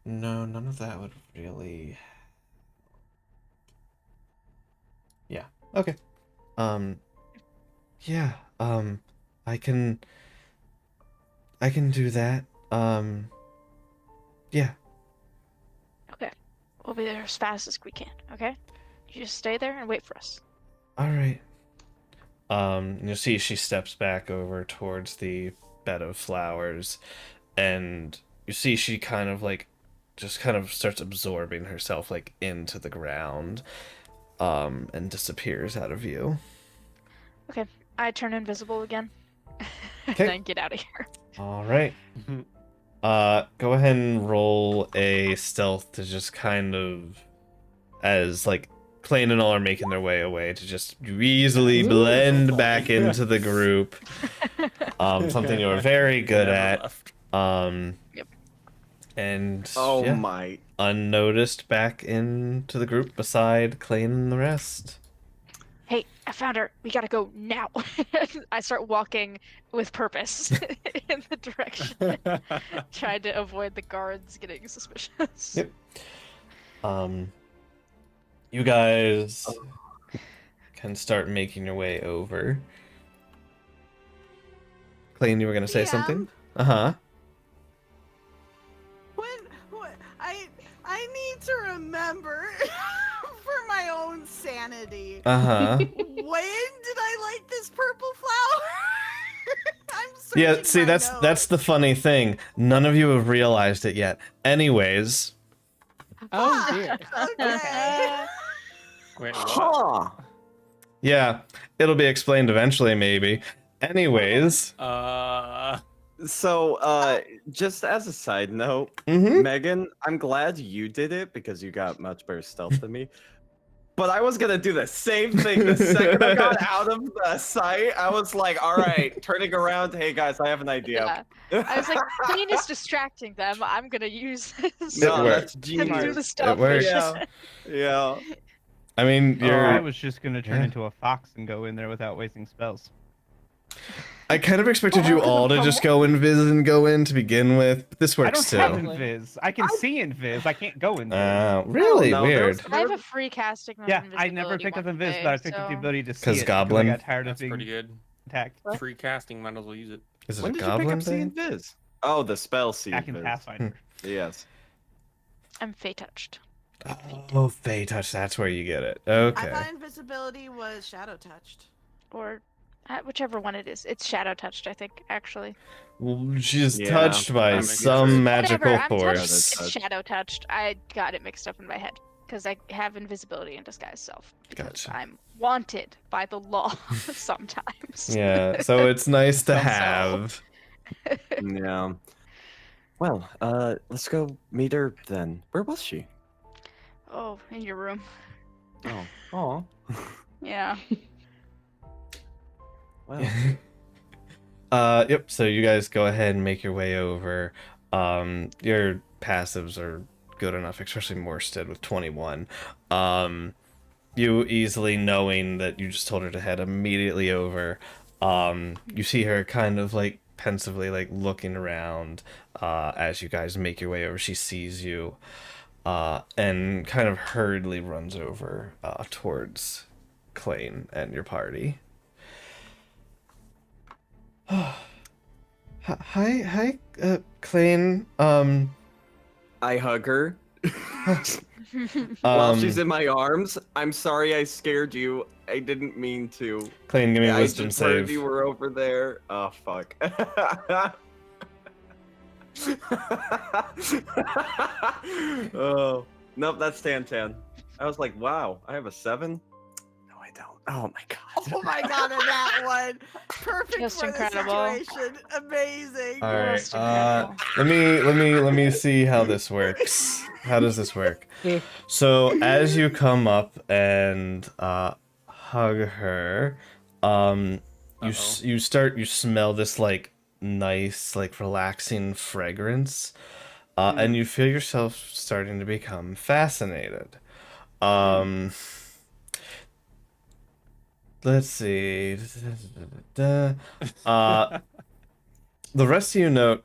No, none of that would really. Yeah. Okay. Um yeah, I can do that. Yeah. Okay. We'll be there as fast as we can, okay? You just stay there and wait for us. All right. You'll see she steps back over towards the bed of flowers, and you see she kind of like just kind of starts absorbing herself like into the ground, and disappears out of view. Okay. I turn invisible again. And Okay. then get out of here. All right. Go ahead and roll a stealth to just kind of, as like Klain and all are making their way away, to just easily blend back into the group. Something you're very good at. Yep. And Oh yeah, my. unnoticed back into the group beside Klain and the rest. Hey, I found her. We gotta go now. I start walking with purpose in the direction, trying to avoid the guards getting suspicious. Yep. You guys can start making your way over. Klain, you were gonna say something? Uh-huh. When I need to remember for my own sanity. Uh-huh. When did I like this purple flower? I'm Yeah, searching see, my that's notes. the funny thing. None of you have realized it yet. Anyways, Oh dear. Okay. Wait, what? Huh. yeah, it'll be explained eventually, maybe. Anyways, So, just as a side note, Mm-hmm. Megan, I'm glad you did it because you got much better stealth than me. But I was gonna do the same thing the second I got out of the site. I was like, all right, turning around. Hey guys, I have an idea. Yeah. I was like, Klain is distracting them. I'm gonna use this No, worked. that's and genius. do the stealth worked. mission. Yeah. I mean, you're. I was just gonna turn yeah. into a fox and go in there without wasting spells. I kind of expected you all to just go invis and go in to begin with. But this I works don't have too. invis. I can see invis. I can't go invis. Really no, weird. I have a free casting. Yeah, of I never invisibility picked up once a invis, day, but I picked up the so- ability to see 'Cause it goblin? I got tired That's of pretty being good. attacked. What? Free casting, might as well use it. Is it When a did you pick goblin up the thing? invis? Oh, the spell see Back in invis. Pathfinder. Yes. I'm fey touched. Oh, Fey Touch. That's where you get it. I Okay. thought invisibility was shadow touched. Or whichever one it is. It's shadow touched, I think, actually. Well, she's Yeah, touched by that makes some sense. magical Whatever, I'm touched. force. Touched. It's shadow touched. I got it mixed up in my head. Because I have invisibility and disguise self. Because Gotcha. I'm wanted by the law sometimes. Yeah, so it's nice to So- have. Yeah. Well, let's go meet her then. Where was she? Oh, in your room. Oh. Oh. Yeah. Well. Yep, so you guys go ahead and make your way over. Your passives are good enough, especially Morsted with 21. You easily knowing that you just told her to head immediately over. You see her kind of like pensively like looking around as you guys make your way over. She sees you and kind of hurriedly runs over towards Klain and your party. Hi, Klain. I hug her. While Um, she's in my arms. I'm sorry I scared you. I didn't mean to. Klain, give me a I wisdom just heard save. you were over there. Oh, fuck. Oh. Nope, that's Tan. I was like, wow, I have a 7? No, I don't. Oh my god. Oh my god, and that one. Perfect Just for incredible. the situation. Amazing. All right. Most incredible. Let me see how this works. How does this work? So as you come up and hug her, you smell this like nice like relaxing fragrance, and you feel yourself starting to become fascinated. Let's see. The rest of you note,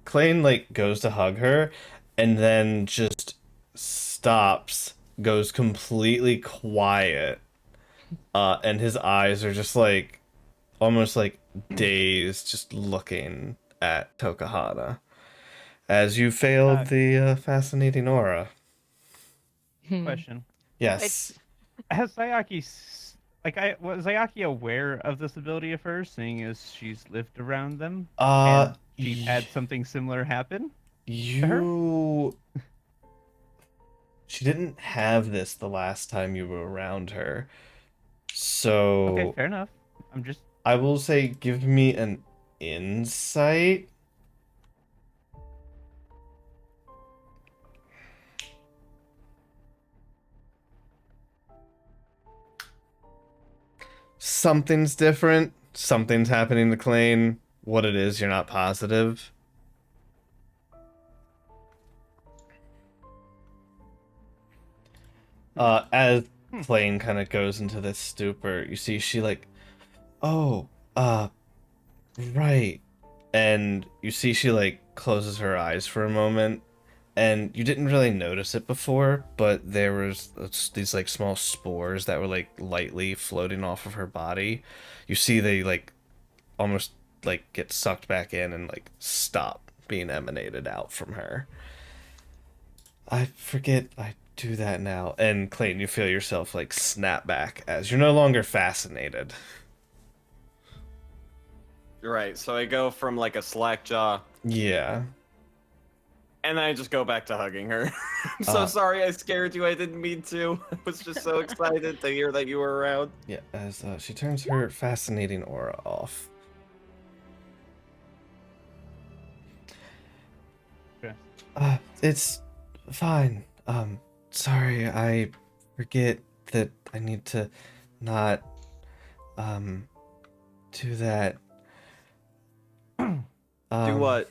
Klain like goes to hug her, and then just stops, goes completely quiet, and his eyes are just like almost like dazed, just looking at Tokahana. As you failed the fascinating aura. Question. Yes. Has Sayaki was Sayaki aware of this ability of hers, seeing as she's lived around them? And she had something similar happen? You. She didn't have this the last time you were around her. So. Okay, fair enough. I'm just. I will say, give me an insight. Something's different. Something's happening to Klain. What it is, you're not positive. As Klain kind of goes into this stupor, you see she like, oh, right. And you see she like closes her eyes for a moment, and you didn't really notice it before, but there was these like small spores that were like lightly floating off of her body. You see they like almost like get sucked back in and like stop being emanated out from her. I forget I do that now. And Clayton, you feel yourself like snap back as you're no longer fascinated. Right, so I go from like a slack jaw, Yeah. and then I just go back to hugging her. I'm so sorry I scared you, I didn't mean to. I was just so excited to hear that you were around. Yeah, as she turns her fascinating aura off. It's fine. Sorry, I forget that I need to not, do that. Do what?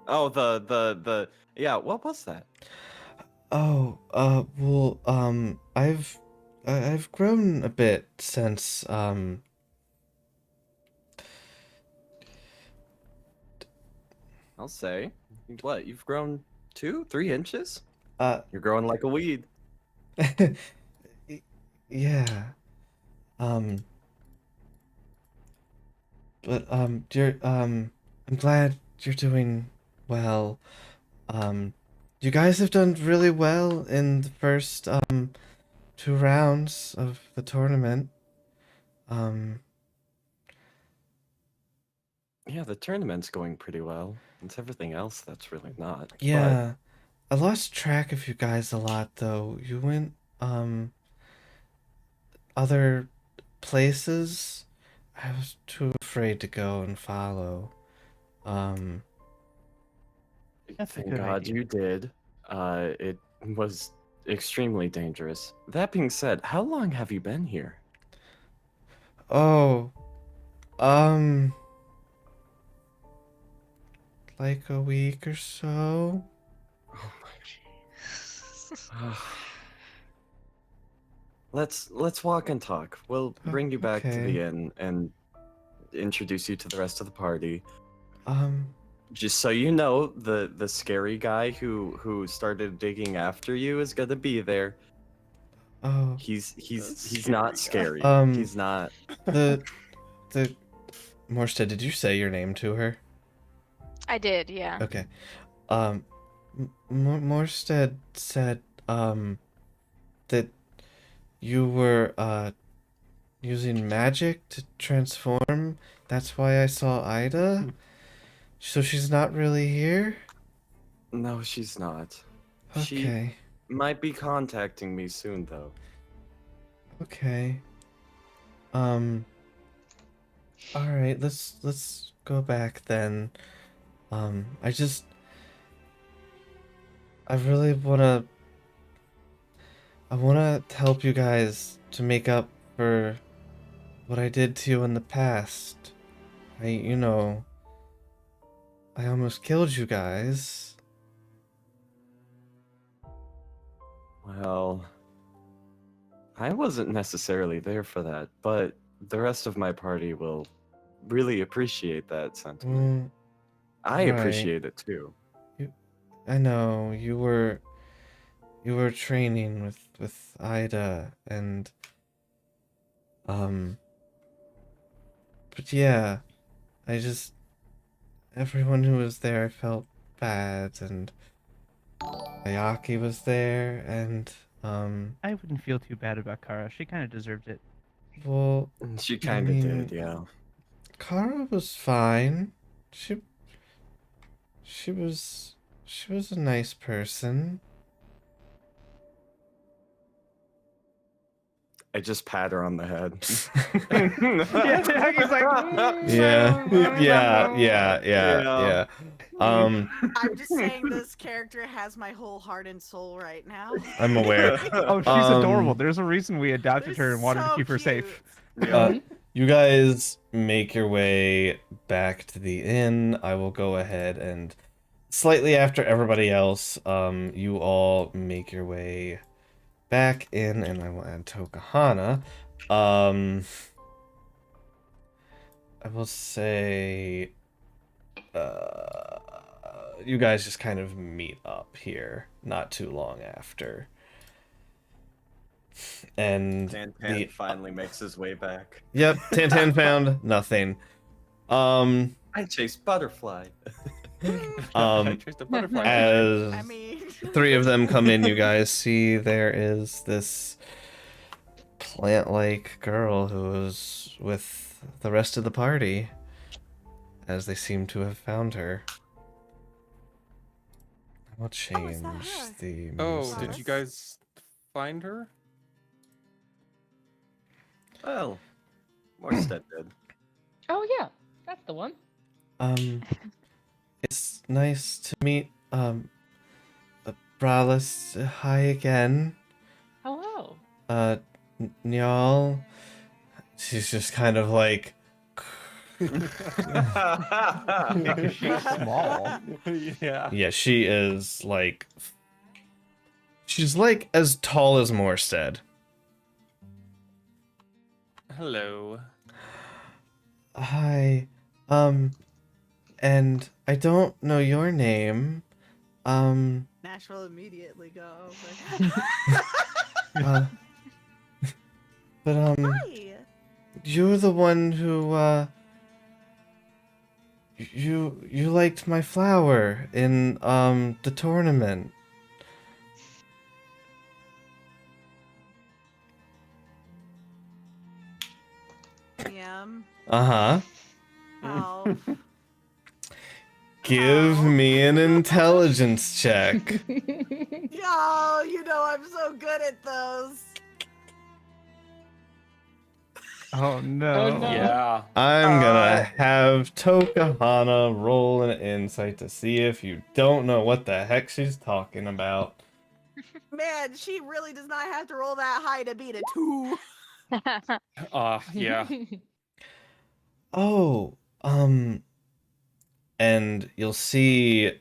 Oh, the yeah. What was that? Oh, well, I've grown a bit since, I'll say. What? You've grown 3 inches? uh, You're growing like a weed. yeah, um, but, I'm glad you're doing well. You guys have done really well in the first, 2 rounds of the tournament. Um, Yeah, the tournament's going pretty well. It's everything else that's really not. yeah, I lost track of you guys a lot, though. You went, other places. I was too afraid to go and follow. Um, That's a Thank good God idea. you did. It was extremely dangerous. That being said, how long have you been here? oh, um, like a week or so. Oh my. Let's walk and talk. We'll bring you back to the Okay. inn and introduce you to the rest of the party. Um, Just so you know, the scary guy who started digging after you is gonna be there. oh, He's not scary. Um, He's not. the, Morstead, did you say your name to her? I did, yeah. Okay. Um, Morstead said, that you were, using magic to transform. That's why I saw Ida. So she's not really here? No, she's not. She Okay. might be contacting me soon though. Okay. All right, let's go back then. I really I wanna help you guys to make up for what I did to you in the past. You know, I almost killed you guys. Well, I wasn't necessarily there for that, but the rest of my party will really appreciate that sentiment. I right. appreciate it too. I know you were training with Ida and but yeah, everyone who was there, I felt bad, and Ayaki was there, and I wouldn't feel too bad about Kara. She kind of deserved it. well, She I kind of mean, did, yeah. Kara was fine. She was a nice person. I just pat her on the head. Yeah, he's like, Yeah. I'm just saying this character has my whole heart and soul right now. I'm aware. oh, she's adorable. There's a reason we adopted her and wanted to So keep her cute. safe. You guys make your way back to the inn. I will go ahead and slightly after everybody else, you all make your way back in, and I will add Tokahana. I will say, you guys just kind of meet up here not too long after. And Tan finally makes his way back. Yep, Tantan found nothing. I chased butterfly. I chased a butterfly. As I mean, 3 of them come in, you guys see there is this plant-like girl who is with the rest of the party, as they seem to have found her. I will change her? the Oh, music. did you guys find her? Well, Morstead did. Oh yeah, that's the one. nice to meet, Bralus. Hi again. Hello. Nyal. She's just kind of like, Yeah, 'cause she's small. Yeah. yeah, she is like, she's like as tall as Morstead. Hello. Hi, and I don't know your name. Nash will immediately go over. Uh, but Hi. you're the one who you liked my flower in the tournament. DM. Uh-huh. Help. Give Oh. me an intelligence check. Yo, you know I'm so good at those. Oh no. Oh, no. Yeah. I'm gonna have Tokahana roll an insight to see if you don't know what the heck she's talking about. Man, she really does not have to roll that high to beat a 2. Yeah. Oh, and you'll see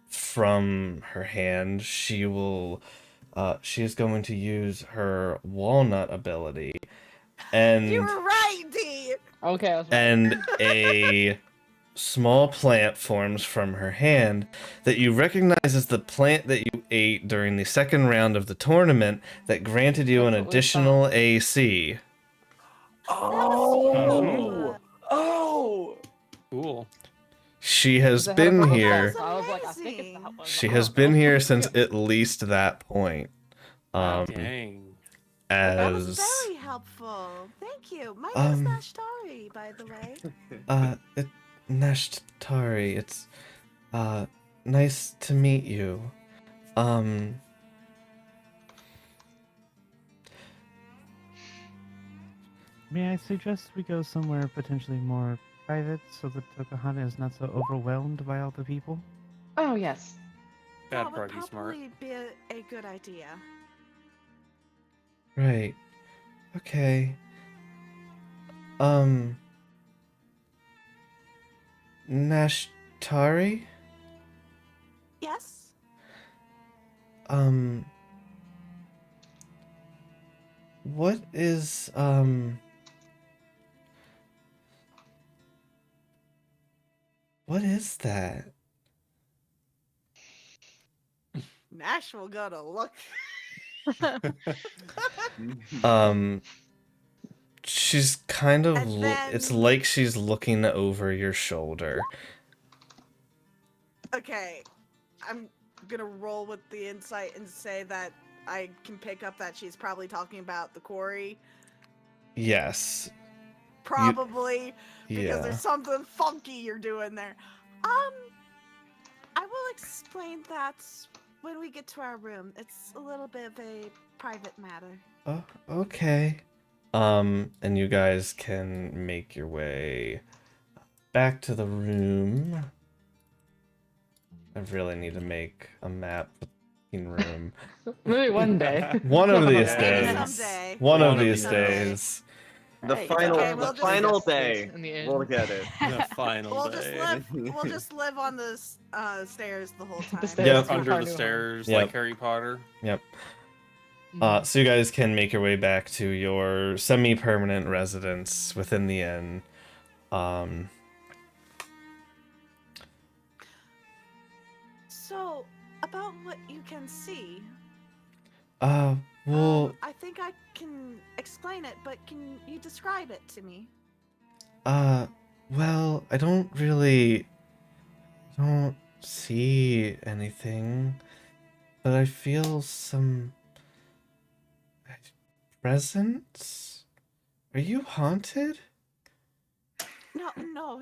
from her hand she is going to use her walnut ability. And You were right, D. Okay, I was right. and a small plant forms from her hand that you recognize as the plant that you ate during the second round of the tournament that granted you an That's what we additional AC. Oh! Oh! Cool. She has 'Cause it had a been purple here. spot, so I was like, I think it's amazing. that one. She I has don't been know. here since at least that point. Dang. That was As very helpful. Thank you. My name's Nashtari, by the way. Nashtari, it's nice to meet you. May I suggest we go somewhere potentially more private so that Tokahana is not so overwhelmed by all the people? Oh, yes. That'd That would probably be smart. probably be a good idea. Right. Okay. Nashtari? Yes? What is, what is that? Nash will go to look. She's kind of, And it's then- like she's looking over your shoulder. Okay, I'm gonna roll with the insight and say that I can pick up that she's probably talking about the quarry. Yes. Probably, because Yeah. there's something funky you're doing there. I will explain that when we get to our room. It's a little bit of a private matter. Oh, okay. And you guys can make your way back to the room. I really need to make a map of the room. Maybe one day. One of these Maybe days. someday. One of Maybe these someday. days. The Hey, final, okay, the we'll just- final discuss this day. in the end. We'll get it. The final We'll day. just live on the stairs the whole time. stairs. Yep. That's Under our the new home. stairs, Yep. like Harry Potter. Yep. Mm. So you guys can make your way back to your semi-permanent residence within the inn. So, about what you can see, Well, I think I can explain it, but can you describe it to me? well, I don't see anything, but I feel some presence. Are you haunted? No,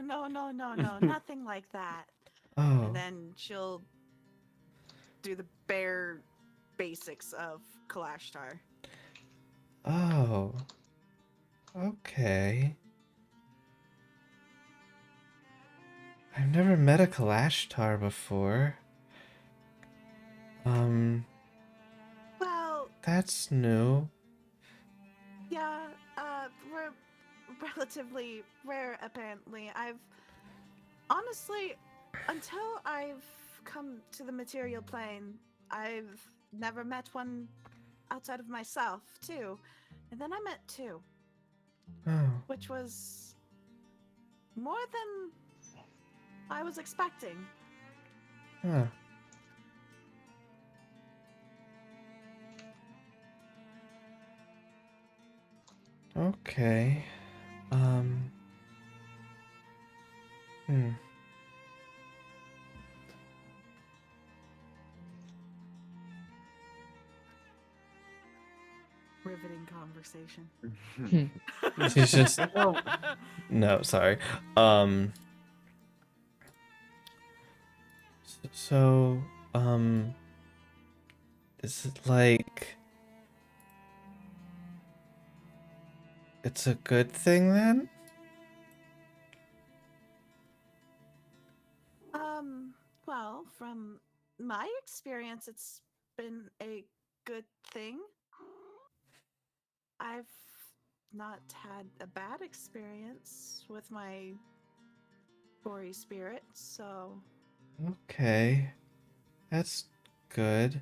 nothing like that. Oh, And then she'll do the bare basics of Kalashtar. oh, okay. I've never met met a Kalashtar before. Well, That's new. yeah, we're relatively rare, apparently. Honestly, until I've come to the material plane, I've never met one outside of myself, too. And then I met two, Oh, which was more than I was expecting. huh. Okay. Hmm. Riveting conversation. She's just Well, no, sorry. So, is it like it's a good thing then? Well, from my experience, it's been a good thing. I've not had a bad experience with my gory spirit, so Okay. That's good.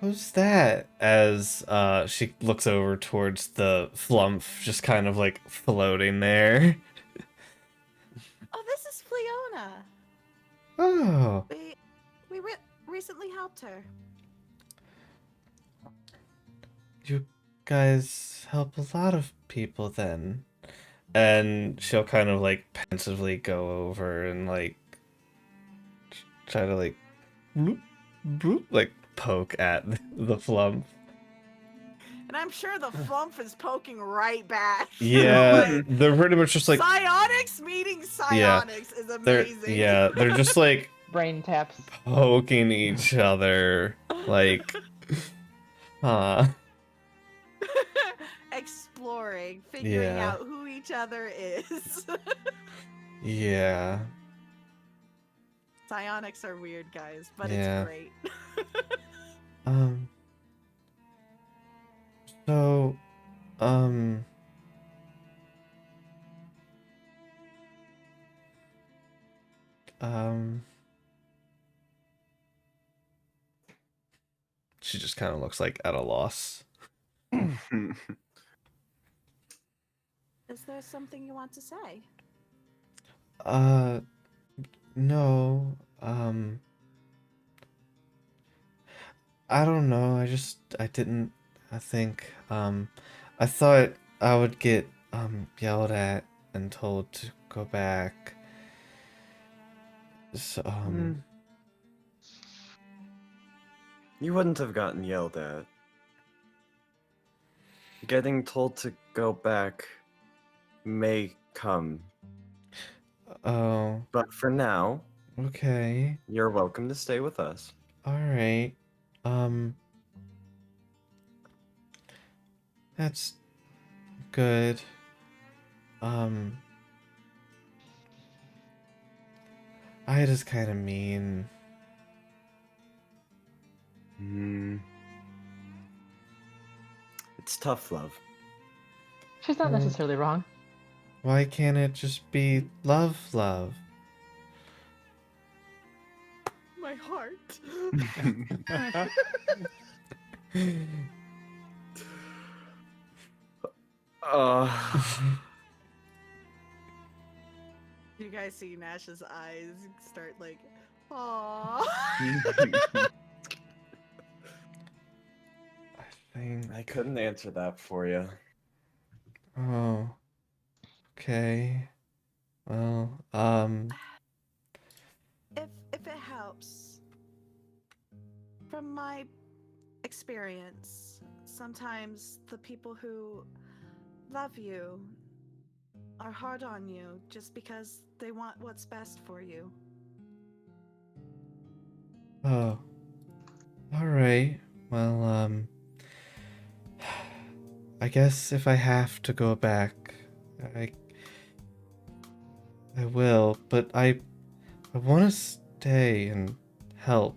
Who's that? As she looks over towards the flump just kind of like floating there. oh, this is Fleona. Oh, We recently helped her. you guys help a lot of people then. And she'll kind of like pensively go over and like try to like bloop, bloop, like poke at the flump. And I'm sure the flump is poking right back. Yeah, Like, they're pretty much just like psionics meeting Yeah, psionics is they're amazing. they're just like Brain taps. poking each other like Exploring, figuring Yeah. out who each other is. yeah. Psionics are weird, guys, but Yeah. it's great. Um so um um she just kind of looks like at a loss. Is there something you want to say? No. I don't know. I think I thought I would get yelled at and told to go back. So you wouldn't have gotten yelled at. Getting told to go back may come, oh, but for now, okay. you're welcome to stay with us. All right. Um that's good. I just kind of mean. It's tough love. She's not Well, necessarily wrong. Why can't it just be love, love? My heart. You guys see Nash's eyes start like, aww. I think. I couldn't answer that for you. Oh. Okay. Well, If it helps, from my experience, sometimes the people who love you are hard on you just because they want what's best for you. oh. All right. Well, I guess if I have to go back, I I will, but I want to stay and help.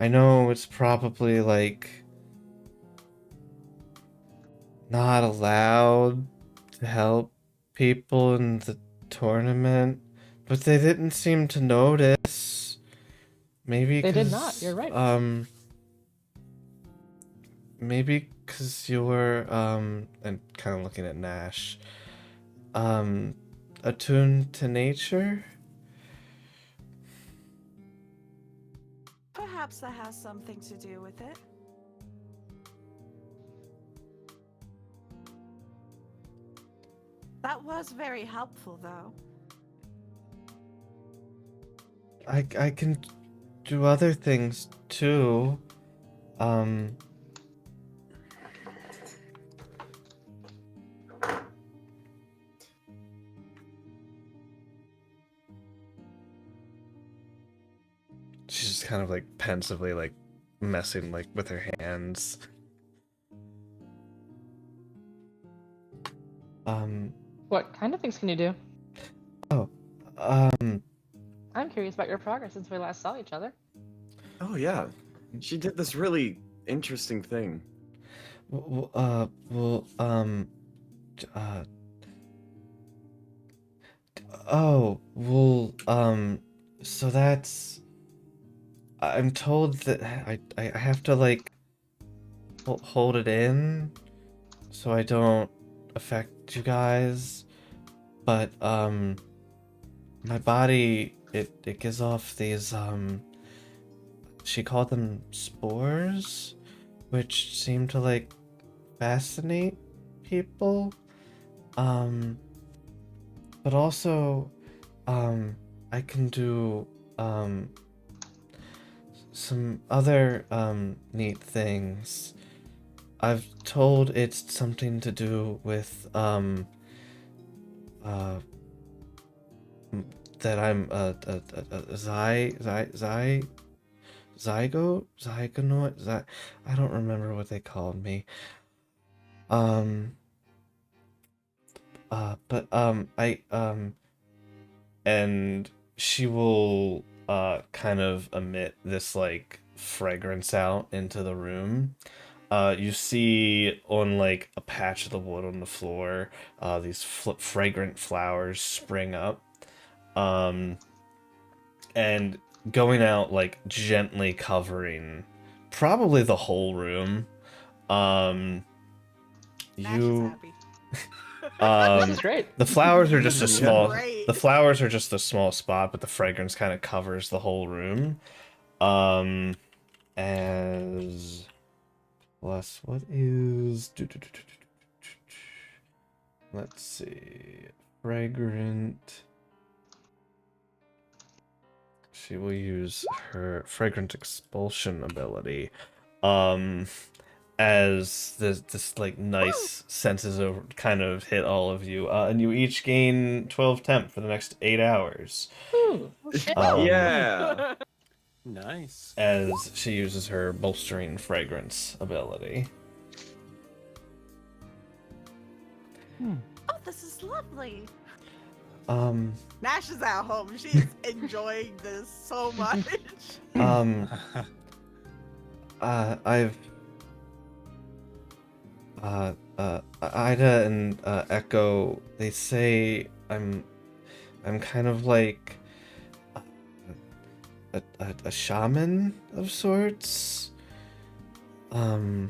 I know it's probably like not allowed to help people in the tournament, but they didn't seem to notice. Maybe They did not, you're right. maybe because you were and kind of looking at Nash, attuned to nature. Perhaps that has something to do with it. That was very helpful, though. I can do other things too. She's just kind of like pensively like messing like with her hands. What kind of things can you do? Oh, I'm curious about your progress since we last saw each other. Oh yeah, she did this really interesting thing. well, oh, well, so that's, I'm told that I have to like hold it in so I don't affect you guys, but my body it gives off these she called them spores, which seem to like fascinate people, but also I can do some other neat things. I've told it's something to do with that I'm a zygonoid. I don't remember what they called me. But and she will kind of emit this like fragrance out into the room. You see on like a patch of the wood on the floor, these fragrant flowers spring up, and going out like gently covering probably the whole room. Nash is You happy. This is great. the flowers are just a Yeah. small Great. the flowers are just a small spot, but the fragrance kind of covers the whole room. As plus what is let's see, fragrant. She will use her fragrant expulsion ability, as this like nice senses over kind of hit all of you, and you each gain 12 temp for the next 8 hours. Ooh. Yeah. Nice. As she uses her bolstering fragrance ability. Oh, this is lovely. Nash is at home. She's enjoying this so much. I've Ida and Echo, they say I'm kind of like a shaman of sorts. A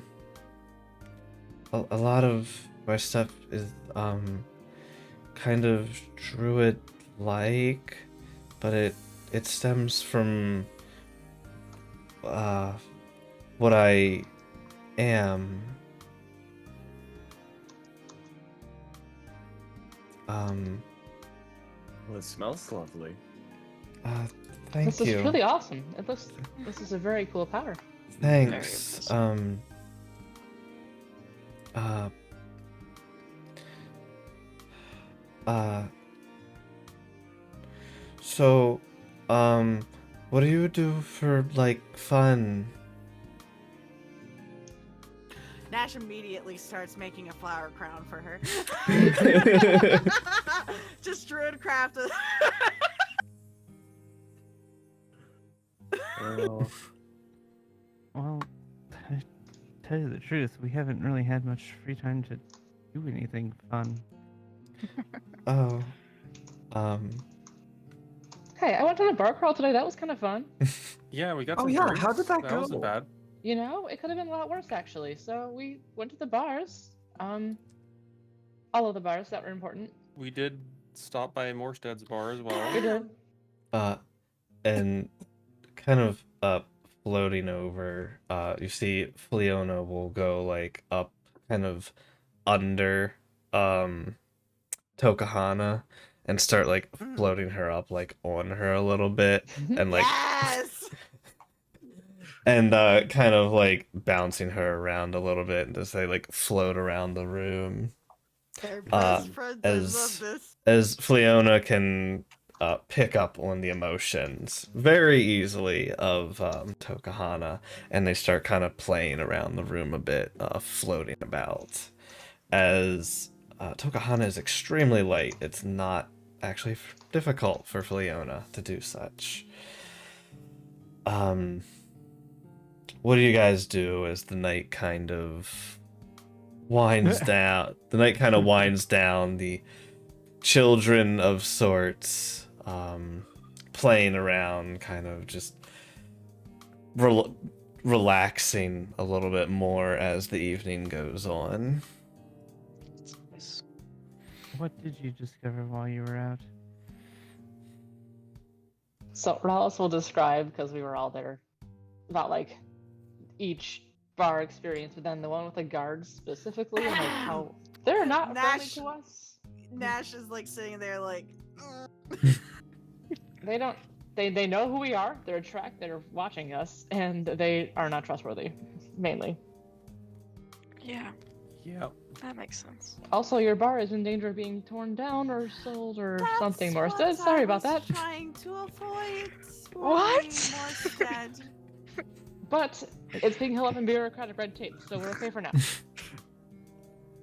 lot of my stuff is kind of druid like, but it stems from what I am. Well, it smells lovely. Thank This you. is really awesome. This is a very cool power. Thanks. So, what do you do for like fun? Nash Nash immediately starts making a flower crown for her. Just druid crafted. Oh. Well, to tell you the truth, we haven't really had much free time to do anything fun. Oh. Hey, I went to the bar crawl today. That was kind of fun. Yeah, we got Oh, some yeah, drinks. how did that That wasn't go? bad. You know, it could have been a lot worse actually. So we went to the bars. All of the bars that were important. We did stop by Morsted's bar as We well. did. And kind of floating over, you see Fleona will go like up kind of under Tokahana and start like floating her up like on her a little bit and like Yes. and kind of like bouncing her around a little bit and just say like float around the room. They're best friends. I love As this. Fleona can pick up on the emotions very easily of Tokahana, and they start kind of playing around the room a bit, floating about. As Tokahana is extremely light, it's not actually difficult for Fleona to do such. What do you guys do as the night kind of winds down? The night kind of winds down. The children of sorts playing around, kind of just relaxing a little bit more as the evening goes on. What did you discover while you were out? So Rallis will describe, because we were all there, about like each bar experience, but then the one with the guards specifically, and like how they're not friendly Nash- to us. Nash is like sitting there like. They don't. They know who we are. They're watching us, and they are not trustworthy, mainly. Yeah, Yeah. that makes sense. Also, your bar is in danger of being torn down or sold or That's something more. what Sorry I about was that. Trying to avoid. What? Morstead. But it's being held up in bureaucratic red tape, so we're okay for now.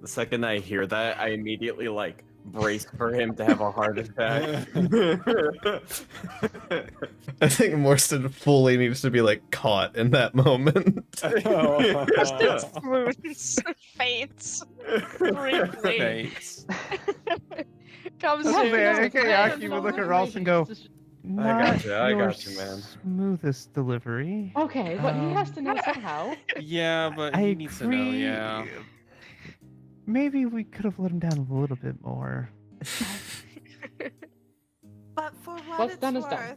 The second I hear that, I immediately like brace for him to have a heart attack. I think Morstan fully needs to be like caught in that moment. Wounds, faints, briefly. Thanks. Comes Yeah, soon. man. Kayaki would look at Rolf and go, I got your you, man. smoothest delivery. Okay, but he has to know somehow. Yeah, but I he needs to know, agree. yeah. Maybe we could have let him down a little bit more. But for what What's it's done is worth, done.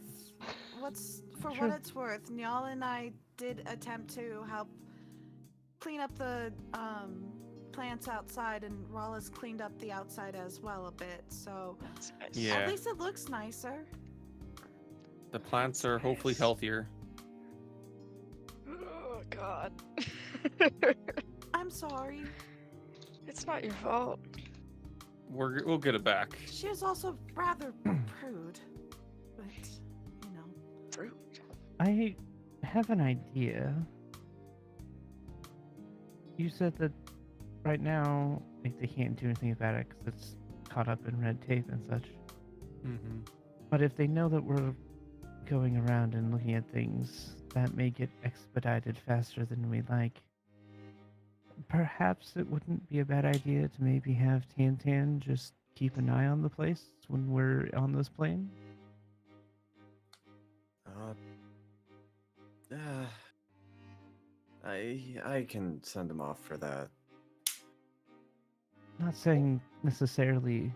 what it's worth, Nyal and I did attempt to help clean up the plants outside, and Rollis cleaned up the outside as well a bit. So That's nice. Yeah. at least it looks nicer. The plants are hopefully healthier. Oh God. I'm sorry. It's not your fault. We'll get it back. She is also rather prude, but you know. Fruit. I have an idea. You said that right now like, they can't do anything about it because it's caught up in red tape and such. Mm-hmm. But if they know that we're going around and looking at things, that may get expedited faster than we like. Perhaps it wouldn't be a bad idea to maybe have Tan just keep an eye on the place when we're on this plane. I can send him off for that. Not saying necessarily.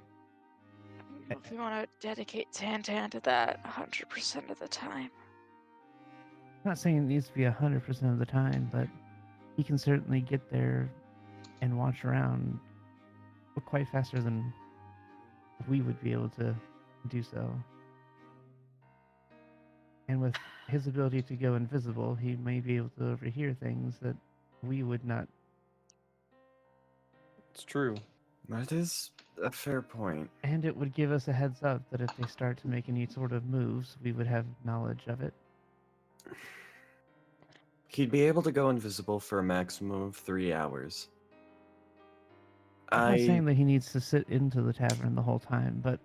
If you want to dedicate Tantan to that 100% of the time. Not saying it needs to be 100% of the time, but he can certainly get there and watch around quite faster than we would be able to do so. And with his ability to go invisible, he may be able to overhear things that we would not. It's true. That is a fair point. And it would give us a heads up that if they start to make any sort of moves, we would have knowledge of it. He'd be able to go invisible for a maximum of 3 hours. I'm not saying I that he needs to sit into the tavern the whole time, but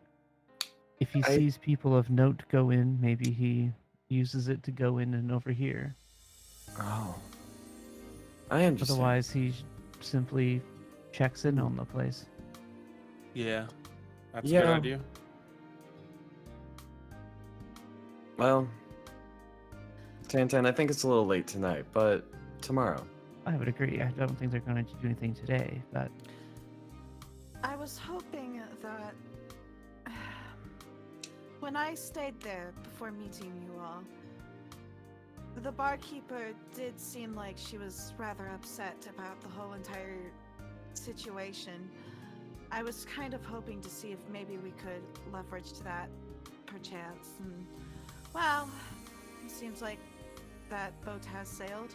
if he I- sees people of note go in, maybe he uses it to go in and overhear. oh, I understand. Otherwise, he simply checks in on the place. Yeah, that's a Yeah. good idea. Well, Tantan, I think it's a little late tonight, but tomorrow. I would agree. I don't think they're going to do anything today, but I was hoping that when I stayed there before meeting you all, the barkeeper did seem like she was rather upset about the whole entire situation. I was kind of hoping to see if maybe we could leverage to that perchance. And, well, it seems like that boat has sailed.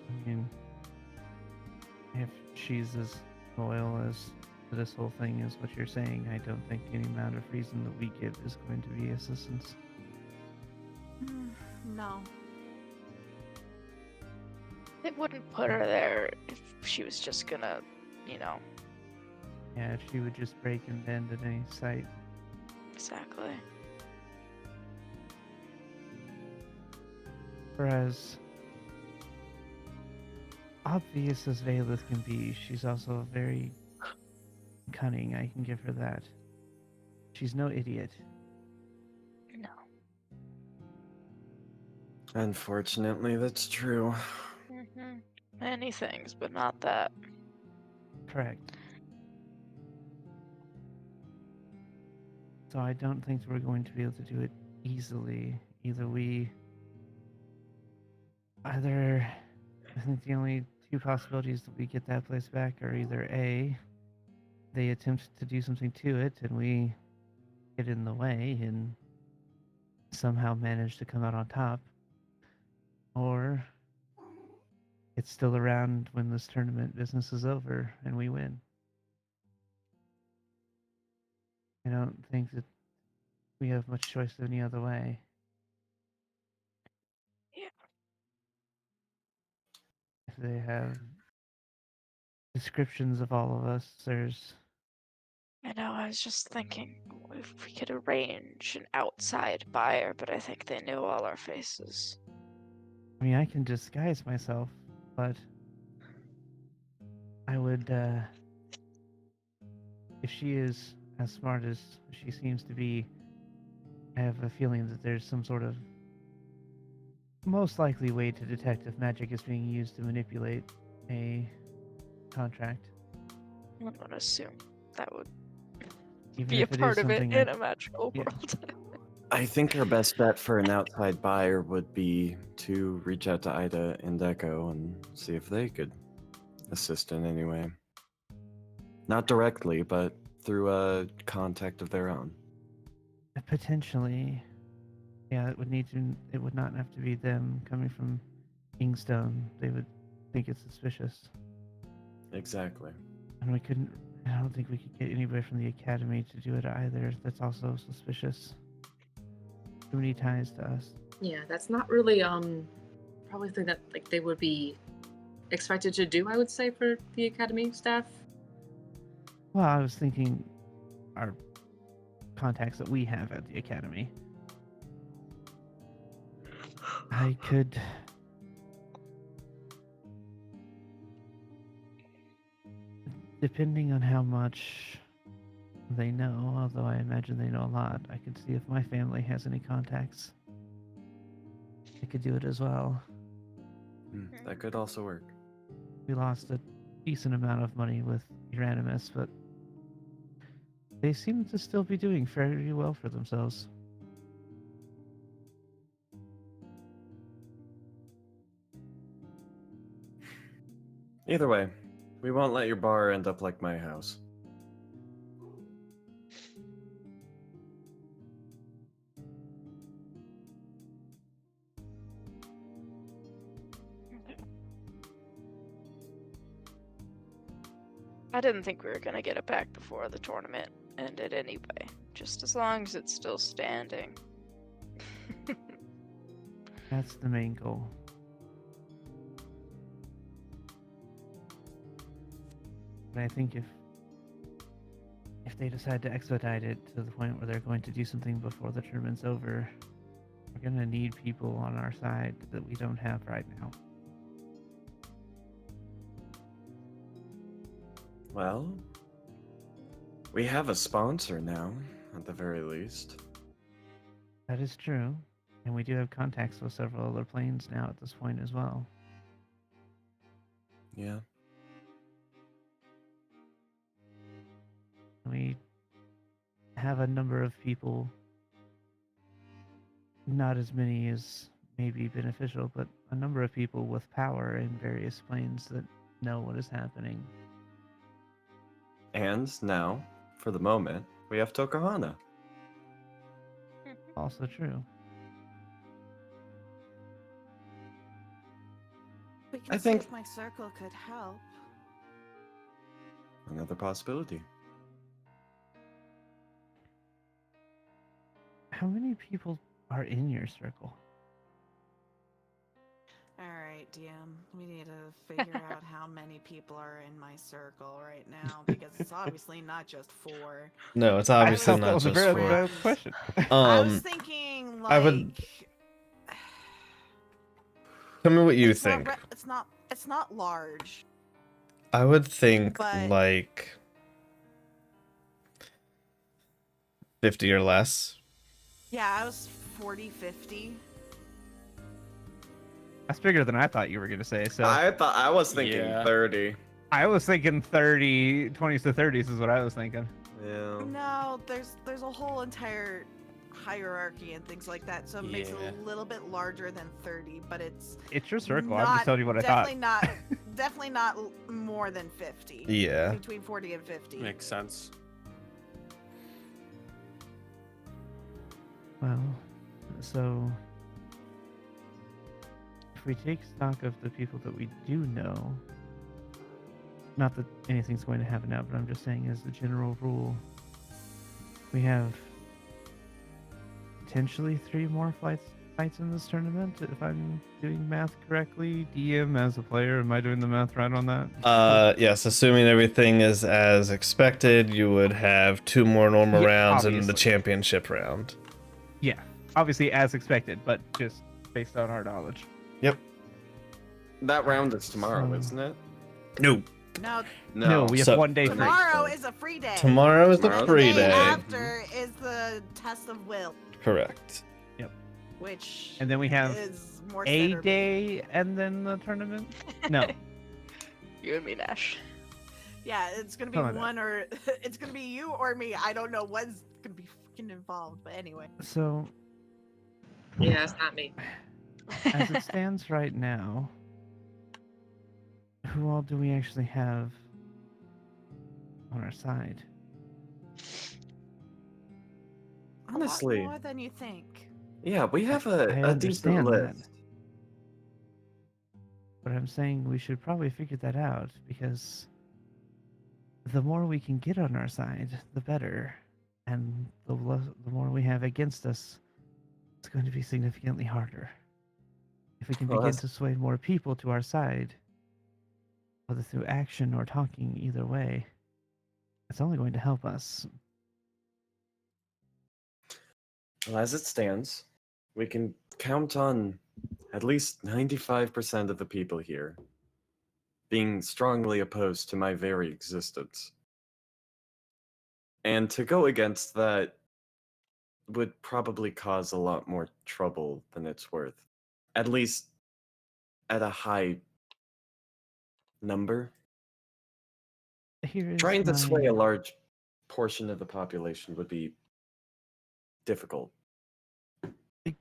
I mean, if she's as loyal as to this whole thing as what you're saying, I don't think any amount of reason that we give is going to be assistance. No. It wouldn't put her there if she was just gonna, you know. Yeah, she would just break and bend at any sight. Exactly. Whereas, obvious as Valeth can be, she's also very cunning. I can give her that. She's no idiot. No. Unfortunately, that's true. Many things, but not that. Correct. So I don't think we're going to be able to do it easily. I think the only two possibilities that we get that place back are either A, they attempt to do something to it and we get in the way and somehow manage to come out on top, or it's still around when this tournament business is over and we win. I don't think that we have much choice any other way. Yeah. If they have descriptions of all of us, there's I know, I was just thinking if we could arrange an outside buyer, but I think they knew all our faces. I mean, I can disguise myself, but I would, if she is as smart as she seems to be, I have a feeling that there's some sort of most likely way to detect if magic is being used to manipulate a contract. I'm gonna assume that would Even be a if it is part of it something in that- a magical yeah. world. I think our best bet for an outside buyer would be to reach out to Ida and Echo and see if they could assist in any way. Not directly, but through a contact of their own. Potentially, yeah, it would not have to be them coming from Kingstone. They would think it's suspicious. Exactly. And I don't think we could get anybody from the academy to do it either. That's also suspicious. Too many ties to us. Yeah, that's not really probably the thing that like they would be expected to do, I would say, for the academy staff. Well, I was thinking our contacts that we have at the academy. I could depending on how much they know, although I imagine they know a lot, I could see if my family has any contacts. They could do it as well. That could also work. We lost a decent amount of money with Uranimus, but they seem to still be doing fairly well for themselves. Either way, we won't let your bar end up like my house. I didn't think we were gonna get it back before the tournament ended anyway. Just as long as it's still standing. That's the main goal. But I think if they decide to expedite it to the point where they're going to do something before the tournament's over, we're going to need people on our side that we don't have right now. Well, we have a sponsor now, at the very least. That is true. And we do have contacts with several other planes now at this point as well. Yeah. We have a number of people, not as many as may be beneficial, but a number of people with power in various planes that know what is happening. And now, for the moment, we have Tokahana. Also true. We can I see think- if my circle could help. Another possibility. How many people are in your circle? All right, DM. We need to figure out how many people are in my circle right now because it's obviously not just 4. No, it's I obviously thought not that was a just very four. valid question. I was thinking like I would- Tell me what you it's not think. it's not large. I would think But- like 50 or less. Yeah, I was 40, 50. That's bigger than I thought you were going to say. So I was thinking Yeah. 30. I was thinking 30, 20s to 30s is what I was thinking. Yeah. No, there's a whole entire hierarchy and things like that, so it makes it Yeah. a little bit larger than 30, but it's It's your circle. I'm just telling you what I thought. Definitely not more than 50. Yeah. Between 40 and 50. Makes sense. Well, so if we take stock of the people that we do know, not that anything's going to happen now, but I'm just saying as a general rule, we have potentially 3 more fights in this tournament, if I'm doing math correctly. DM, as a player, am I doing the math right on that? Yes, assuming everything is as expected, you would have 2 more normal Yeah, rounds and the obviously. championship round. Yeah, obviously as expected, but just based on our knowledge. Yep. That round is tomorrow, So- isn't it? No. No, No, we have So- 1 day free. tomorrow is a free day. Tomorrow is the Tomorrow's free The day day. after is the test of will, Correct. which And then we have is more a standard. day and then the tournament? No. You and me, Nash. Yeah, it's gonna be Something like one or it's gonna be you or me. I don't know what's gonna be fucking involved, but anyway. So, Yeah, it's not me. as it stands right now, who all do we actually have on our side? Honestly. A lot more than you think. Yeah, we have I a decent understand that. list. But I'm saying we should probably figure that out because the more we can get on our side, the better. And the more we have against us, it's going to be significantly harder. If we can Well, begin that's- to sway more people to our side, whether through action or talking, either way, it's only going to help us. Well, as it stands, we can count on at least 95% of the people here being strongly opposed to my very existence. And to go against that would probably cause a lot more trouble than it's worth. At least at a high number. Here is Trying to sway my- a large portion of the population would be difficult.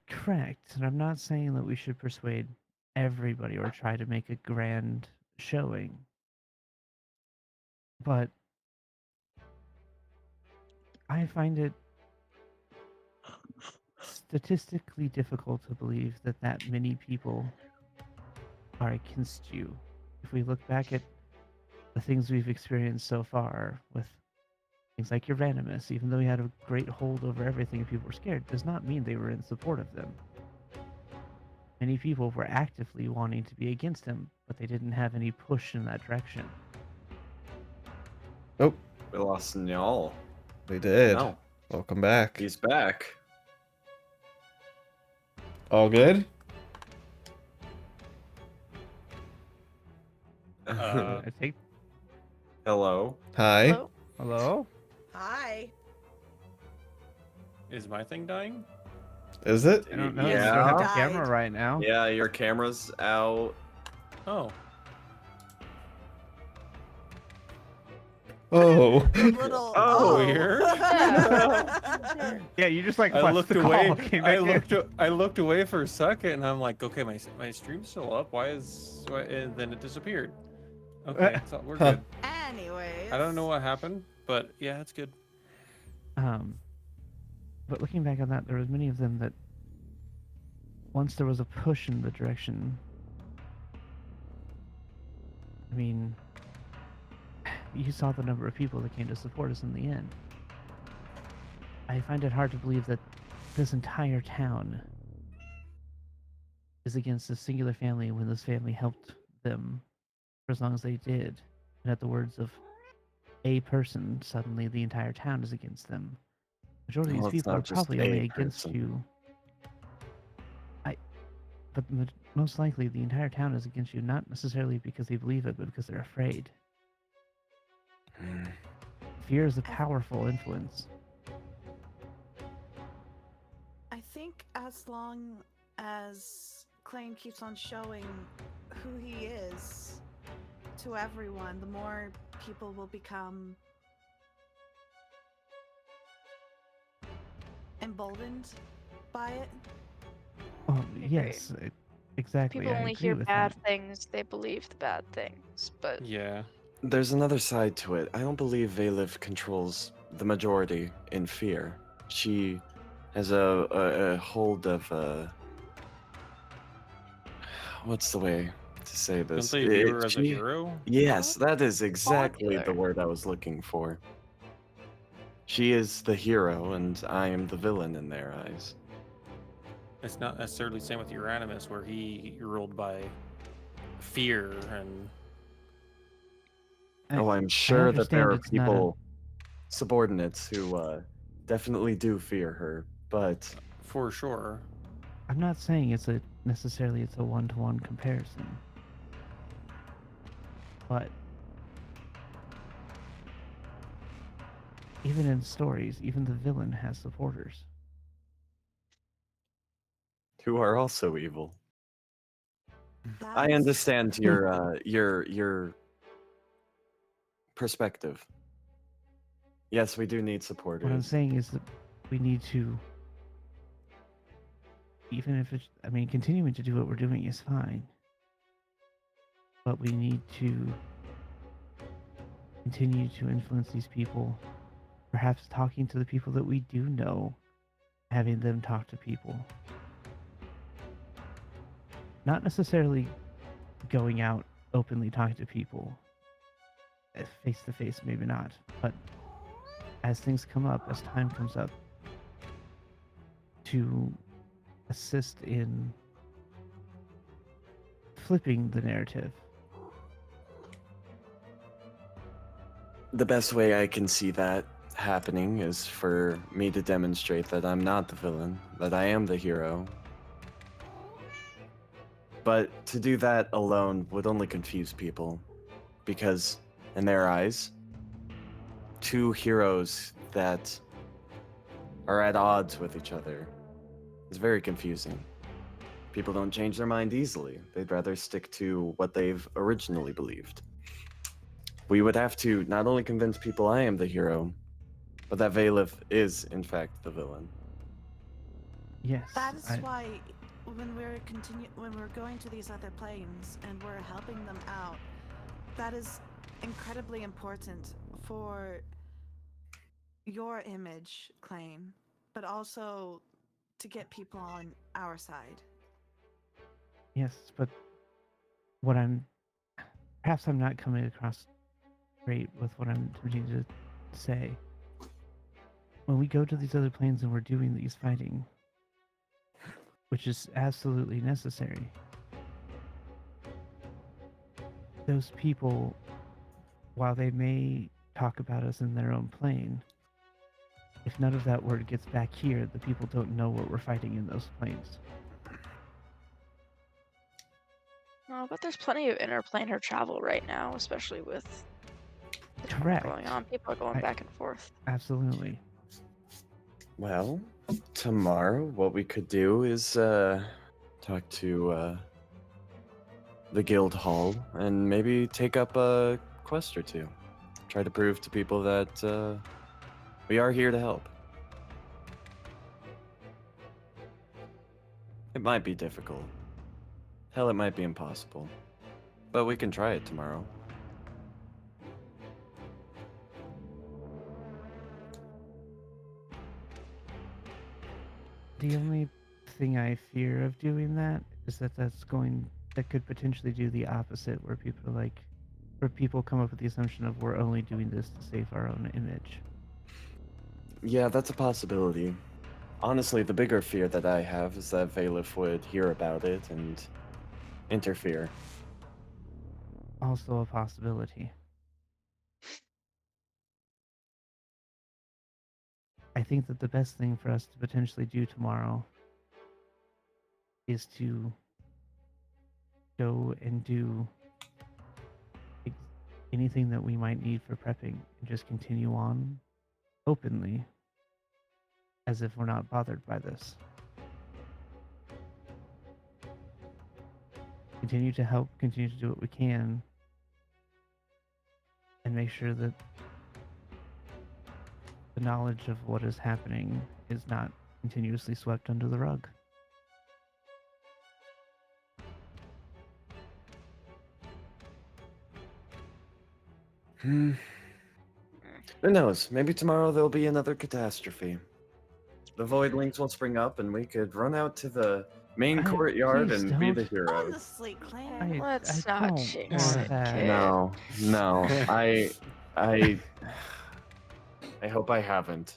Correct. And I'm not saying that we should persuade everybody or try to make a grand showing. But I find it statistically difficult to believe that that many people are against you. If we look back at the things we've experienced so far with things like Uranimous, even though he had a great hold over everything and people were scared, does not mean they were in support of them. Many people were actively wanting to be against him, but they didn't have any push in that direction. Oh, We lost Nyal. we did. No, Welcome back. he's back. All good? I take. Hello. Hi. Hello? Hello. Hi. Is my thing dying? Is it? I don't know. Yeah. You don't have a Died. camera right now. Yeah, your camera's out. Oh. Oh. The little Oh, weird. Yeah, you just like I flushed looked the away. call, came back in. I looked away for a second, and I'm like, okay, my stream's still up. And then it disappeared. Okay, so we're Huh. good. Anyways. I don't know what happened, but yeah, it's good. But looking back on that, there was many of them that once there was a push in the direction. I mean, you saw the number of people that came to support us in the end. I find it hard to believe that this entire town is against a singular family when this family helped them for as long as they did. And at the words of a person, suddenly the entire town is against them. Majority of Well, these it's people are not just probably a only against person. you. But most likely the entire town is against you, not necessarily because they believe it, but because they're afraid. Fear is a powerful influence. I think as long as Klain keeps on showing who he is to everyone, the more people will become emboldened by it. Oh, yes, exactly. People I only agree hear with bad that. things, they believe the bad things. But Yeah. There's another side to it. I don't believe Valif controls the majority in fear. She has a hold of what's the way to say Don't this? they view her as a She- hero? Yes, that is exactly the Popular. word I was looking for. She is the hero, and I am the villain in their eyes. It's not necessarily the same with Euronymous, where he ruled by fear and Oh, I'm I sure that there understand are it's not a- people, subordinates, who definitely do fear her, but for sure. I'm not saying it's a necessarily it's a one-to-one comparison. But even in stories, even the villain has supporters. who are also evil. I That's- understand your perspective. Yes, we do need supporters. What I'm saying is that we need to, even if it's, I mean, continuing to do what we're doing is fine. But we need to continue to influence these people, perhaps talking to the people that we do know, having them talk to people. Not necessarily going out openly talking to people, face to face, maybe not, but as things come up, as time comes up, to assist in flipping the narrative. The best way I can see that happening is for me to demonstrate that I'm not the villain, that I am the hero. But to do that alone would only confuse people, because in their eyes, two heroes that are at odds with each other is very confusing. People don't change their mind easily. They'd rather stick to what they've originally believed. We would have to not only convince people I am the hero, but that Valif is, in fact, the villain. Yes, That is why when we're going to these other planes and we're helping them out, that is incredibly important for your image, Klain, but also to get people on our side. yes, but what perhaps I'm not coming across great with what I'm attempting to say. When we go to these other planes and we're doing these fighting, which is absolutely necessary, those people, while they may talk about us in their own plane. If none of that word gets back here, the people don't know what we're fighting in those planes. No, but there's plenty of interplanar travel right now, especially with the tournament Correct. going on. People are going back and forth. Absolutely. Well, tomorrow, what we could do is talk to the guild hall and maybe take up a quest or two. Try to prove to people that we are here to help. It might be difficult. Hell, it might be impossible. But we can try it tomorrow. The only thing I fear of doing that is that that could potentially do the opposite, where people come up with the assumption of we're only doing this to save our own image. Yeah, that's a possibility. Honestly, the bigger fear that I have is that Valif would hear about it and interfere. Also a possibility. I think that the best thing for us to potentially do tomorrow is to go and do anything that we might need for prepping and just continue on openly as if we're not bothered by this. Continue to help, continue to do what we can, and make sure that the knowledge of what is happening is not continuously swept under the rug. Who knows? Maybe tomorrow there'll be another catastrophe. The Voidlings will spring up and we could run out to the main courtyard please and be the don't. heroes. Honestly, Klains. Let's I not don't jinx want it, that. kid. No. I hope I haven't.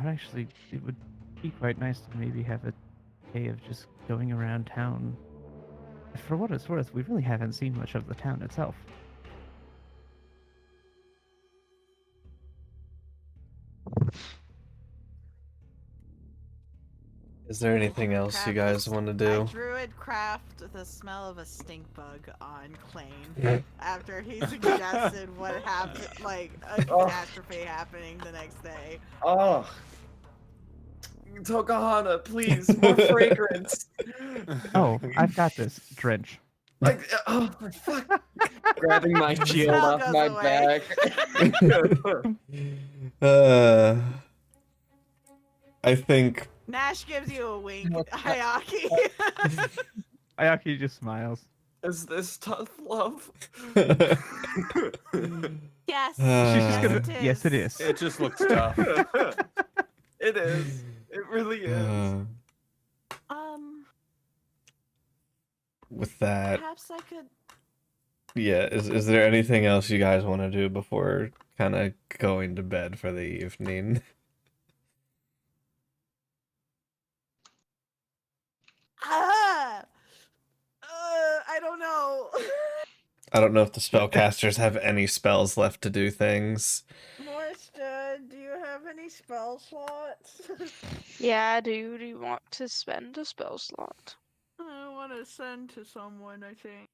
Actually, it would be quite nice to maybe have a day of just going around town. For what it's worth, we really haven't seen much of the town itself. Is there anything else you guys want to I do? druid craft the smell of a stink bug on Klain after he suggested what happened, like a catastrophe happening the next day. Oh. Tokahana, please, more fragrance. Oh, I've got this. Drench. Like, oh, fuck. Grabbing my shield smell off goes my away. back. I think Nash gives you a wink, Hayaki. Ayaki just smiles. Is this tough love? Yes. She's just gonna. it is. Yes, it is. It just looks tough. It is. It really is. With that, Perhaps I could. yeah, is there anything else you guys want to do before kind of going to bed for the evening? I don't know. I don't know if the spellcasters have any spells left to do things. Morsta, do you have any spell slots? Yeah, do you want to spend a spell slot? I want to send to someone, I think.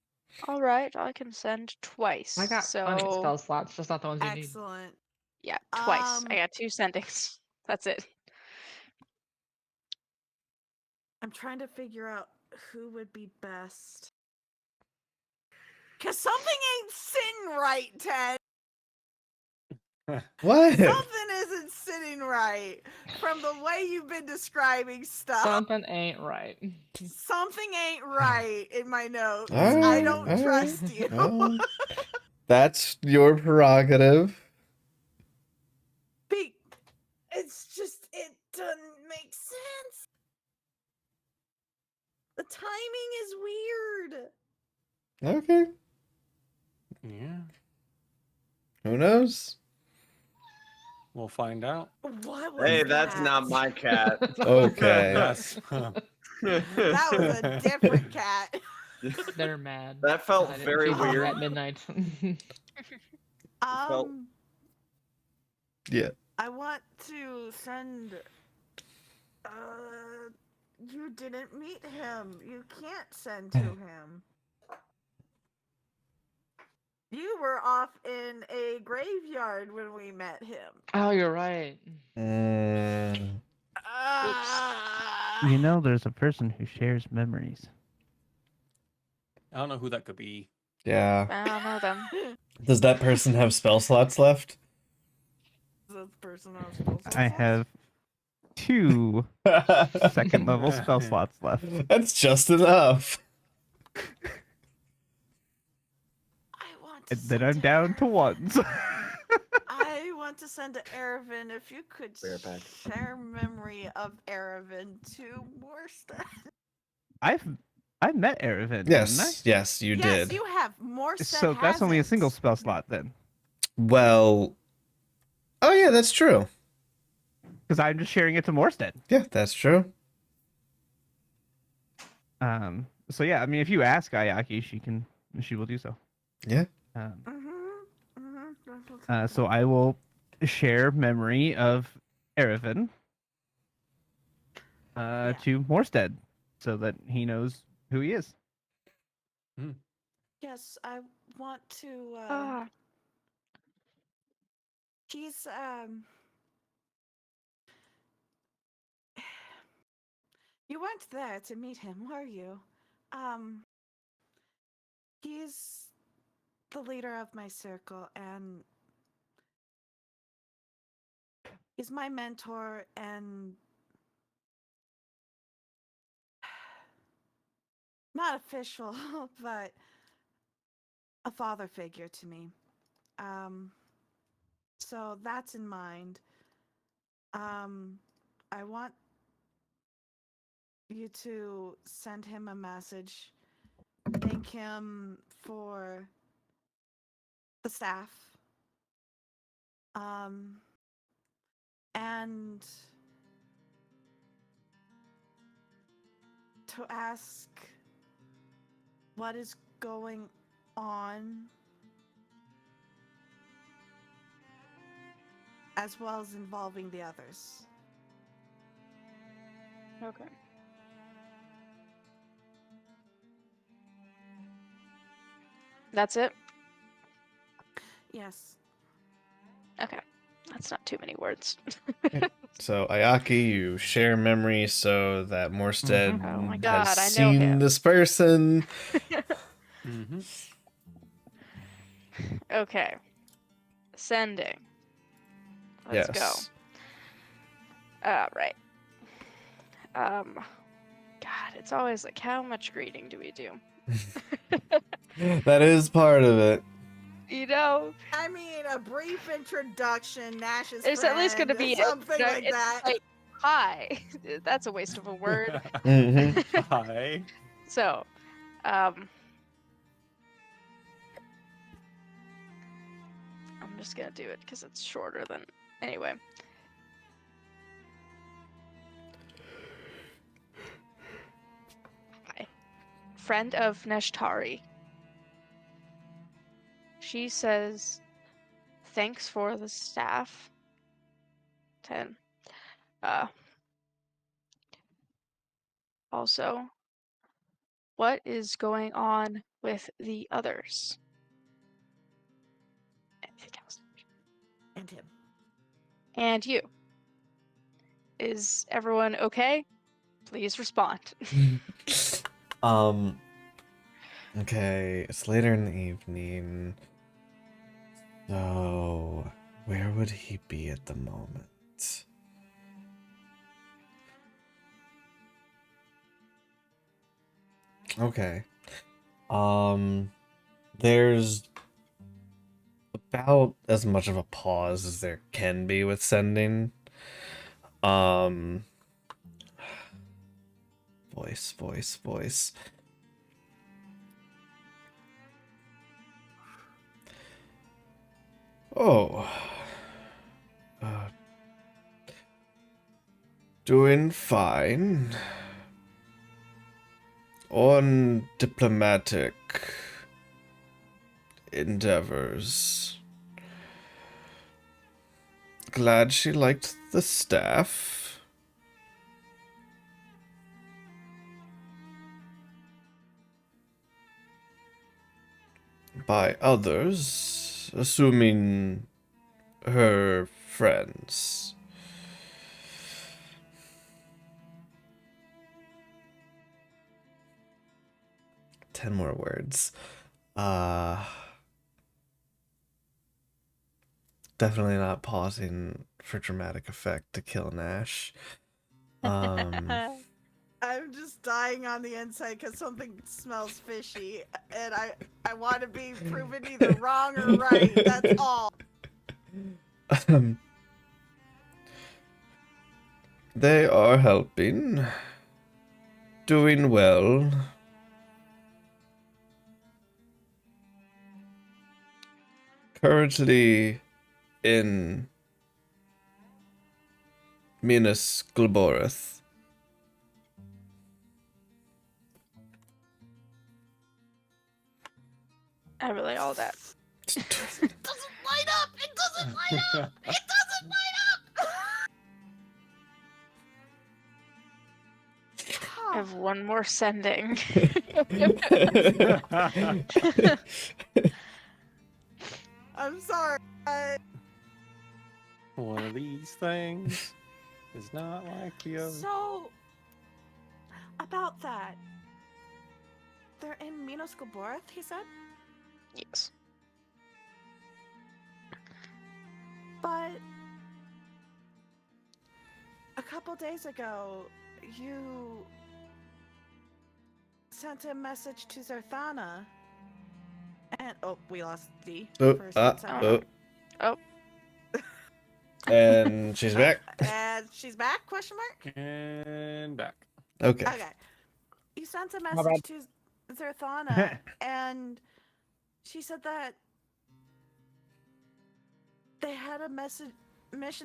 All right, I can send twice. I got plenty of spell slots, just not the ones you need. Excellent. Yeah, twice. I got 2 sendings. That's it. I'm trying to figure out who would be best. Cause something ain't sitting right, Ted. What? Something isn't sitting right from the way you've been describing stuff. Something ain't right. Something ain't right in my notes. All right, I don't all right, trust you. well, that's your prerogative. It's just, it doesn't make sense. The timing is weird. Okay. Yeah, Who knows? we'll find out. What was Hey, that? that's not my cat. Okay. Yes. That was a different cat. They're mad. That felt I didn't very feed them weird. at midnight. felt- Yeah. I want to send. You didn't meet him. You can't send to him. You were off in a graveyard when we met him. Oh, you're right. Mm, You know, there's a person who shares memories. I don't know who that could be. yeah. I don't know them. Does that person have spell slots left? The person on spell I slots? have 2 second level spell slots left. That's just enough. I want to And then send I'm to down to Erevan. ones. I want to send to Erevan if you could Bareback. share memory of Erevan to Morstead. I've met Erevan, Yes, yes, you Yes, did. you have. Morstead didn't I? So that's only a single hasn't. spell slot then. Well, oh yeah, that's true. Because I'm just sharing it to Morstead. Yeah, that's true. So yeah, I mean, if you ask Ayaki, she will do so. Yeah. So I will share memory of Erevan to Morstead, so that he knows who he is. Yes, I want to. Ah, He's You weren't there to meet him, were you? He's the leader of my circle, and he's my mentor and not official, but a father figure to me. So that's in mind. I want you to send him a message, thank him for the staff, and to ask what is going on, as well as involving the others. okay. That's it? Yes. Okay. That's not too many words. So Ayaki, you share memory so that Morstead Oh my God, has I know seen him. this person. Mm-hmm. Okay. Sending. Let's Yes. go. Right. God, it's always like, how much greeting do we do? That is part of it. You know, I mean, a brief introduction, Nash's there's at least going to friend, be something like it's that. Like, hi. That's a waste of a word. Mhm. Hi. So, I'm just gonna do it because it's shorter than anyway. Hi, friend of Neshtari. She says, "Thanks for the staff." 10. Also, what is going on with the others? Anything else? And him. And you. Is everyone okay? Please respond. Okay, it's later in the evening. So, where would he be at the moment? Okay. There's about as much of a pause as there can be with sending. Voice. Oh. Doing fine. on diplomatic endeavors. Glad she liked the staff. By others, assuming her friends. Ten more words. Definitely not pausing for dramatic effect to kill Nash. I'm just dying on the inside because something smells fishy, and I want to be proven either wrong or right. That's all. They are helping. Doing well. Currently in Minas Gilboreth. I relay all that. It doesn't light up. It doesn't light up. It doesn't light I have one more sending. I'm sorry. One of these things is not like the other. So, about that, they're in Minas Gilboreth, he said? Yes. But a couple days ago, you sent a message to Zarthana, and we lost D for a second. And she's back. And she's back? Question mark. And back. Okay. Okay. You sent a message to Zarthana, and she said that they had a mission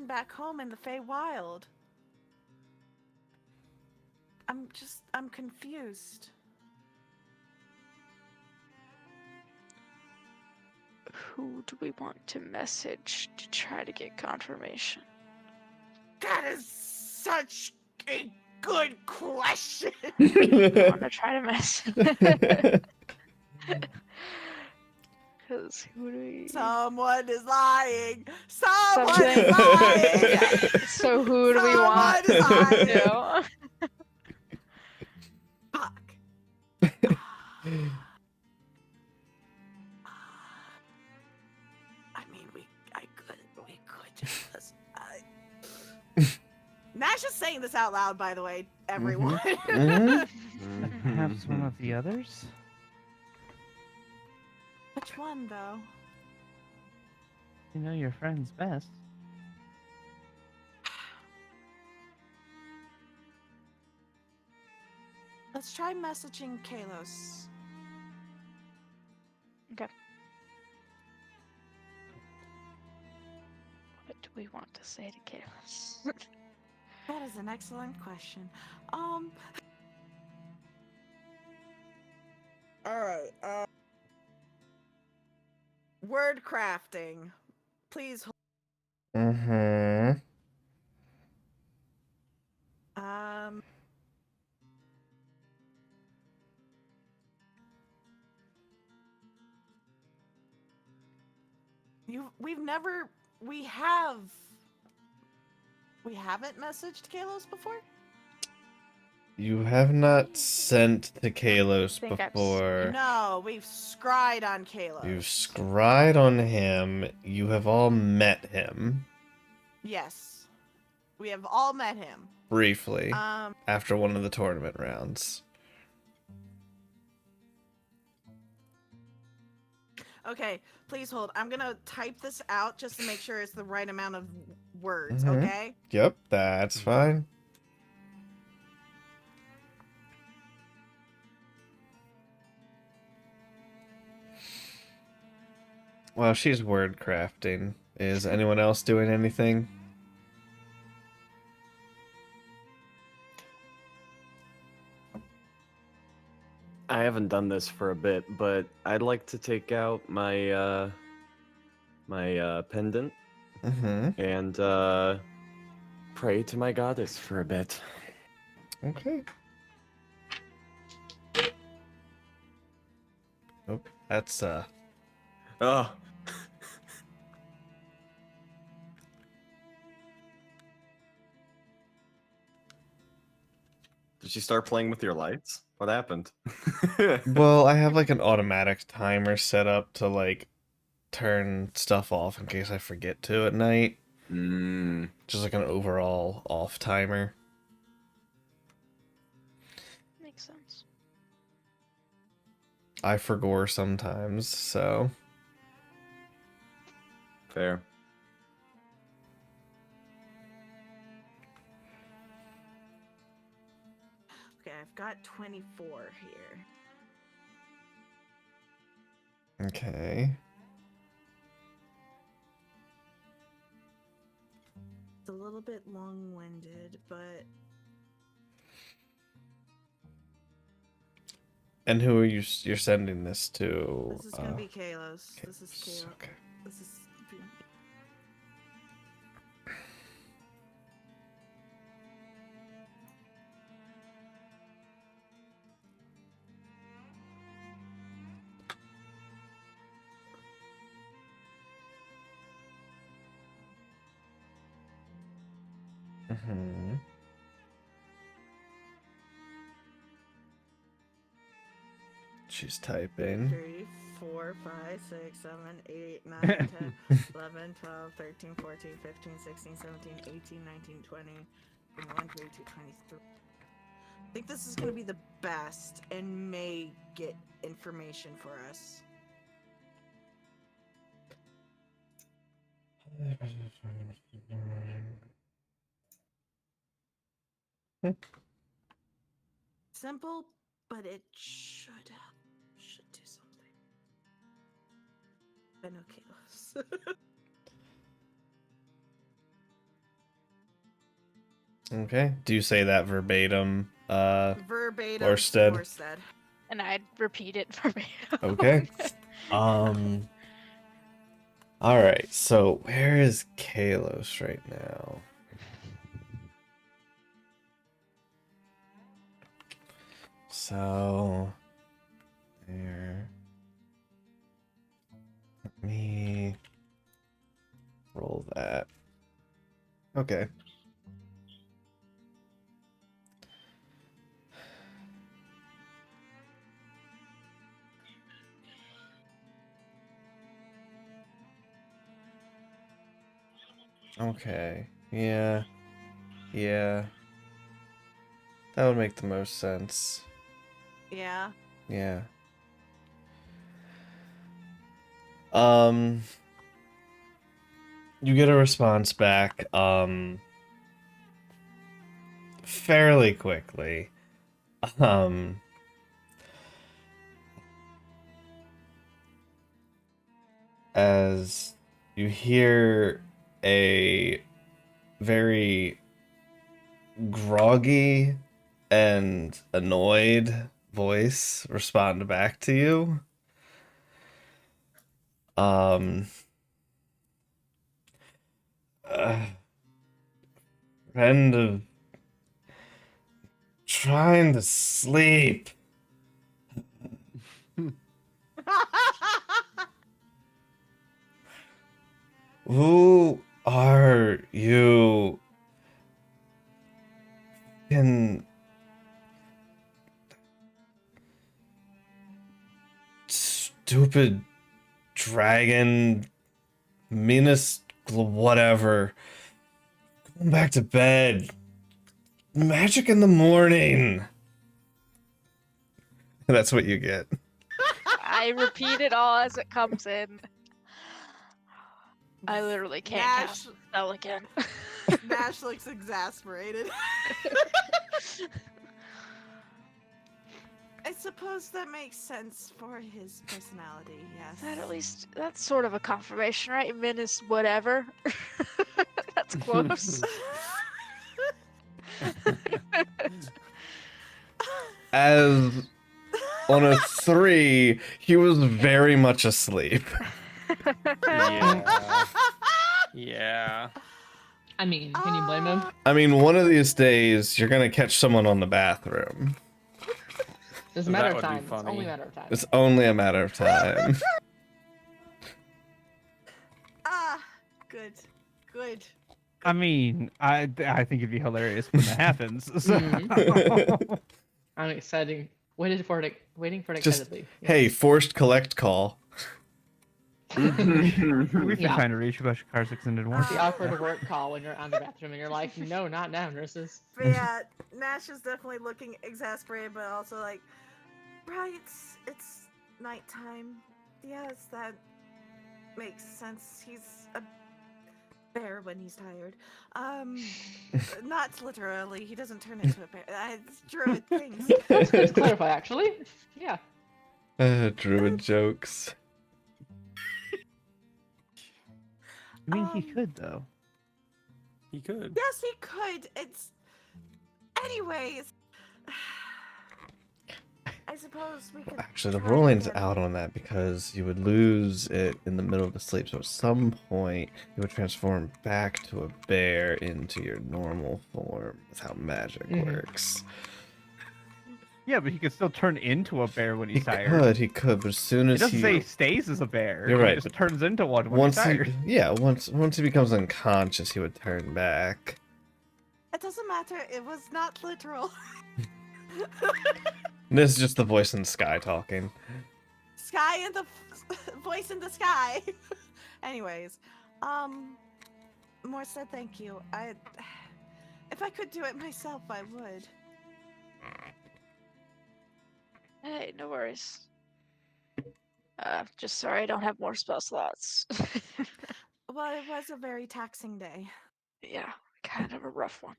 back home in the Feywild. I'm confused. Who do we want to message to try to get confirmation? That is such a good question. I want to try to message. Because who do we... Someone is lying. Someone is lying. So who do we want Someone is lying. to? Fuck. I mean, we could just. Nash is saying this out loud, by the way, everyone. Perhaps one of the others? Which one, though? You know your friends best. Let's try messaging Kalos. Okay. What do we want to say to Kalos? That is an excellent question. Alright, word crafting. Please hold. Mm-hmm. We haven't messaged Kalos before? You have not sent to Kalos think I've before. No, we've scryed on Kalos. You've scryed on him. You have all met him. Yes. We have all met him. Briefly. After one of the tournament rounds. Okay, please hold. I'm gonna type this out just to make sure it's the right amount of words, Mhm. okay? Yep, that's fine. Well, she's word crafting. Is anyone else doing anything? I haven't done this for a bit, but I'd like to take out my pendant Mm-hmm. and pray to my goddess for a bit. Okay. Oh, that's Oh. Did she start playing with your lights? What happened? well, I have like an automatic timer set up to like turn stuff off in case I forget to at night. Mm. Just like an overall off timer. Makes sense. I forgore sometimes, so Fair. Okay, I've got 24 here. okay. It's a little bit long-winded, but And who are you're sending this to? this is gonna be Kalos. This is Kalos. Okay. This is. Mm-hmm. She's typing. 3, 4, 5, 6, 7, 8, 9, 10, 11, 12, 13, 14, 15, 16, 17, 18, 19, 20, 21, 22, 23. I think this is going to be the best and may get information for us. Simple, but it should do something. I know Kalos. Okay. Do you say that verbatim? Verbatim. Orsted. Orsted. And I'd repeat it verbatim. Okay. All right. So where is Kalos right now? So there. Let me roll that. Okay. Okay. Yeah. Yeah. That would make the most sense. Yeah. Yeah. You get a response back, fairly quickly. As you hear a very groggy and annoyed voice respond back to you. Friend of trying to sleep. Who are you? Can stupid dragon, meanest whatever. Going back to bed. Magic in the morning. That's what you get. I repeat it all as it comes in. I literally can't cast a spell again. Nash looks exasperated. I suppose that makes sense for his personality, yes. That at least, that's sort of a confirmation, right? Menace whatever. That's close. As On a 3, he was very much asleep. Yeah. Yeah. I mean, can you blame him? I mean, one of these days, you're gonna catch someone on the bathroom. It's a That matter of would be time. It's only funny. a matter of time. It's only a matter of time. Good. Good. I mean, I think it'd be hilarious when that happens. So. I'm excited. Waiting for it Just, excitedly. hey, forced collect call. We've been Yeah. trying to reach you about your car's extended warranty. The awkward work call when you're on the bathroom and you're like, no, not now, nurses. But yeah, Nash is definitely looking exasperated, but also like, right, it's nighttime. Yes, that makes sense. He's a bear when he's tired. Not literally. He doesn't turn into a bear. It's druid things. That's good to clarify, actually. Yeah. Druid jokes. I mean, he could though. He could. Yes, he could. It's. Anyways. I suppose we could. Actually, the try to ruling's get- out on that because you would lose it in the middle of the sleep. So at some point, you would transform back to a bear into your normal form. That's how magic works. Yeah, but he could still turn into a bear when He he's tired. could, but as soon It as doesn't he say he stays as a bear. You're He right, just but turns into one when once he's tired. once he becomes unconscious, he would turn back. It doesn't matter. It was not literal. This is just the voice in the sky talking. Sky and the voice in the sky. Anyways, More said thank you. If I could do it myself, I would. Hey, no worries. Just sorry I don't have more spell slots. Well, it was a very taxing day. Yeah, kind of a rough one.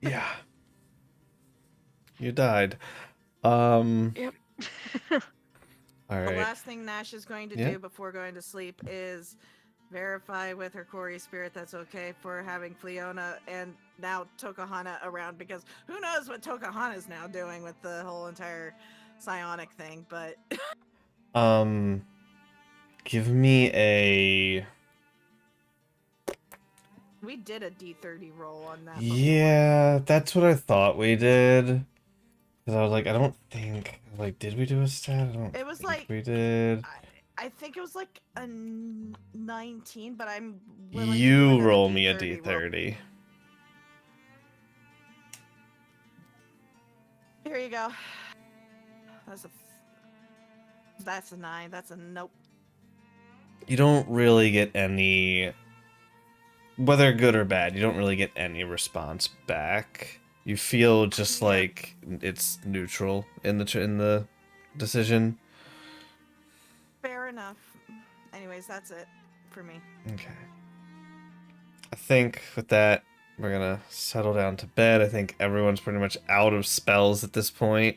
Yeah. You died. Yep. All The right. last thing Nash is going to Yeah. do before going to sleep is verify with her Corey spirit that's okay for having Fleona and now Tokahana around, because who knows what Tokahana's now doing with the whole entire psionic thing, but Give me a we did a D30 roll on that. Yeah, that's what I thought we did. Because I was like, I don't think, like, did we do a stat? I don't It was think like we did. I think it was like a 19, but I'm willing to do You another roll me a D30 roll. D30. Here you go. That's a 9. That's a nope. You don't really get any, whether good or bad, you don't really get any response back. You feel just like it's neutral in the decision. Fair enough. Anyways, that's it for me. Okay. I think with that, we're gonna settle down to bed. I think everyone's pretty much out of spells at this point.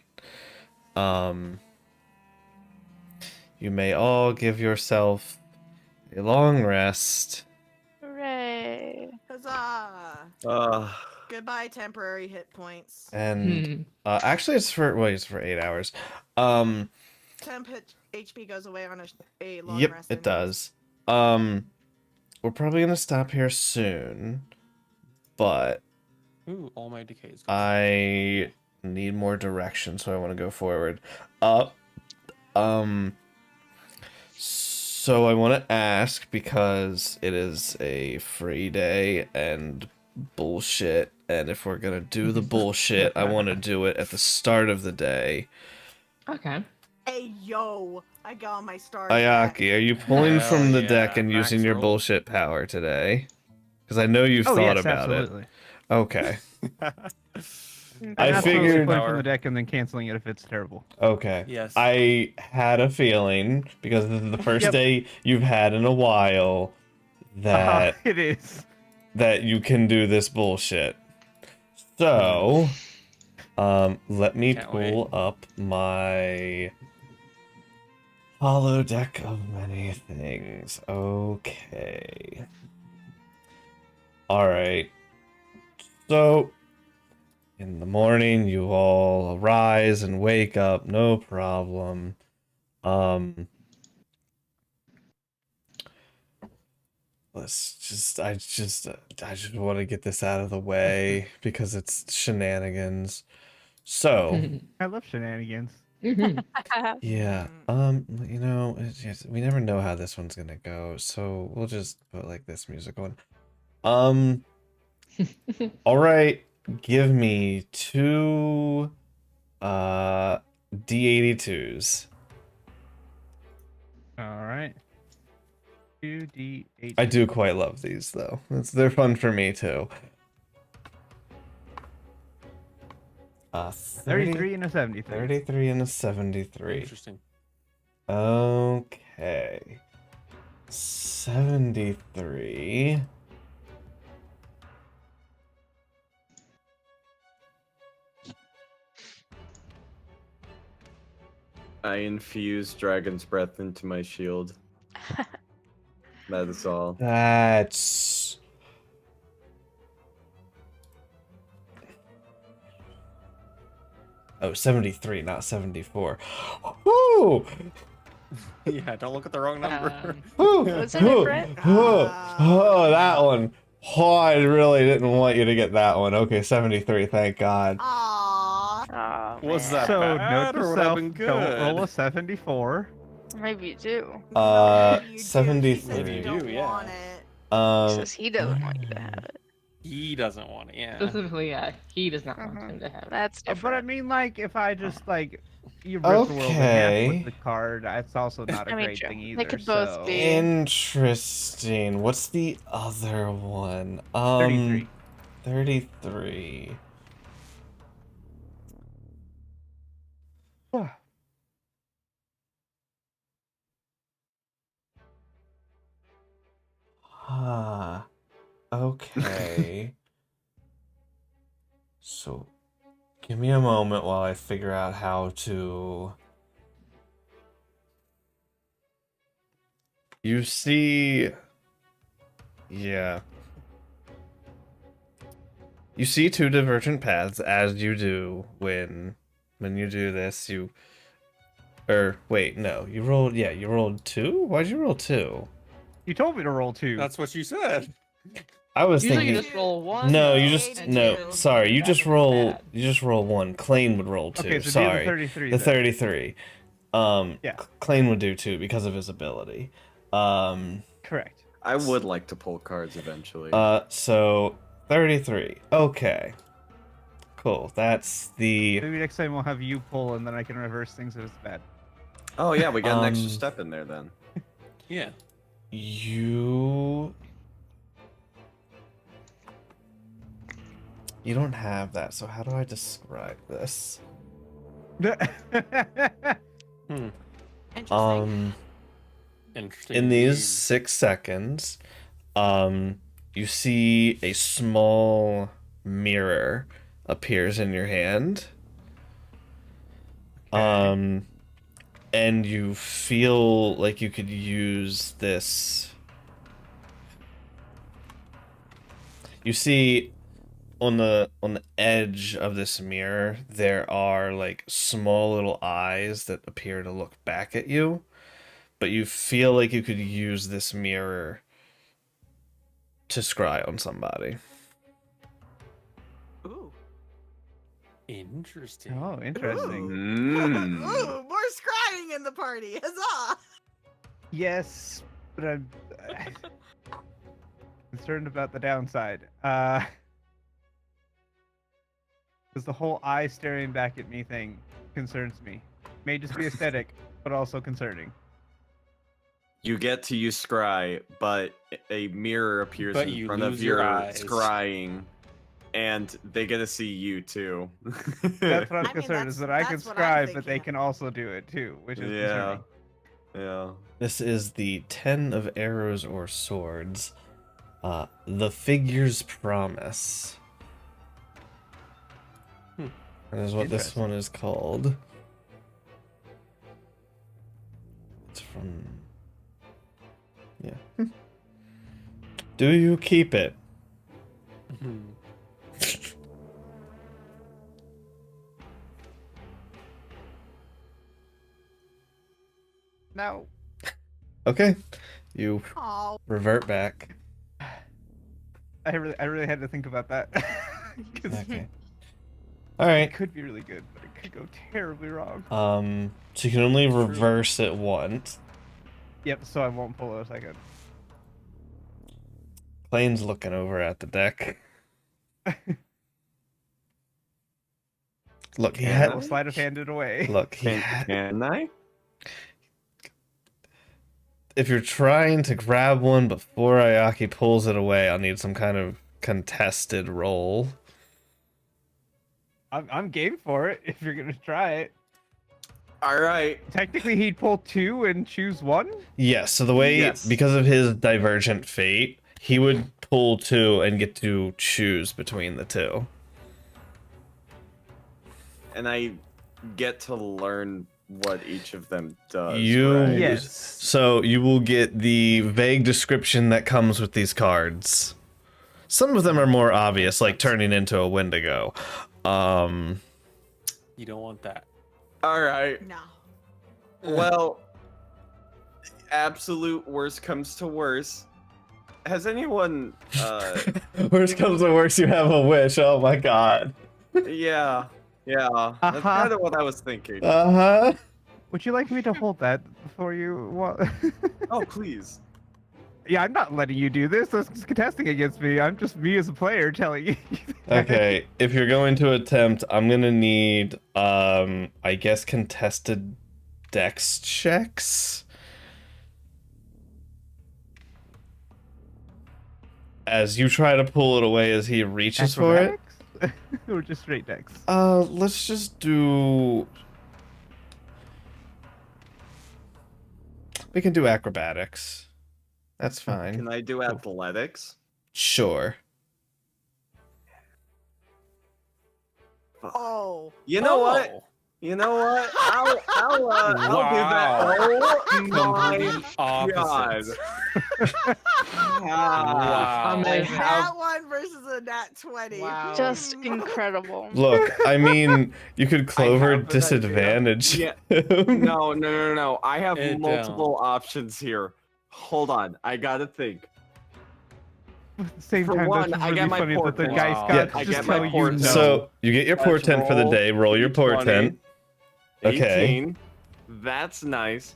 You may all give yourself a long rest. Hooray! Huzzah! Goodbye, temporary hit points. And actually, it's for 8 hours. Temp HP goes away on a long Yep, rest. it does. We're probably gonna stop here soon, but Ooh, all my decays. I need more direction, so I want to go forward. So I want to ask, because it is a free day and bullshit, and if we're gonna do the bullshit, I want to do it at the start of the day. Okay. Hey, yo! I got my stars. Ayaki, are you pulling Hell from the yeah, deck and using max your roll. bullshit power today? Because I know you've Oh thought yes, about absolutely. it. Okay. I'm I absolutely figured- pulling from the deck and then canceling it if it's terrible. Okay. Yes. I had a feeling, because this is the first Yep. day you've had in a while, that It is. that you can do this bullshit. So, let me Can't pull up my hollow deck of many things. Okay. All right. So, In the morning, you all arise and wake up, no problem. I just want to get this out of the way because it's shenanigans. So, I love shenanigans. yeah, you know, we never know how this one's gonna go, so we'll just put like this music on. All right, give me 2 D82s. All right. 2d8. I do quite love these though. They're fun for me too. 33 and a 73. 33 and a 73. Interesting. Okay. 73. I infuse Dragon's Breath into my shield. That is all. That's... Oh, 73, not 74. Woo! Yeah, don't look at the wrong number. Woo! Was it different? Oh, that one. Oh, I really didn't want you to get that one. Okay, 73, thank God. Aww. Oh, Was man. that So bad, note or to would have self, been don't roll good? a 74. Maybe you do. No, you do. She says 73. you don't You do, yeah. want it. He says he doesn't want you to have it. He doesn't want it, yeah. Specifically, yeah, he does not want Mhm. him to have it. That's But I different. mean, like, if I just, like, you rip the world in half Okay. with the card, that's also not a I mean, great true. thing They either. could both so... be. Interesting. What's the other one? 33. 33. Ah, okay. So, give me a moment while I figure out how to... You see... Yeah. You see 2 divergent paths, as you do when you do this. Wait, no. You rolled 2? Why'd you roll 2? You told me to roll 2. That's what you said. I was Usually you thinking... just roll one. No, you though, just... and No, two. sorry. You That just is roll... bad. You just roll 1. Klain would roll 2. Okay, so sorry. do the 33 The then. 33. Yeah. Klain would do 2 because of his ability. Correct. I would like to pull cards eventually. So 33. Okay. Cool. That's the... Maybe next time we'll have you pull and then I can reverse things if it's bad. Oh yeah, we got an extra um, step in there then. Yeah. You don't have that, so how do I describe this? Interesting. Interesting. In these indeed. 6 seconds, you see a small mirror appears in your hand. And you feel like you could use this. You see on the edge of this mirror there are like small little eyes that appear to look back at you, but you feel like you could use this mirror to scry on somebody. Ooh. Interesting. Oh, interesting. Mm. Ooh, more scrying in the party. Huzzah! Yes, but I'm concerned about the downside. Because the whole eye staring back at me thing concerns me. May just be aesthetic, but also concerning. You get to use scry, but a mirror appears But in you front of lose your your eyes. scrying, and they get to see you too. That's what I'm I mean, concerned is that that's- I can that's what I'm scribe, but they thinking. can also do it too, which is yeah, concerning. yeah. This is the 10 of arrows or swords. The figure's promise. That is what this Interesting. one is called. It's from... Yeah. Do you keep it? No. Okay, you Oh, revert back. I really had to think about that. 'Cause Okay. All it right. could be really good, but it could go terribly wrong. So you can only reverse it once. Yep. So I won't pull a second. Klain's looking over at the deck. Look, he Can had. We'll sleight of hand it away. Look, he Can, had. can I? If you're trying to grab one before Ayaki pulls it away, I'll need some kind of contested roll. I'm game for it if you're gonna try it. All right. Technically, he'd pull 2 and choose 1. Yes, so the way, Yes. because of his divergent fate, he would pull 2 and get to choose between the 2. And I get to learn what each of them does. You- right? Yes. So you will get the vague description that comes with these cards. Some of them are more obvious, like turning into a Wendigo. You don't want that. All right. no. Well, absolute worst comes to worst. Has anyone? Worst comes to worst, you have a wish. Oh my god. Yeah. That's Uh-huh. kind of what I was thinking. Uh-huh. Would you like me to hold that before you? Oh, please. Yeah, I'm not letting you do this. This is contesting against me. I'm just me as a player telling you. Okay, if you're going to attempt, I'm gonna need, I guess contested dex checks. As you try to pull it away as he reaches for it. Acrobatics? Or just straight decks? Let's just do... We can do acrobatics. That's fine. Can I do athletics? Sure. Oh. You know what? You know what? I'll do that. Oh my Complete god. opposites. I may A have. nat 1 versus a nat 20. Wow. Just incredible. Look, I mean, you could Clover have an idea. disadvantage. Yeah. him. No. I have It multiple options here. Hold on. I gotta think. At the same For time, one, that's I really get my funny that the portent. guy Wow. Scott Yeah, I just get my tell you portent. no. So, you get your Let's portent for the roll day. Roll your D20. portent. Okay. 18. That's nice.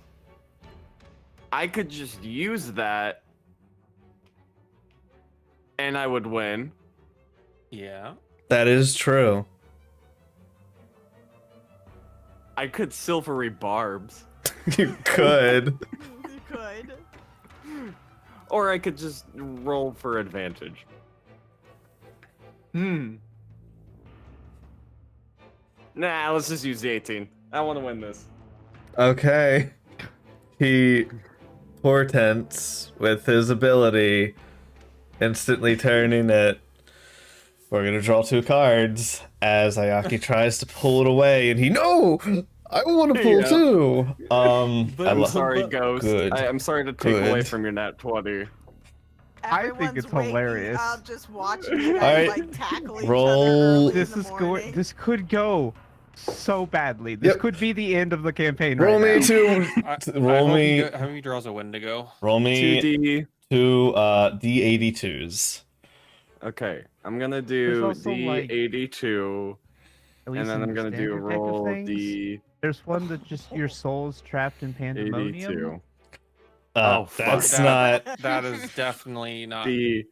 I could just use that, and I would win. Yeah. That is true. I could silvery barbs, You could. You could. or I could just roll for advantage. Nah, let's just use the 18. I want to win this. Okay. He portents with his ability, instantly turning it. We're gonna draw 2 cards as Ayaki tries to pull it away, and he no, I want to pull Yeah. too. But I I'm lo- sorry, Ghost. Good. I'm sorry to take away Good. from your nat 20. I think Everyone's it's waking hilarious. Up just watching you guys Alright, like tackle each roll- other early in This the is morning. This could go so badly. This Yep. could be the end of the campaign. Roll right me now. two. Roll me. How many draws a Wendigo? Roll me 2D. 2 D82s. Okay, I'm gonna There's do also, like, D82, At least and then in I'm the gonna do standard deck of roll things. D82. There's one that just your soul's trapped in pandemonium. Oh, fuck. That's That- not That is definitely not. D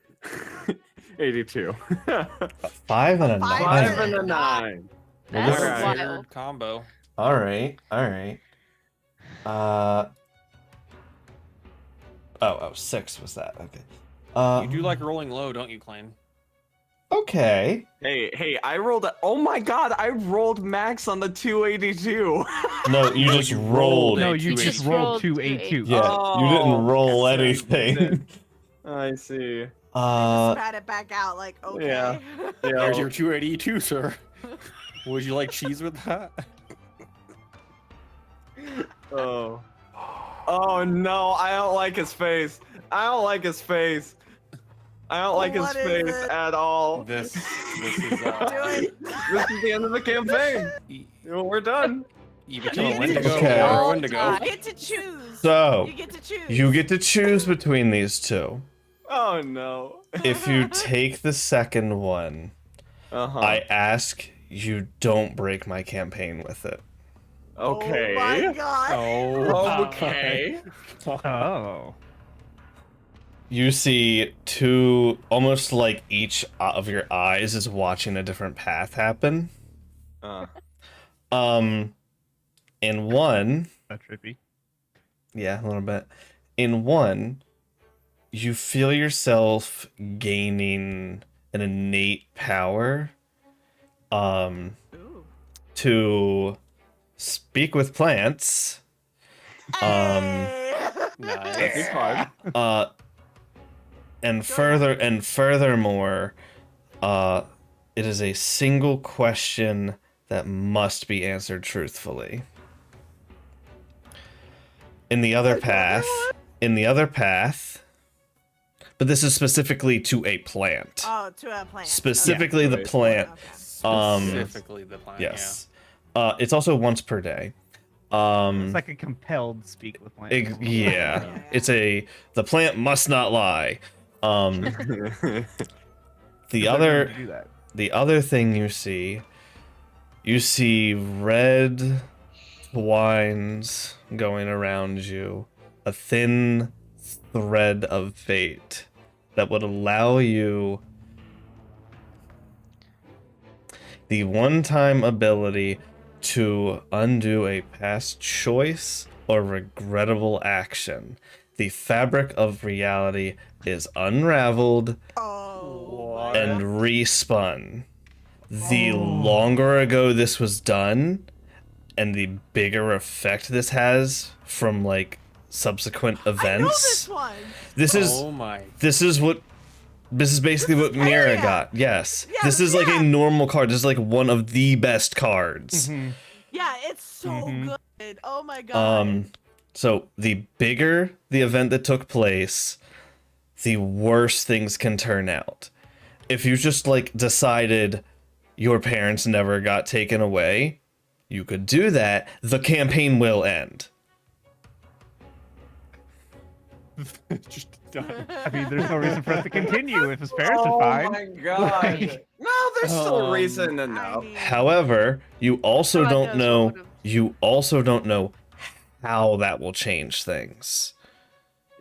82. 5 and a 9. 5 and a 9. That's Alright. wild. Combo. All right. Oh, 6 was that? Okay. You do like rolling low, don't you, Klain? Okay. Hey, I rolled. Oh my god, I rolled max on the 282. No, you just rolled. No, it. you Two just eight. rolled Rolled 282. Yeah, you didn't roll Oh, anything. I see. Spat it back out like okay. Yeah. There's Yeah. your 282, sir. Would you like cheese with that? Oh. Oh no, I don't like his face. I don't like his face. I don't like his What is face it? at all. This is Do it. This is the end of the campaign. We're done. You become a get to Wendigo Okay. or a All Wendigo. time. You get to choose. So You get to choose. you get to choose between these two. Oh no. If you take the second one, Uh-huh. I ask you don't break my campaign with it. Okay. Oh my god. Oh. Okay. Oh. You see two, almost like each of your eyes is watching a different path happen. In one, That's trippy. yeah, a little bit. In one, you feel yourself gaining an innate power Ooh. to speak with plants. Hey! That'd be Nice. fun. And furthermore, it is a single question that must be answered truthfully. In the other path, but this is specifically to a plant. Oh, to a plant. Specifically the Okay. plant. Okay. Specifically the plant. Yes. It's also once per day. It's like a compelled speak with plant. Yeah. It's the plant must not lie. The other thing you see red twines going around you, a thin thread of fate that would allow you the one-time ability to undo a past choice or regrettable action. The fabric of reality is unraveled Oh. and respun. The longer ago this was done, and the bigger effect this has from like subsequent I know this events. one. This is Oh my. this is basically what Mira Kaya. got. Yes. Yeah, This is like yeah. a normal card. This is like one of the best cards. Yeah, it's so good. Oh my god. So the bigger the event that took place, the worse things can turn out. If you just like decided your parents never got taken away, you could do that. The campaign will end. Just done. I mean, there's no reason for us to continue if his parents are fine. Oh my god. No, there's still reason enough. However, you also God don't knows know what would've- you also don't know how that will change things.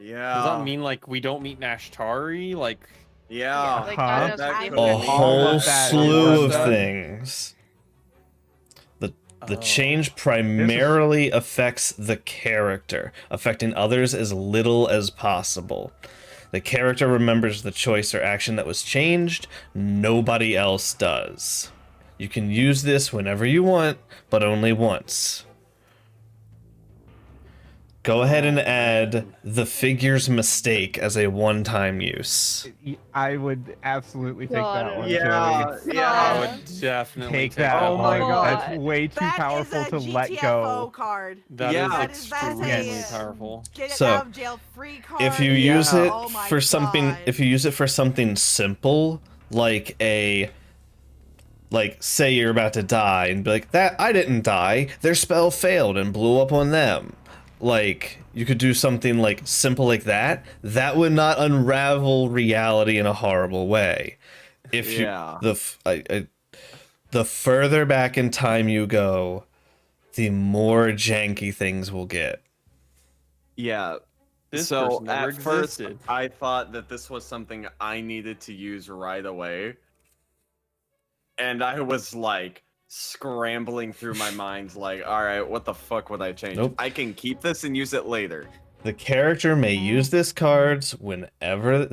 Yeah. Does that mean like we don't meet Nashtari? Like, Yeah. Like, Huh? God knows That what could the A be. effect whole of that slew is of done. things. The Oh. change primarily affects the character, affecting others as little as possible. The character remembers the choice or action that was changed, nobody else does. You can use this whenever you want, but only once. Go ahead and add the figure's mistake as a one-time use. I would absolutely take God, that one. Yeah. Joey. Yeah. I would definitely Take that. Oh my one. God. That's way too That is powerful a to let GTFO go. card. That Yeah. is That is extremely a- powerful. Get it So, out of jail free card. If you use it Oh my for something, God. if you use it for something simple, like say you're about to die and be like, that I didn't die, their spell failed and blew up on them. Like, you could do something like simple like that. That would not unravel reality in a horrible way. If you Yeah. the further back in time you go, the more janky things will get. Yeah. This So person never at first, existed. I thought that this was something I needed to use right away. And I was like scrambling through my mind, like, all right, what the fuck would I change? Nope. I can keep this and use it later. The character may use this card whenever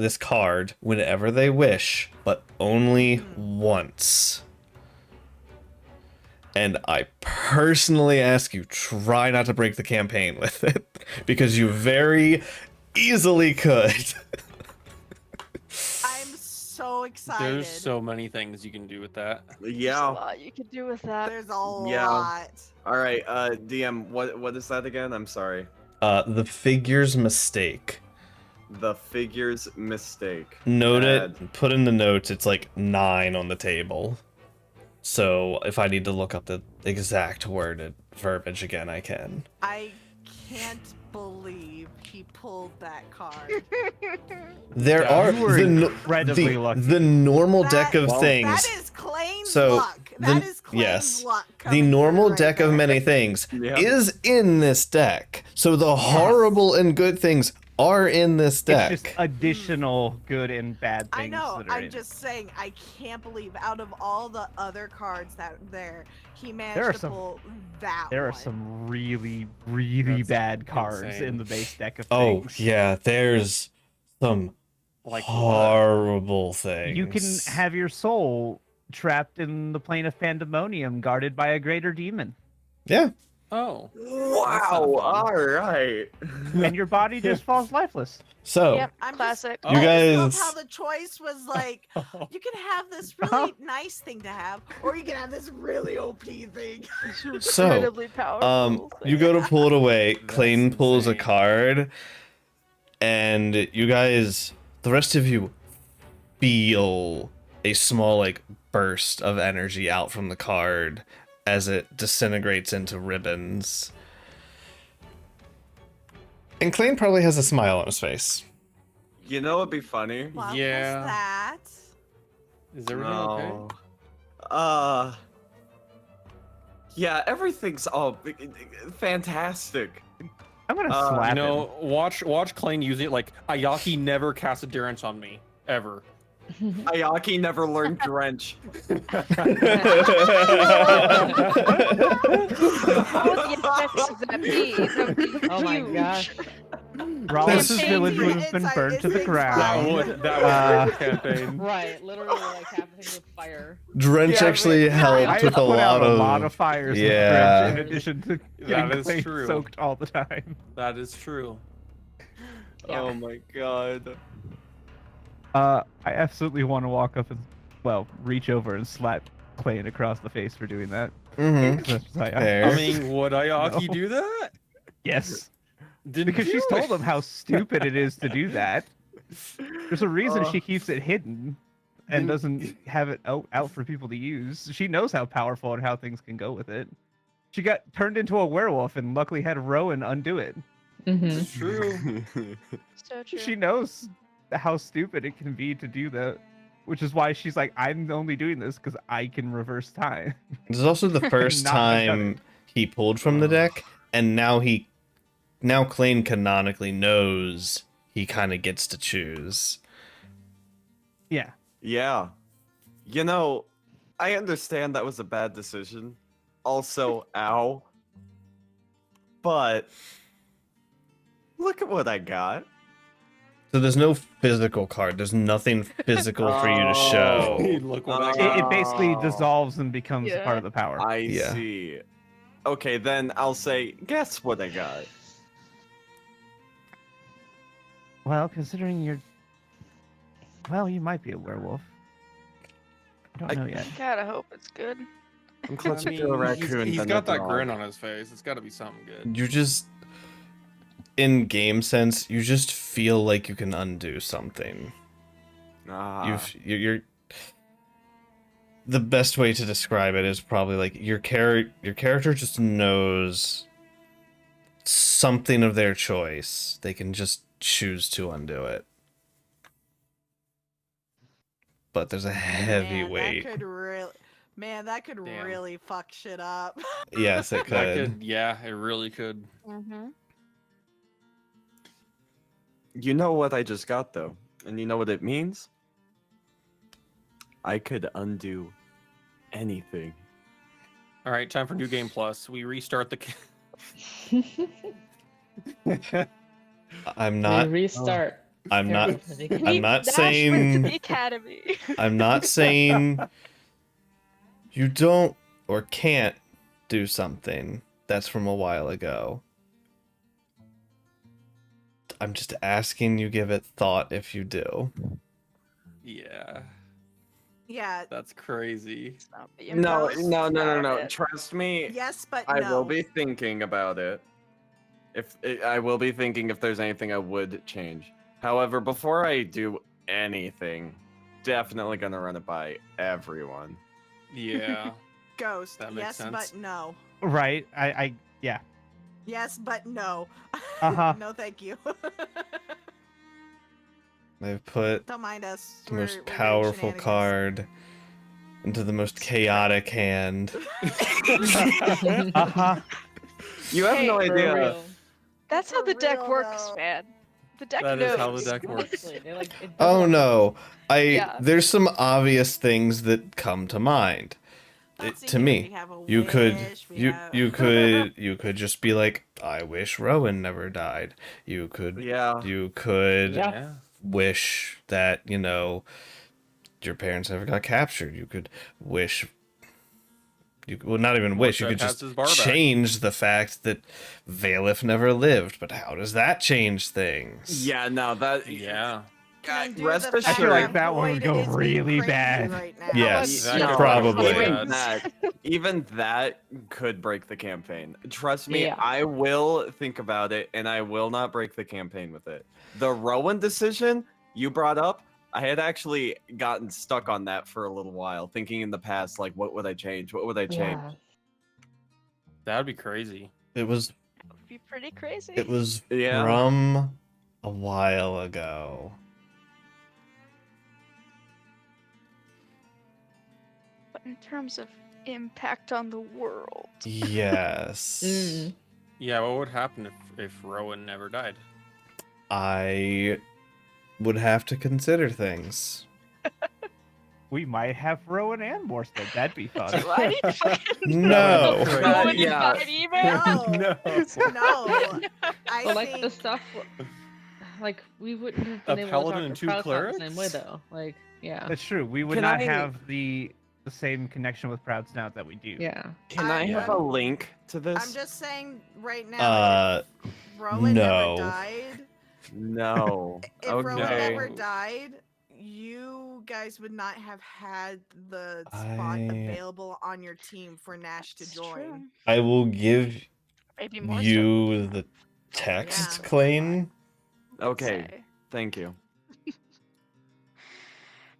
they wish, but only once. And I personally ask you, try not to break the campaign with it, because you very easily could. I'm so excited. There's so many things you can do with that. There's a Yeah. lot you could do with that. There's a Yeah. lot. All right, DM, what is that again? I'm sorry. The figure's mistake. The figure's mistake. Note Add. it, put in the notes, it's like 9 on the table. So if I need to look up the exact worded verbiage again, I can. I can't believe he pulled that card. There Yeah, are you were incredibly lucky. the normal deck of Well, things. That is Klain's So, luck. That is Klain's yes, luck. The coming normal through right deck of there. many things Yeah. is in this deck. So the horrible and good things are in this deck. It's just additional good and bad things. I know. That are I'm in just saying. I can't believe out of all the other cards that there, he There managed are to some- pull that. There are one. some really, really That's bad cards insane. in the base deck of Oh things. yeah, there's some Like horrible things. You can have your soul trapped in the plane of pandemonium, guarded by a greater demon, Yeah. Oh. Wow. All right. and your body just falls lifeless. So Yep, I'm just- classic. you I guys just love how the choice was like, you can have this really nice thing to have, or you can have this really OP thing. So, Incredibly powerful. you go to pull it away. That's Klain pulls a insane. card, and you guys, the rest of you, feel a small like burst of energy out from the card as it disintegrates into ribbons. And Klain probably has a smile on his face. You know what'd be funny? What Yeah. was that? Is everything okay? No. Yeah, everything's all fantastic. I'm gonna Uh, slap You him. know, watch Klain use it. Like Ayaki never cast Endurance on me ever. Ayaki never learned Drench. What would the effects of that be? That would be Oh my huge. gosh. Rollins' Campaign village would have it's been like- burned it's to the like ground. fine. That would great campaign. Right, literally like happening with fire. Drench Yeah, actually I helped with a put out lot a of lot of fires yeah. with Drench in addition to That getting is Klain true. soaked all the time. That is true. Yeah. Oh my god. I absolutely want to walk up and, well, reach over and slap Klain across the face for doing that. Mhm. 'Cause that's just how I- Fair. I mean, would Ayaki No. do that? Yes, Didn't because she's do told it. him how stupid it is to do that. There's a reason Oh. she keeps it hidden and doesn't have it out for people to use. She knows how powerful and how things can go with it. She got turned into a werewolf and luckily had Rowan undo it. Mm-hmm. It's true. So true. She knows how stupid it can be to do that, which is why she's like, I'm only doing this because I can reverse time. This is also the first Not have done time he pulled from the deck, and now Klain canonically knows he kind of gets to choose. Yeah. Yeah. You know, I understand that was a bad decision. Also, ow. But look at what I got. So there's no physical card. There's nothing physical for you to show. Oh. Look what I Oh. got. It basically Oh. dissolves and becomes a Yeah. part of the power. I Yeah. see. Okay, then I'll say, guess what I got. Well, considering you're... Well, you might be a werewolf. I don't know yet. God, I hope it's good. I'm I closer mean, to a raccoon he's than got a that dog. grin on his face. It's got to be something good. You just, in game sense, you just feel like you can undo something. Ah. You're the best way to describe it is probably like your character just knows something of their choice. They can just choose to undo it. But there's a heavy Man, weight. That could really, that could Damn. really fuck shit up. Yes, it That could. could, yeah, it really could. Mm-hmm. You know what I just got though, and you know what it means? I could undo anything. All right, time for New Game Plus. We restart the. I'm not. Restart. I'm not. Start from the beginning. I'm not Dash saying. went to the academy. I'm not saying you don't or can't do something that's from a while ago. I'm just asking you give it thought if you do. Yeah, Yeah. that's crazy. It's not being No, gross no. about it. Trust me. Yes, but I no. will be thinking about it. I will be thinking if there's anything I would change. However, before I do anything, definitely gonna run it by everyone. Yeah. Ghost. That makes Yes, sense. but no. Right. Yeah. Yes, but no. Uh-huh. No, thank you. They've put Don't mind us. the We're most doing powerful shenanigans. card into the most chaotic hand. Uh-huh. You have no Hey, For idea. real. That's how For the deck real, works, though. man. The deck That knows. is how the deck works. Honestly, they like it does it Oh on no. Yeah. There's some obvious things that come to mind. Let's see To here, me. we have a You could wish, we you have- you could you could just be like, I wish Rowan never died. You could Yeah. Yeah. wish that, your parents never got captured. You could wish well, not even wish. You Morset could has just his bar back. change the fact that Valif never lived. But how does that change things? Yeah, no, that. Yeah. Can do Rest the assured. fact I feel like that one would Void go is being really crazy bad. Right now. Yes, That No, could probably. Even that could break the campaign. Trust me, Yeah. I will think about it, and I will not break the campaign with it. The Rowan decision you brought up, I had actually gotten stuck on that for a little while, thinking in the past, like, what would I change? What would I change? Yeah. That would be crazy. It was Would be pretty crazy. Yeah. from a while ago. But in terms of impact on the world, Yes. Mm. Yeah, what would happen if Rowan never died? I would have to consider things. We might have Rowan and Morstead. That'd be fun. do I need to fucking No. throw in Yeah. an email? No. No. I But like think the stuff, like we wouldn't have A been able paladin to and talk to two Proud's not the same way clerics? though. Like, yeah, That's true. We would Can not I- have the same connection with Proud Snout that we do. yeah. Can I have Yeah. a link to this? I'm just saying right now. Uh, if Rowan no. never died. No. If Rowan Okay. never died, you guys would not have had the spot I- available on your team for Nash to It's join. true. I will give Maybe more you the text, Yeah. Klain. Okay. Thank you.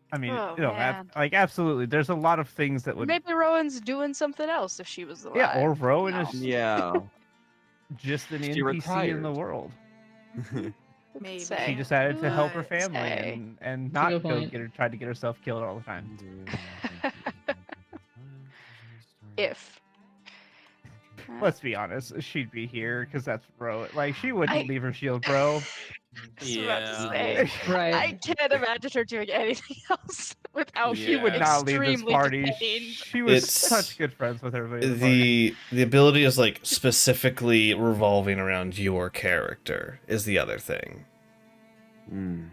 I mean, Oh, man. absolutely. There's a lot of things that would. Maybe Rowan's doing something else if she was alive. Yeah, or Rowan No. is Yeah. just an She NPC in the retired. world. Maybe. Say. She decided to help her But- family Say. and a not good go point. try to get herself killed all the time. If. Let's be honest, she'd be here because that's bro. Like she wouldn't I- leave her shield, bro. I was about to Yeah. say, Right. I can't imagine her doing anything else without She She would Yeah. not leave this extremely party. detained. She was It's- such good friends with everybody. at the party. The ability is like specifically revolving around your character is the other thing. Mm.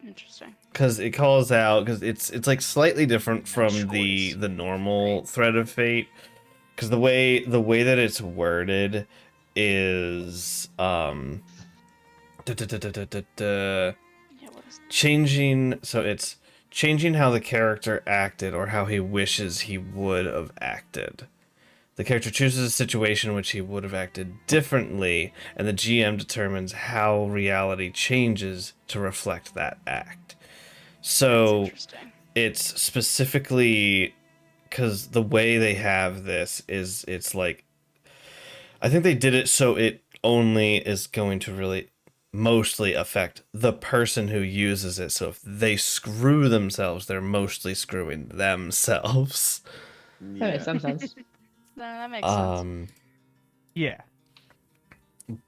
Interesting. Because it calls out because it's like slightly different from Choice. the normal thread of fate. Because the way that it's worded is Yeah, what is changing. So it's changing how the character acted or how he wishes he would have acted. The character chooses a situation in which he would have acted differently, and the GM determines how reality changes to reflect that act. So interesting. it's specifically because the way they have this is it's like I think they did it so it only is going to really mostly affect the person who uses it. So if they screw themselves, they're mostly screwing themselves. That makes some sense. No, that makes sense. Yeah.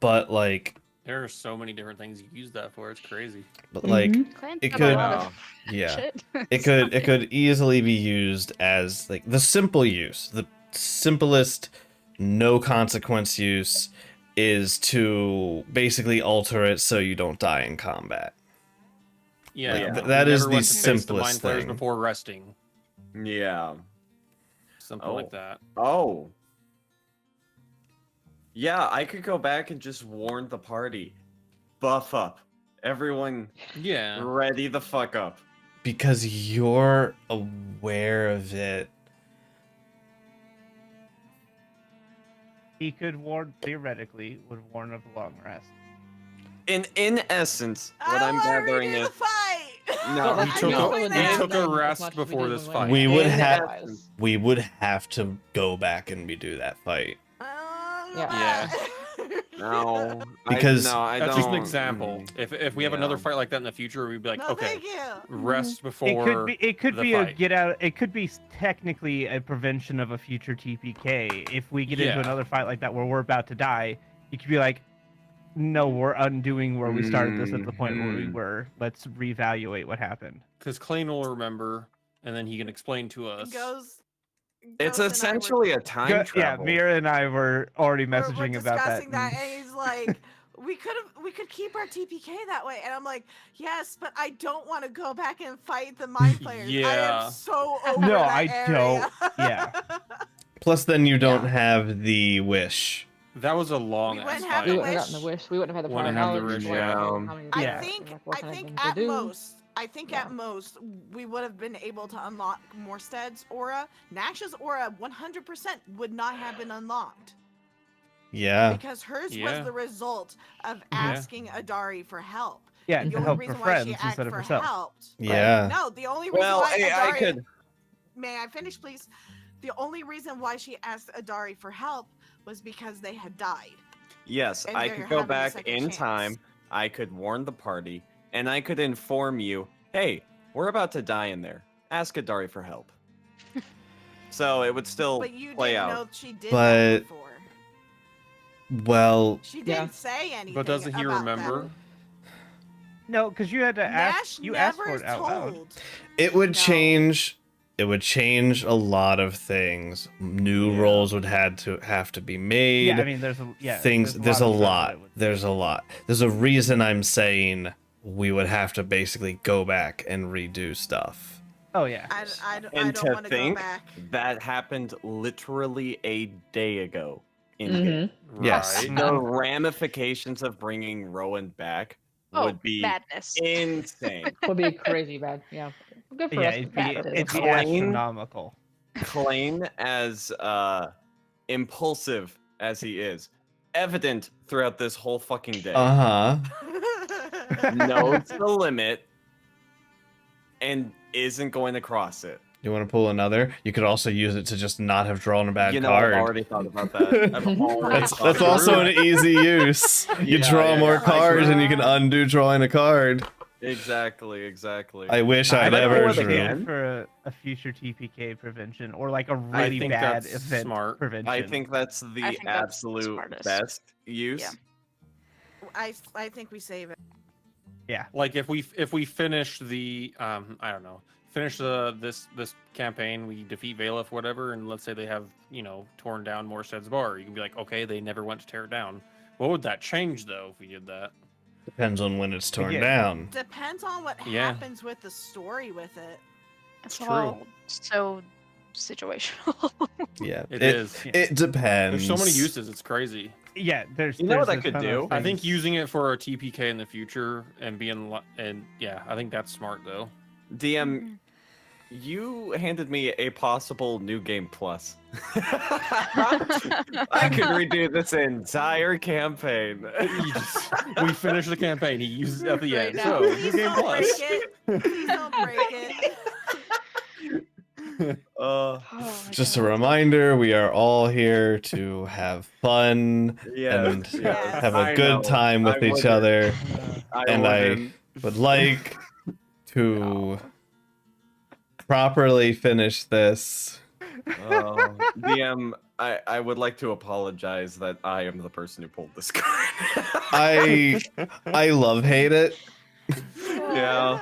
But like There are so many different things you use that for. It's crazy. but like Mhm. Klain's it got could- a lot Wow. of yeah. shit. It could easily be used as like the simple use, the simplest no consequence use is to basically alter it so you don't die in combat. Yeah, Like, you that is never the went to face the simplest mind flayers thing. before resting. Yeah. Something Oh. like that. Oh. Yeah, I could go back and just warn the party. Buff up. Everyone Yeah. ready the fuck up. Because you're aware of it. He could warn, theoretically, would warn of a long rest. In essence, what I'm I wanna gathering redo is the fight. No, But, You like, took know a, that. you took As a much rest as we before did this when fight. We would And have otherwise. we would have to go back and redo that fight. Yeah. No, Because- I That's don't. just an example. If we have another Yeah. fight like that in the future, we'd be like, No, okay, thank you. rest It before could the be a fight. get out. It could be technically a prevention of a future TPK. If we get into Yeah. another fight like that where we're about to die, you could be like, "No, we're undoing where we started this at the point where we Mhm. were. Let's reevaluate what happened." Because Klain will remember, and then he can explain to us. It's Ghost and I were- essentially a time Yeah, travel. Mira and I were already we're messaging about that. discussing that, and he's like, we could keep our TPK that way, and I'm like, yes, but I don't want to go back and fight the mind players. I Yeah. am so over No, that I area. don't. Yeah. Plus, then you don't have the wish. That was a long We ass wouldn't fight. have We the wouldn't have gotten the wish. wish. We wouldn't have had the prior Wouldn't have the knowledge. wish, we wouldn't have yeah. known how many I Yeah. there think wasn't anything to at do. most, Yeah. at most, we would have been able to unlock Morstead's aura. Nash's aura 100% would not have been unlocked Yeah. because hers Yeah. was the result of asking Adari for help. Yeah, The to only help her reason why friends she asked instead of for herself. help. Yeah. No, the only reason Well, why I Adari. could. May I finish, please? The only reason why she asked Adari for help was because they had died. Yes, And I they're could go having a back second in chance. time. I could warn the party, and I could inform you, hey, we're about to die in there. Ask Adari for help. So it would still But you play didn't out. know she did But- that before. Well, She Yeah. didn't say anything. But doesn't he about that. remember? No, because you had to Nash ask. You asked never for it out loud. told. it would No. change. It would change a lot of things. New Yeah. roles would have to be made. Yeah, I mean, there's a Things. There's a of stuff lot. that would- There's a lot. There's a reason I'm saying we would have to basically go back and redo stuff. Oh yeah. I And don't to want to go think back. that happened literally a day ago. In Mhm. Yes. Right. the ramifications of bringing Rowan back Oh, would be madness. insane. Would be crazy bad. Yeah. Good for Yeah, us. it'd but be bad for it'd be them. Klain- astronomical. Klain, as impulsive as he is, evident throughout this whole fucking day, Uh huh. knows the limit and isn't going to cross it. You want to pull another? You could also use it to just not have drawn a bad You know, card. I've already thought about that. I've already That's thought that's about also it. an easy use. You Yeah, draw yeah, more yeah. cards and you can undo drawing a card. Exactly. I wish I I'd don't know ever what they drew. can. For a future TPK prevention or like a I really think bad that's event smart. prevention. I think that's I the think that's the absolute smartest. best use. Yeah. I think we save it. Like if we finish the I don't know, finish this campaign, we defeat Valef, whatever, and let's say they have, torn down Morstead's bar, you can be like, okay, they never went to tear it down. What would that change though if we did that? Depends on when it's torn Again. down. Depends on what Yeah. happens with the story with it. It's true. all so situational. Yeah, It is. It depends. There's so many uses, it's crazy. Yeah, there's. You know what there's I a could ton do? of I think things. using it for a TPK in the future and I think that's smart though. DM, you handed me a possible new game plus. I could redo this entire campaign. We finish the campaign, he uses it at the Right end. now. So, new Please game don't break plus. it. Please don't break it. Oh my Just a God. reminder, we are all here to have fun Yeah, and Yes. have a I good know. time with I each wouldn't- other. I And I- wouldn't. Would like to properly finish this. DM, I would like to apologize that I am the person who pulled this card. I love hate it. Yeah.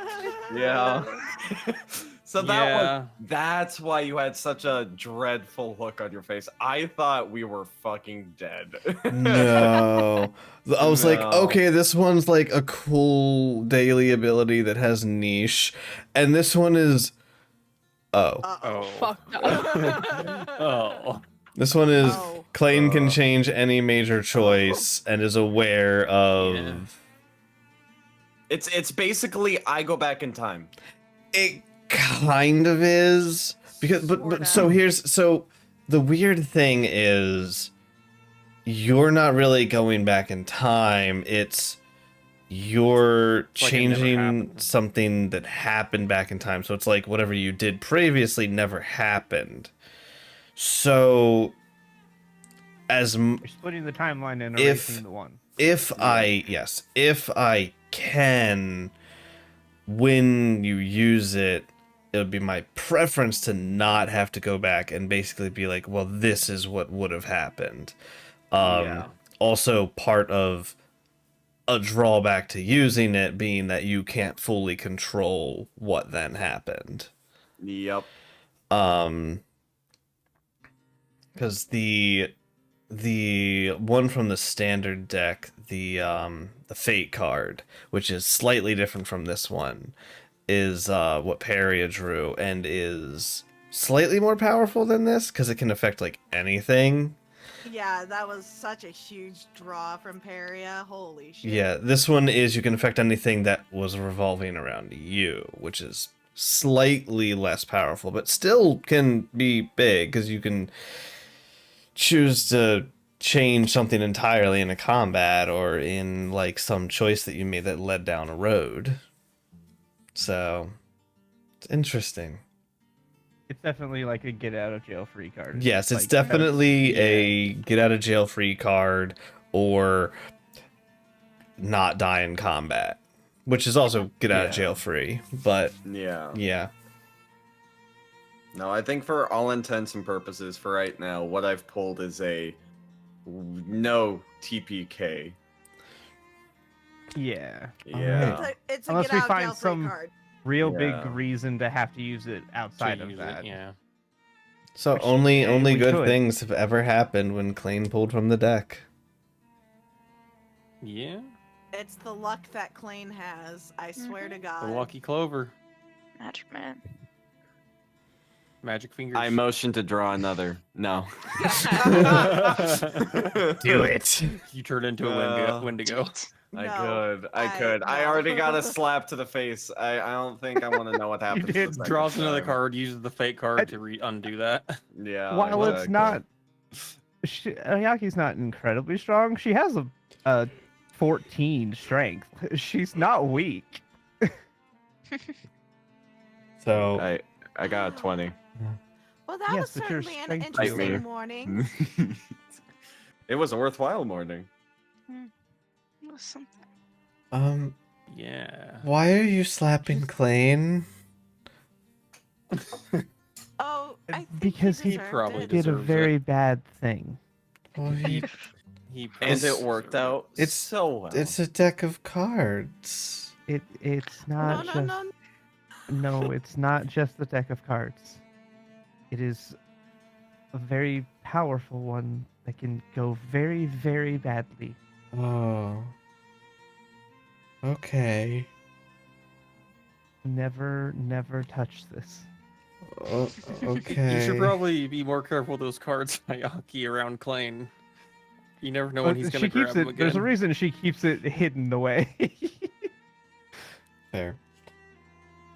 So Yeah. that's why you had such a dreadful look on your face. I thought we were fucking dead. No. I was like, No. okay, this one's like a cool daily ability that has niche. And this one is Oh. Fucked up. Oh. This one is Oh. Klain can change any major choice and is aware of Yeah. It's basically I go back in time. it kind of is because but so the weird thing is you're not really going back in time, it's you're It's like it never changing happened. something that happened back in time. So it's like whatever you did previously never happened. So as You're splitting the timeline and If- erasing the one. if I can, when you use it, it would be my preference to not have to go back and basically be like, well, this is what would have happened. Yeah. Also part of a drawback to using it being that you can't fully control what then happened. Yep. Because the one from the standard deck, the fate card, which is slightly different from this one, is what Peria drew and is slightly more powerful than this because it can affect like anything. Yeah, that was such a huge draw from Peria. Holy shit. Yeah, this one is you can affect anything that was revolving around you, which is slightly less powerful, but still can be big because you can choose to change something entirely in a combat or in like some choice that you made that led down a road. So it's interesting. It's definitely like a get out of jail free card. Yes, it's like, definitely a get out of jail free card or not die in combat, which is also get out of jail free. But Yeah. yeah, No, I think for all intents and purposes, for right now, what I've pulled is a no TPK. Yeah. Yeah. It's a Unless get we out find jail free some card. real Yeah. big reason to have to use it outside of use that. it, yeah. so Which, only yeah, only we good could. things have ever happened when Klain pulled from the deck. Yeah. It's the luck that Klain has. I swear to The God. lucky clover. Magic man. Magic fingers. I motion to draw another. No. Do it. You turn into a Wendigo. I No, could. I I- could. I no. already got a slap to the face. I don't think I want to know what happens. the did. second Draws another time. card, uses the fake card to undo that. Yeah. While it's exactly. not, Ayaki's not incredibly strong. She has a 14 strength. She's not weak. So I got a 20. Well, that Yes, was but you're certainly an strength interesting builder. morning. It was a worthwhile morning. It was something. Yeah. why are you slapping Klain? Oh, I think Because he deserved probably it. Did a deserves very bad thing. Well, he, He And It's- it worked out it's- so well. it's a deck of cards. It's No, not no, just no. no, it's not just the deck of cards. It is a very powerful one that can go very, very badly. Oh. Okay. Never touch this. Okay. You should probably be more careful with those cards, Ayaki, around Klain. You never know when he's She gonna grab keeps them it. again. There's a reason she keeps it hidden away. Fair.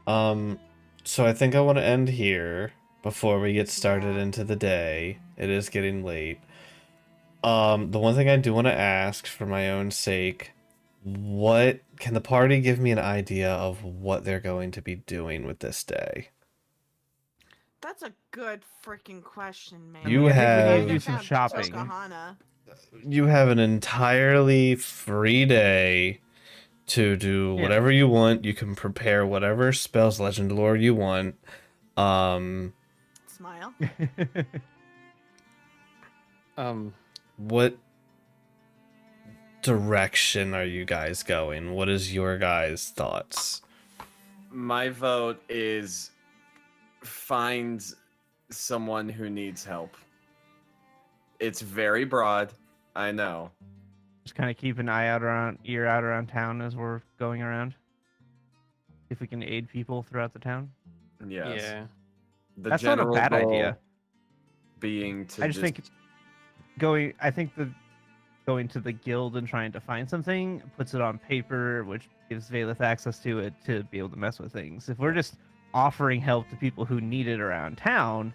So I think I want to end here before we get started into the day. It is getting late. The one thing I do want to ask for my own sake, what can the party give me an idea of what they're going to be doing with this day? That's a good freaking question, man. You I think we have- need to do some Found shopping. Tokuhana. You have an entirely free day to do Yeah. whatever you want. You can prepare whatever spells, legend lore you want. Smile. What direction are you guys going? What is your guys' thoughts? My vote is find someone who needs help. It's very broad, I know. Just kind of keep an ear out around town as we're going around. If we can aid people throughout the town. Yes. Yeah. The That's not a general bad goal idea. being to I just think going to the guild and trying to find something puts it on paper, which gives Valeth access to it to be able to mess with things. If we're just offering help to people who need it around town,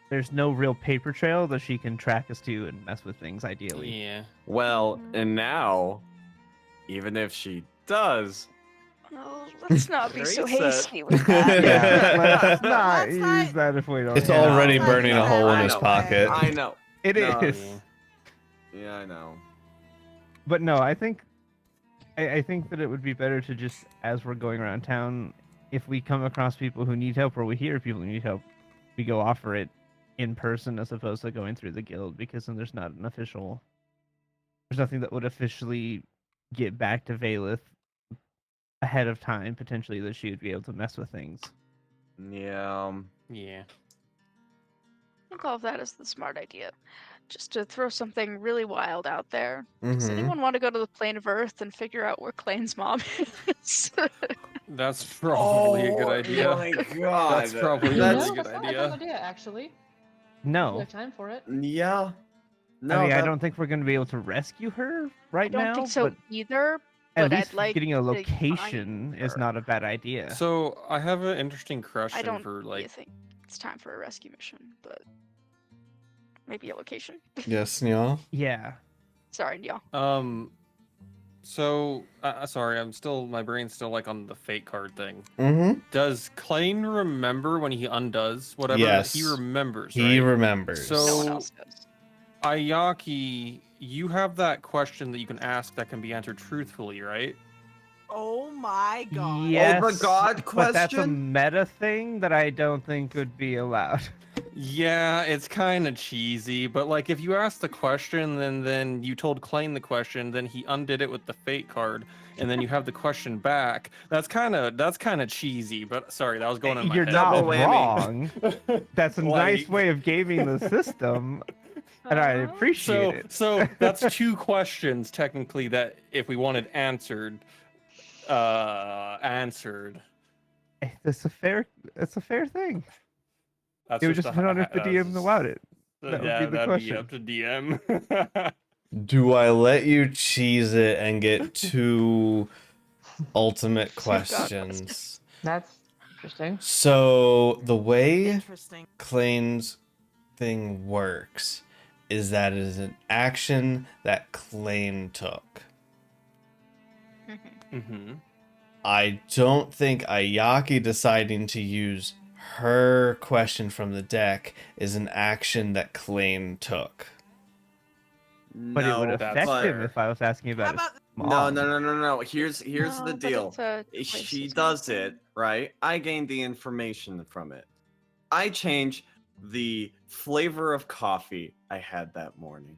there's no real paper trail that she can track us to and mess with things ideally. Yeah. well, and now, even if she does. Oh, let's not be so Great set. hasty with that. Yeah, let's not Let's not- use that if we don't. It's have already to. burning a hole in I his know. pocket. I know. It No, is. Yeah, I know. But no, I think that it would be better to just, as we're going around town, if we come across people who need help or we hear people who need help, we go offer it in person as opposed to going through the guild, because then there's not an official. There's nothing that would officially get back to Valeth ahead of time, potentially, that she would be able to mess with things. Yeah. Yeah. I think all of that is the smart idea. Just to throw something really wild out there. Does Mhm. anyone want to go to the plane of Earth and figure out where Klain's mom is? That's probably a good idea. Oh my god. That's probably You a know, really good that's not a idea. bad idea, actually. We No, have time for it. Yeah. No, I mean, I that- don't think we're going to be able to rescue her right I don't now. think so but either. at But least I'd like getting a to location find is her. not a bad idea. So I have an interesting I question don't for really like. think it's time for a rescue mission, but maybe a location. Yes, Neil. Yeah. Sorry, y'all. So sorry, my brain's still like on the fate card thing. Mm-hmm. Does Klain remember when he undoes whatever? Yes. He remembers. He right? remembers. So- No one else does. Ayaki, you have that question that you can ask that can be answered truthfully, right? Oh my god. Yes, the god but that's a question? meta thing that I don't think would be allowed. Yeah, it's kind of cheesy, but like if you asked the question, then you told Klain the question, then he undid it with the fate card, and then you have the question back. That's kind of cheesy. But sorry, that was going on my You're head. not Double whammy. wrong. That's a nice Like- way of gaming the system, and I appreciate it. So that's two questions technically that if we wanted answered. It's a fair thing. That's It would just depend on if the DM allowed it. That would be the that'd question. be up to DM. Do I let you cheese it and get two ultimate questions? That's interesting. So the way Interesting. Klain's thing works is that it is an action that Klain took. Mm-hmm. I don't think Ayaki deciding to use her question from the deck is an action that Klain took. But it would No, that's affect him fair. if I was asking How about his about mom. No. Here's No, the but deal. it's a She choice, does isn't it, right? I gained the information from it. I change the flavor of coffee I had that morning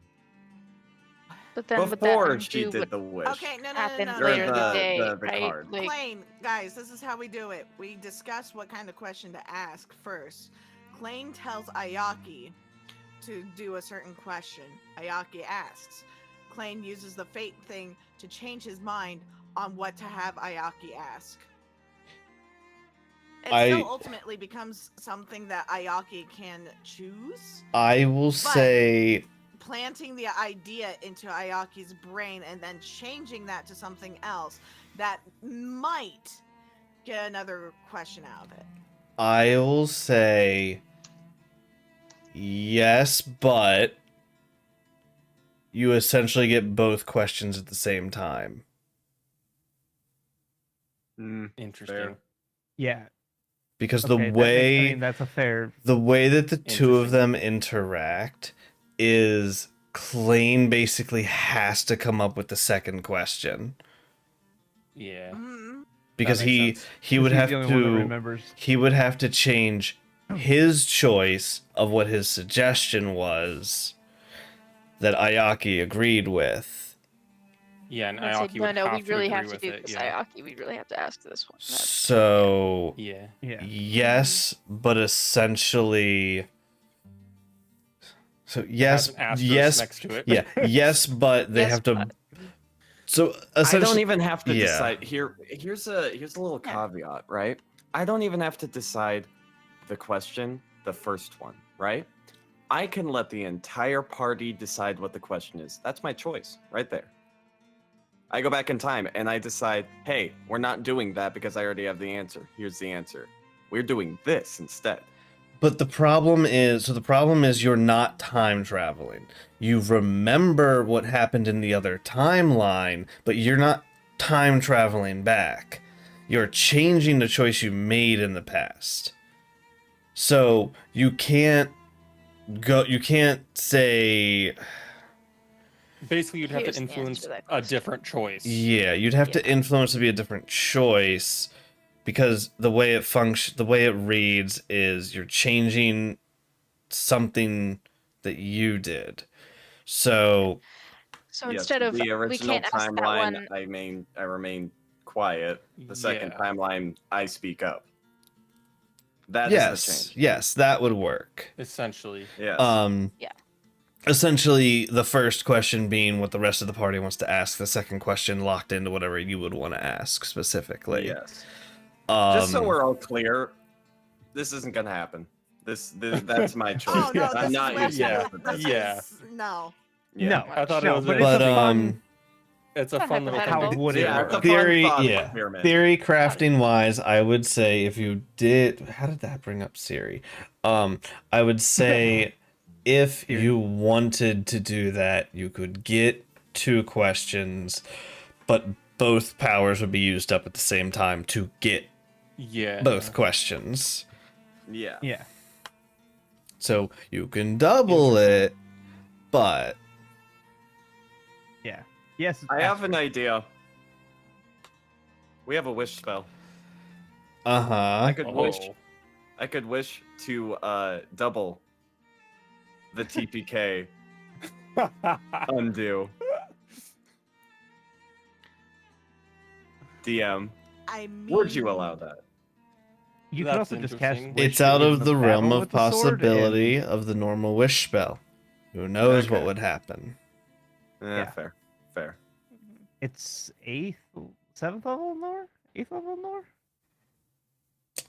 But then would that before she undo did the wish. Okay, no, happen no, Or later in the the- day, the right? card. Like, Klain, guys, this is how we do it. We discuss what kind of question to ask first. Klain tells Ayaki to do a certain question. Ayaki asks. Klain uses the fate thing to change his mind on what to have Ayaki ask. It still ultimately becomes something that Ayaki can choose. I will say Planting the idea into Ayaki's brain and then changing that to something else that might get another question out of it. I will say yes, but you essentially get both questions at the same time. Interesting. Fair. Yeah. Because Okay, the I way mean, that's a fair. the way that the two of Interesting. them interact is Klain basically has to come up with the second question. Yeah. Mhm. Because makes sense. he would He's have the only one that to remembers. he would have to change his choice of what his suggestion was that Ayaki agreed with. Yeah, and I would say, Ayaki would no, have we really to have agree to do with it. this, Yeah. Ayaki. We really have to ask this one. That's- So Yeah. Yeah. yes, but essentially so yes, Has an asterisk yes, next to it. yeah, yes, but they Yes, have to. but- So I essentially, don't even have to yeah. decide. Here's a little Yeah. caveat, right? I don't even have to decide the question, the first one, right? I can let the entire party decide what the question is. That's my choice, right there. I go back in time and I decide, hey, we're not doing that because I already have the answer. Here's the answer. We're doing this instead. But the problem is you're not time traveling. You remember what happened in the other timeline, but you're not time traveling back. You're changing the choice you made in the past. So you can't say, Basically, you'd have Here's to the answer influence to that a question. different choice. yeah, you'd have to influence to be a different choice, because the way it reads is you're changing something that you did. So So Yes, instead of the we original can't ask that timeline, one. I remain quiet. The second Yeah. timeline, I speak up. That is the change. yes, that would work. Essentially. Yes. Yeah. Essentially, the first question being what the rest of the party wants to ask. The second question locked into whatever you would want to ask specifically. Yes. Just so Um, we're all clear, this isn't gonna happen. That's my choice. Oh no, I'm this not is using yeah, it for this this. yeah. is no. Yeah. No, I thought no, it was but a- it's a but fun. It's a Not fun little hypothetical. thing. How would it Yeah, work? it's a fun theory, thought yeah. experiment. Theory crafting wise, I would say if you did, how did that bring up Siri? I would say if you wanted to do that, you could get 2 questions, but both powers would be used up at the same time to get Yeah. both questions. Yeah. Yeah. So you can double it, but Yeah. Yes. I have an idea. We have a wish spell. uh-huh. I could wish to double the TPK undo. DM, I mean, would you allow that? You can That's also just cast. interesting. Wish It's out in of the realm battle of with the sword possibility and- of the normal wish spell. Who knows what Okay. would happen? Yeah. Fair. It's 7th level lore, 8th level lore.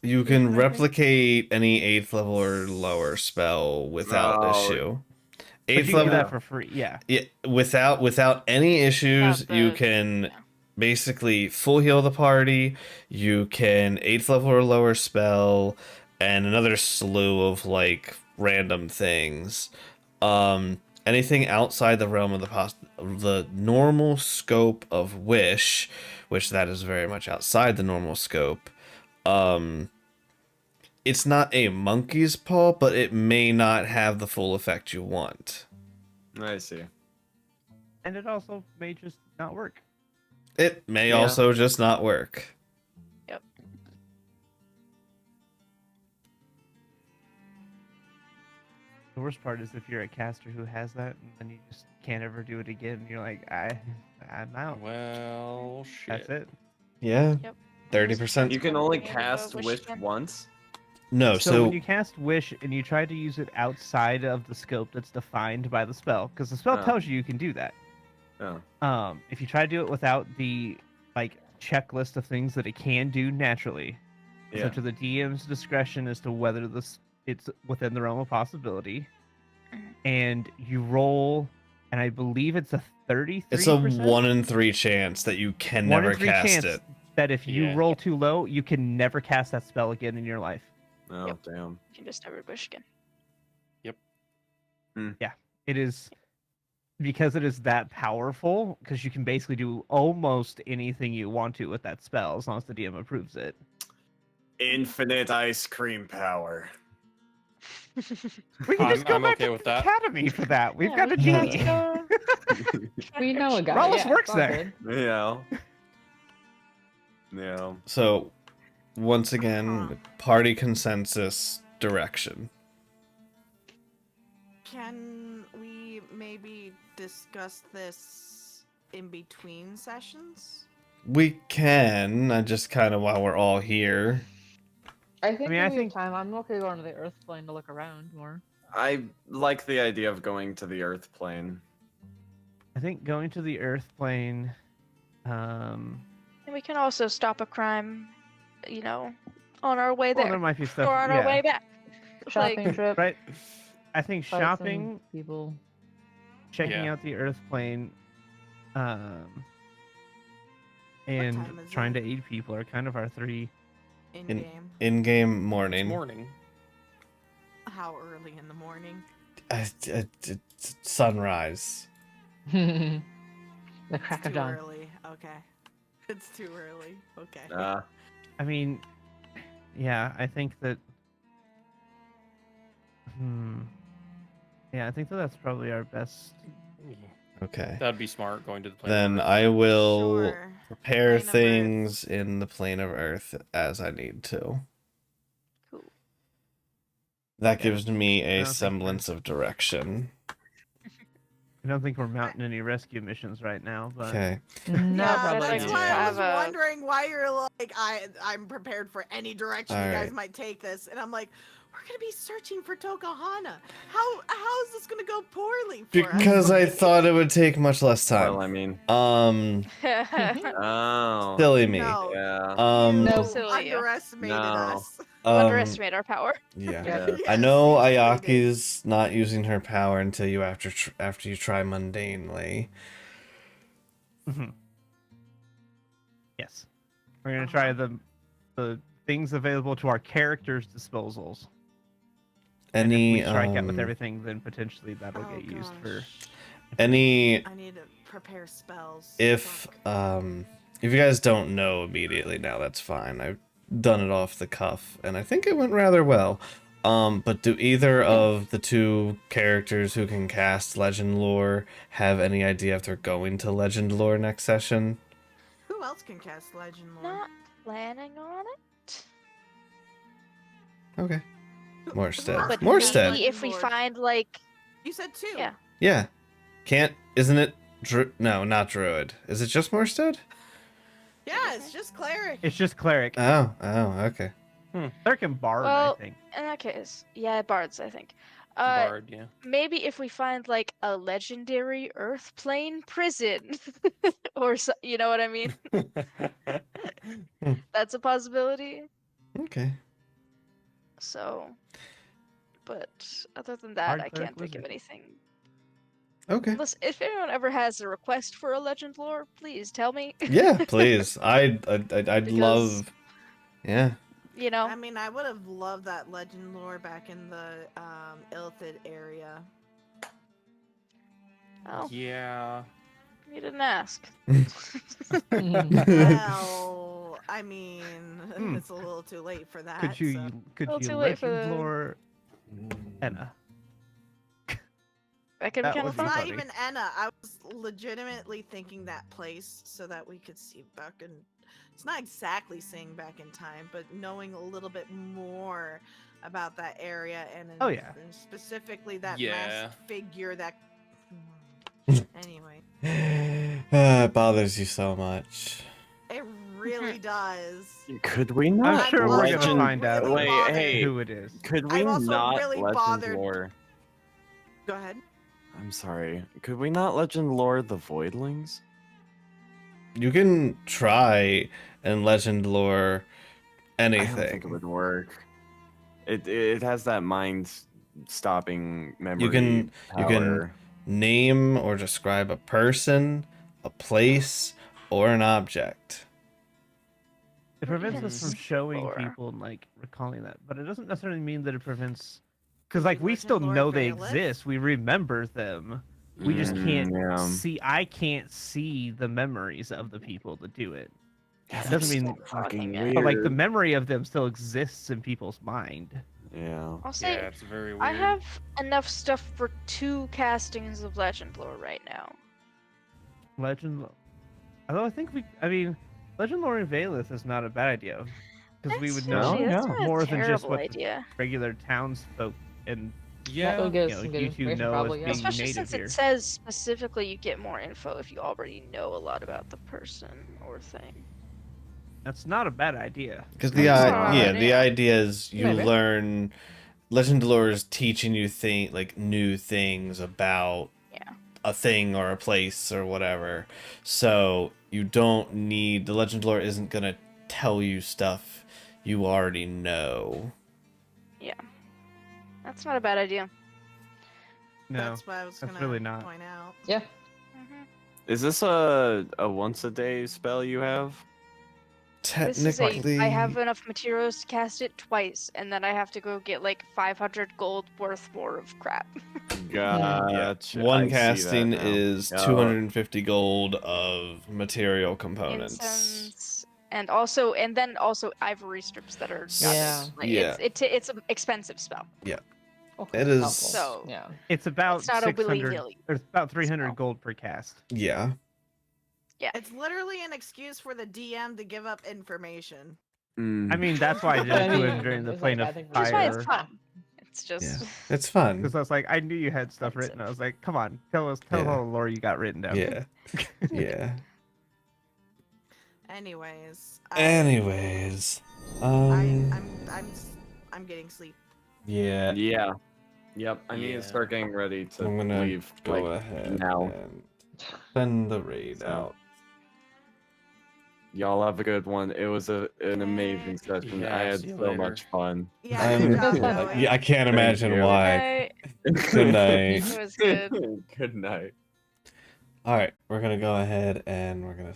You can Okay. replicate any 8th level or lower spell without Oh. issue. But 8th you can do level, that for free. Yeah. yeah, without any issues, Without you the- can yeah. basically full heal the party. You can 8th level or lower spell, and another slew of like random things. Anything outside the realm of the normal scope of wish, which that is very much outside the normal scope. It's not a monkey's paw, but it may not have the full effect you want. I see. And it also may just not work. It may Yeah. also just not work. The worst part is if you're a caster who has that, and then you just can't ever do it again. And you're like, I'm out. Well, shit. That's it. Yeah. Yep. 30%. You can only Being able to cast wish wish again. once. No, So so when you cast Wish and you try to use it outside of the scope that's defined by the spell, because the spell Oh. tells you can do that. Oh. If you try to do it without the like checklist of things that it can do naturally, it's Yeah. up to the DM's discretion as to whether it's within the realm of possibility. And you roll, and I believe it's a 33%. it's a 1 in 3 chance that you can 1 in never 3 cast chance it. that if you Yeah. roll too low, you can never cast that spell again in your life. Oh, Yep. damn. You can just never wish again. It is because it is that powerful, because you can basically do almost anything you want to with that spell as long as the DM approves it. Infinite ice cream power. We can just go I'm back okay to with the that. academy for that. We've got a we can genie. We know a guy. Rollis yeah, works it's all there. good. Yeah. Yeah. So once again, party consensus direction. Can we maybe discuss this in between sessions? We can, just kind of while we're all here. I think mean, I if we think- have time, I'm okay going to the Earth plane to look around more. I like the idea of going to the Earth plane. I think going to the Earth plane. And we can also stop a crime, on our way Well, there. there might be stuff. Or on yeah, our way back. Shopping trip. right. I think fight some shopping, people. checking Yeah. out the Earth plane, time and is trying it? to aid people are kind of our 3. In In- game? In-game It's morning. morning. How early in the morning? Sunrise. The crack Too of dawn. early. Okay. It's too early. Okay. I mean, yeah, I think that. Yeah, I think that's probably our best. Okay. That'd be smart going to the plane. Then I will Sure. prepare Plane of Earth. things in the plane of Earth as I need to. Cool. That Yeah, gives me I a don't think semblance of direction. I don't think we're mounting any rescue missions right now, but Okay. No, Yeah, probably that's not. why I was Have a- wondering why you're like, I'm prepared for any direction you guys Alright. might take this, and I'm like, we're gonna be searching for Tokohana. How is this gonna go poorly for us? Because I thought it would take much less Well, time. I mean, Oh. Silly me. No, yeah. you No. Silly you. underestimated No. us. Underestimate our power. Yeah. Yeah. I know Yes, you really did. Ayaki's not using her power until you after you try mundanely. yes, we're gonna try the things available to our characters' disposals. And if Any we strike out with everything, then potentially that'll Oh, get used for. gosh. any I need to prepare spells. if Fuck. if you guys don't know immediately now, that's fine. I've done it off the cuff and I think it went rather well. But do either of the two characters who can cast legend lore have any idea if they're going to legend lore next session? Who else can cast legend lore? Not planning on it. Okay. Morstead. But Morstead. maybe if we Lord. find like You said two. Yeah. Yeah. Isn't it no, not druid. Is it just Morstead? Yeah, it's just cleric. It's just cleric. Oh, okay. Cleric and bard, Well, I think. in that case, yeah, bards, I think. Bard, yeah. Maybe if we find like a legendary earth plane prison, or so, you know what I mean. That's a possibility. Okay. So, but other than that, Bard, I cleric, can't think of wizard. anything. Okay. Unless if anyone ever has a request for a legend lore, please tell me. Yeah, please. I'd Because- love. Yeah. You know, I mean, I would have loved that legend lore back in the Ilthid area. oh, Yeah. you didn't ask. Well, I mean, Hmm. it's a little too late for that. Could you so- Little you too late for legend the- lore Enna? That could be That kind would of be It's fun. not funny. even Enna. I was legitimately thinking that place so that we could see back in. It's not exactly seeing back in time, but knowing a little bit more about that area and, Oh, yeah. and specifically that Yeah. masked figure that. Anyway, It bothers you so much. it really does. Could we not I'm sure we're legend... gonna find out really Wait, bothered. hey, who it is. could we I'm also not really legend bothered- lore? Go ahead. I'm sorry. Could we not legend lore the voidlings? You can try and legend lore I don't think it anything. would work. It has that mind stopping memory. You can power. name or describe a person, a place, or an object. It prevents even us from showing lore. people and like recalling that, but it doesn't necessarily mean that it prevents. Because like we Legend still lore know they Bailiff? exist, we remember them. We just can't yeah. see. I can't see the memories of the people that do it. Yeah, It doesn't that's mean- so fucking But, weird. But like the memory of them still exists in people's mind. Yeah. I'll say Yeah, it's very weird. I have enough stuff for 2 castings of legend lore right now. Legend. Although I think I mean, Legend Lore in Valeth is not a bad idea, because we would know Actually, that's not a more than just terrible what the idea. regular townsfolk and Yeah. That'll get you know, some good you two information, know probably, as yeah. being Especially native since here. it says specifically you get more info if you already know a lot about the person or thing. That's not a bad idea. Because the idea is you Maybe. learn. Legend lore is teaching you new things about Yeah. a thing or a place or whatever. So you don't need the legend lore isn't gonna tell you stuff you already know. That's not a bad idea. No, That's what I was that's gonna really not. point out. Yeah. Mm-hmm. Is this a once a day spell you have? This is technically, I have enough materials to cast it twice, and then I have to go get like 500 gold worth more of crap. Gotcha. one I see that casting now. is Oh. 250 gold of material components. Incense, and then also ivory strips that are Yeah. like, Yeah. it's an expensive spell. Okay, It is- helpful. So- yeah. It's about It's not a 600. willy-nilly There's about 300 spell. gold per cast. Yeah. It's literally an excuse for the DM to give up information. I mean, that's why I But I didn't do mean, it during the is that plane a of bad thing for That's why fire. it's fun. It's just Yeah. It's fun. Because I was like, I knew you had stuff written. I was like, come on, tell Yeah. all the lore you got written down. Yeah. Yeah. Anyways. Anyways, um, I'm getting sleep. yeah, Yeah. Yep. I need Yeah. to start getting ready to I'm gonna leave. go like, ahead now. and send the raid So- out. Y'all have a good one. It was an amazing session. Yeah, I had see you so later. much fun. Yeah, good job, Joey. Yeah, I can't imagine you. why. Good Good night. It was good. Good night. All right, we're gonna go ahead and we're gonna